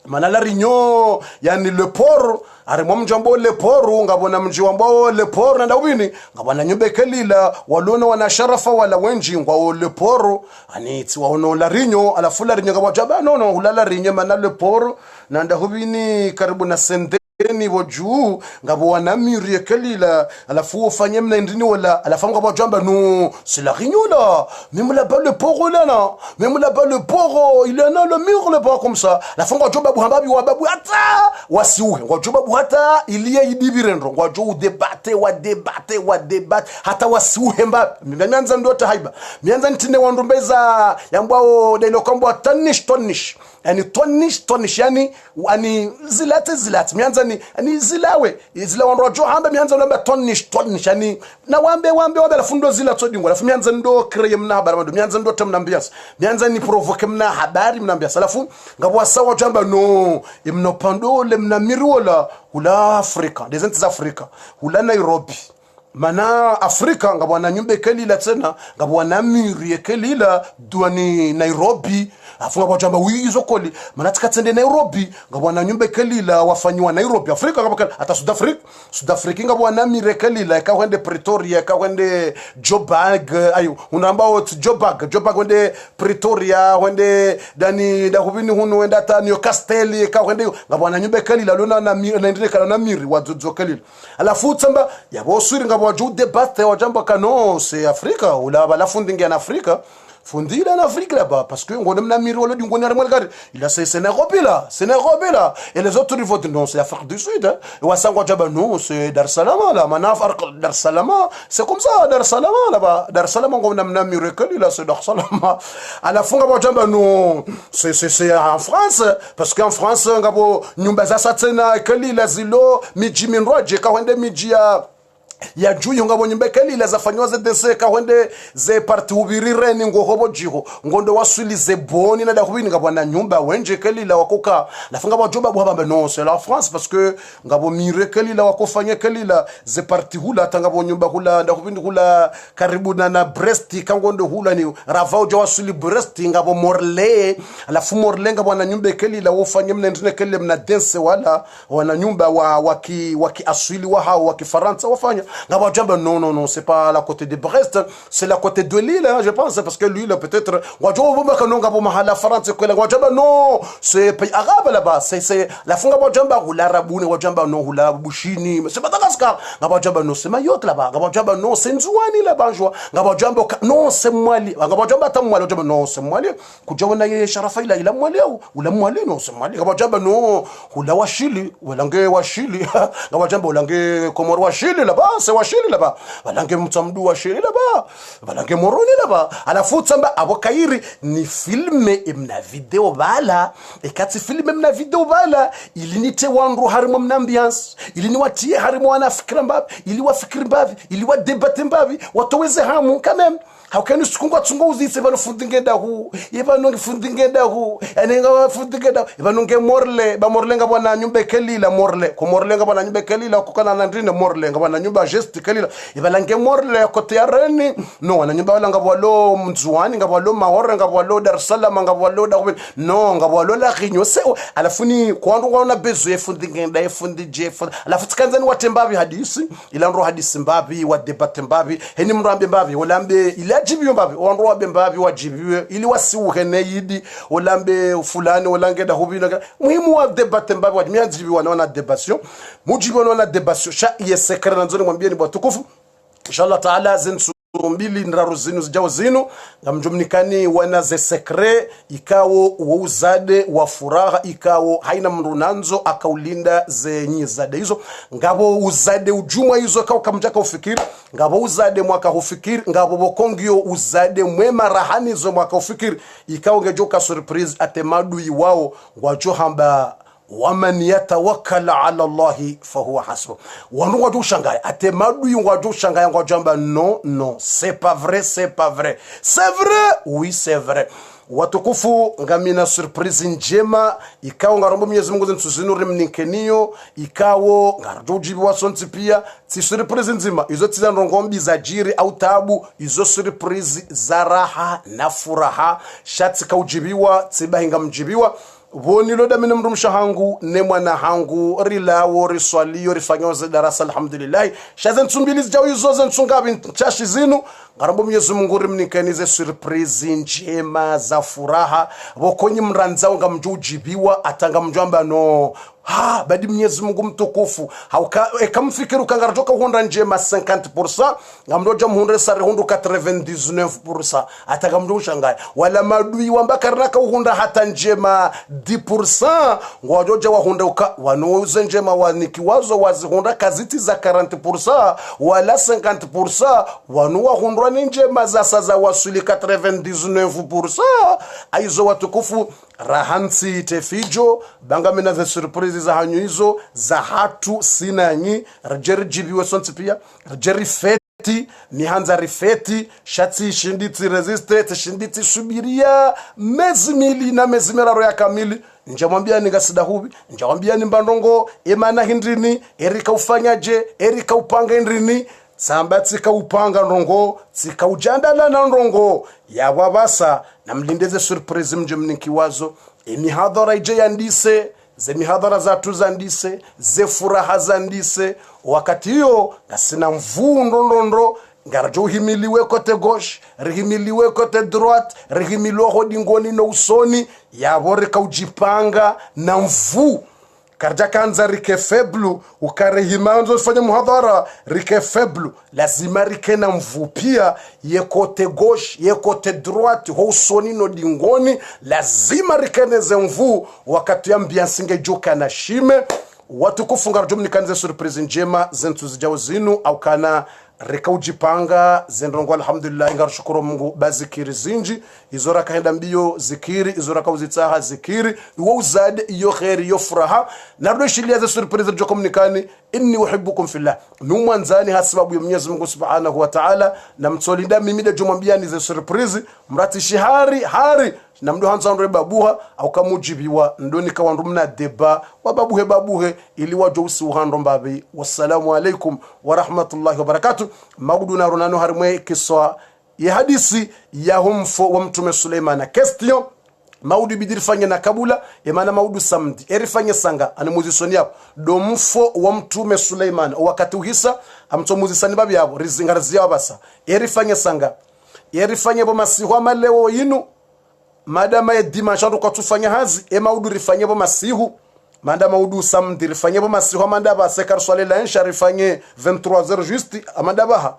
manala rinyo yani le port ari momjambo le port ngabona mjiwambo le port nda ubini ngabona nyumba kelila walona wana sharafa wala wenji ngwa le port ani tsi waono la rinyo alafu la rinyo ngabwa jaba no ulala rinyo manala le port nda ubini karibu na sende ni wajuu ngabo wana miri kelila alafu ufanye mna ndini wala alafu ngabo jamba no c'est la rinyo là même là bas le port là non même là bas le port il en a le mur le port comme ça la fongo joba buhambabi wa babu hata wasiuhe ngo joba bu hata iliye idibirendo ngo jo debate hata wasiuhe mba mianza ndota haiba mianza ntine wandumbeza yambao delo kombo tonish yani tonish yani zilat mianza ni zilawe izila wanrojo hamba mianza namba tonish yani na wambe la fundo zila tsodingo alafu mianza ndo kreye mna habari mando mianza ndo tamnambias mianza ni provoke mna habari mnambias alafu ngabwa sawa jamba no imno pandole mna mirola ula Afrika des entes Afrika ula Nairobi mana Afrika ngabwa na nyumba kelila tena ngabwa na miri kelila duani Nairobi afunga kwa jamba wizo koli mana tikatsende Nairobi ngabwa na nyumba kelila wafanywa Nairobi Afrika ngabwa hata South Africa ngabwa na miri kelila ka wende Pretoria ka wende Joburg ayo unamba ot Joburg wende Pretoria wende dani da hubini hunu wenda ta Newcastle ka wende ngabwa na nyumba kelila lona na miri na ndile kana na miri wadzo kelila alafu tsamba yabo suri wajou debate wajamba kano c'est Afrika ou la fundi en Afrika fundi en Afrique là-bas parce que on a mis le d'une regarde il a c'est Nairobi là et les autres ils votent non c'est Afrique du Sud hein et wasan wajaba non c'est Dar es Salaam là manaf Dar es Salaam c'est comme ça Dar es Salaam là-bas Dar es Salaam on a mis recul là c'est Dar es Salaam à la fin wajaba non c'est en France parce qu'en France ngabo nyumba za satena kali la zilo miji minroje ka wende miji ya juyo ngabo nyumba kelila zafanywa ZDC ka wende ze parti ubirire ni ngohobo jiho ngondo wasuli ze boni na da kubini ngabo na nyumba wenje kelila wakoka lafunga bajoba bwaba non c'est la France parce que ngabo mire kelila wakofanya kelila ze parti hula tangabo nyumba hula da kubini hula karibu na Brest kangondo hula ni ravao jo wasuli Brest ngabo morle alafu morle ngabo na nyumba kelila wofanya mnendine kelile mna dance wala wana nyumba waki asuli wa hao waki Faransa wafanya ngabo jamba non c'est pas la côté de Brest c'est la côté de Lille hein, je pense parce que lui là peut-être wajo bomba kano ngabo mahala France ko ngabo jamba non c'est pays arabe là-bas c'est la funga ngabo jamba hula rabuni ngabo jamba non hula bushini c'est Madagascar ngabo jamba non c'est Mayotte là-bas ngabo jamba non c'est Nzouani là-bas ngabo jamba non c'est Mali ngabo jamba tamwali jamba non c'est Mali kujawana ye sharafa ila Mali ou la Mali non c'est Mali ngabo jamba non hula washili walange washili ngabo jamba walange Komoro washili là-bas force wa shiri laba balange mtamdu wa shiri laba balange moroni laba alafu tsamba abo kairi ni filme imna video bala ekati filme imna video bala ilinite wanru harimo mna ambiance ilini watie harimo wana fikra mbabi ili wafikiri mbabi ili wa debate mbabi watoweze hamu kamem haukani sikungwa tsungo uzise bano fundingeda hu ibano ngifundingeda hu enenga fundingeda ibano nge morle ba morle nga bwana nyumba kelila morle ko morle nga bwana nyumba kelila ko kana nandrine morle nga bwana nyumba geste kelila ibala nge morle kote ya reni no wana nyumba wala nga bwalo mzuani nga bwalo mahore nga bwalo Dar es Salaam nga bwalo da no nga bwalo la rinyo se alafuni kwandu wana bezo yefundingeda yefundije alafu tkanzani watembabi hadisi ilandro hadisi mbabi wa debate mbabi heni mrambe mbabi olambe ila jibiwe mbabi wandu wa bembabi wajibiwe ili wasiuhe ne yidi olambe fulani olangeda hubina muhimu wa debate mbabi wajimia jibiwe wana debation mujibiwe wana debation sha iye sekre na nzoni mwambie ni batukufu inshallah taala zinsu mbili nraru zinu zijao zinu ngamjumnikani wana ze sekre ikawo uuzade wa furaha ikawo haina mrunanzo akaulinda ze nyizade hizo ngabo uzade ujuma hizo kao kamjaka ufikiri ngabo uzade mwaka ufikiri ngabo bokongio uzade mwema rahani zo mwaka ufikiri ikawo ngejoka surprise atemadu iwao wajohamba waman yatawakkala ala Allah fahuwa hasbuh wanu waju shangaya atemadu yungu shangaya ngwajamba no c'est pas vrai c'est vrai oui c'est vrai watukufu ngamina surprise njema ikawo ngarombo Mwenyezi Mungu zintuzinuri mninkeniyo ikawo ngarjojibi wasonti pia si surprise nzima izo tizandongombi za jiri au tabu izo surprise za raha na furaha shati kaujibiwa tsibahinga mjibiwa Voni loda minu mrumsha hangu nemwana hangu rilawo riswaliyo rifanyoze darasa alhamdulillah shazen tsumbili jawizo zen tsungabi chashi zinu ngarambo Mwenyezi Mungu rimnikanize surprise njema za furaha bokonyi mranzao ngamjujibiwa atanga mjamba no badi Mwenyezi Mungu mtukufu hauka ekamfikiru kangaratoka honda njema 50% ngamdoja mhundre sare hundu 99% ataka mjushangaye wala madui wambakarnaka uhunda hata njema 10% ngwajoja wahunda uka wanuze njema wanikiwazo wazihunda kaziti za 40% wala 50% wanuwa hundwa njema za saza wasuli 99% aizo watukufu rahansi tefijo bangamina za surprise za hanyu hizo za hatu sinanyi rjeri jibiwe sonti pia rjeri feti mihanza rifeti shati shinditi resiste shinditi subiria mezimili na mezimera ya kamili njamwambia ni gasidahubi njamwambia ni mbandongo emana hindrini erika ufanyaje erika upanga hindrini samba tsika upanga ndongo tsika ujandala na ndongo ya wabasa na mlindeze surprise mjumnikiwazo emihadhara ije yandise ze mihadhara za tuzandise ze furaha zandise wakati hiyo nasina mvundo ndondo ngarjo himiliwe kote gauche rihimiliwe kote droite rihimiliwe hodingoni no usoni yabore kaujipanga na mvu karja kanza rike feblu ukarehimanzo fanya muhadhara rike feblu lazima rike na mvupia ye kote gauche ye kote droite ho usoni no dingoni lazima rikeneze mvu wakati ya mbiansinge joka na shime watukufu ngarjumni kanze surprise njema zentu zijao zinu au kana reka ujipanga zendrongo alhamdulillah ngarshukuru Mungu bazikiri zinji izora kaenda mbio zikiri izora kauzitaha zikiri uwo uzade iyo khairi iyo furaha nardo shilia za surprise jo komunikani inni uhibbukum fillah numwanzani hasababu ya Mwenyezi Mungu Subhanahu wa Ta'ala na mtsolinda mimi de jomwambia ni za surprise mrati shihari hari na mdo hanza ndre babuha au kamujibiwa ndoni kawandu mna deba wa babuhe ili wajo usiuhando mbabi wassalamu alaikum wa rahmatullahi wa barakatuh maguduna ronano harimwe kiswa ya hadisi ya humfo wa mtume Suleiman question maudu bidirifanya na kabula emana maudu samdi erifanya sanga animuzisoni yapo domfo wa mtume Suleiman wakati uhisa amtomuzisani babi yabo rizingarizia wabasa erifanya sanga erifanya bo masihu amaleo yinu madama ya dimashandu kwa tufanya hazi maudu rifanya bo masihu manda maudu samdi rifanya bo masihu amandaba sekar swale la insha rifanye 23h juste amandabaha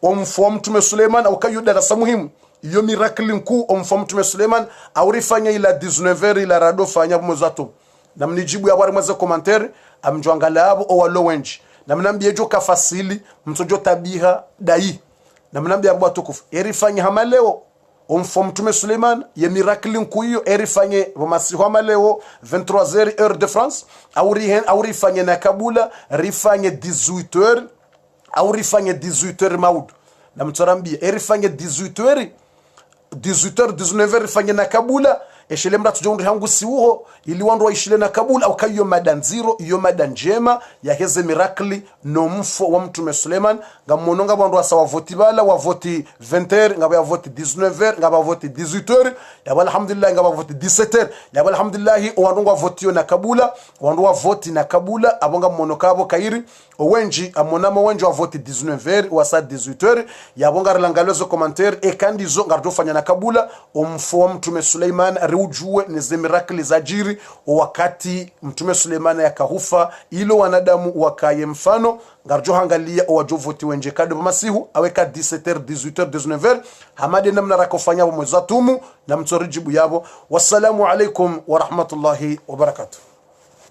omfo mtume Suleiman au kayuda darasa muhimu iyo miracle nku omfo mtume Suleiman au rifanya ila 19h ila rado fanya mozato na mnijibu ya wari mwaze commentaire amjwangala abo o walo wenji na mnambia jo kafasili mtojo tabiha dai na mnambia arba tukufu erifanye hamaleo umfo mtume Suleiman ye miracle nkuyo erifanye vomasiho hamaleo 23h heure de France au rifanye na Kabula rifanye 18h au rifanye 18h maud na mtorambia erifanye 18h 19h rifanye na Kabula eshele mratu jonri hangu siuho ili wandu wa ishile na Kabul au kayo madanziro iyo madanjema ya heze mirakli no mfo wa mtume Suleiman ngamononga wandu wa sawa voti bala wa voti 20h ngaba ya voti 19h ngaba voti 18h ya alhamdulillah ngaba voti 17h ya alhamdulillah wandu wa voti yo na Kabula wandu wa voti na Kabula abonga monokabo kairi owenji amonama wenji wa voti 19h wa sa 18h ya bonga relangalozo commentaire e kandizo ngardo fanya na Kabula umfo wa mtume Suleiman ujue neze mirakli za jiri wakati mtume Suleiman yakahufa ilo wanadamu wakaye mfano ngarjo hangalia wajovoti wenje kado masihu aweka 17h 18h 19h hamade namna rakofanya mwezatumu na mtorijibu yabo. Wassalamu alaikum wa rahmatullahi wa barakatuh.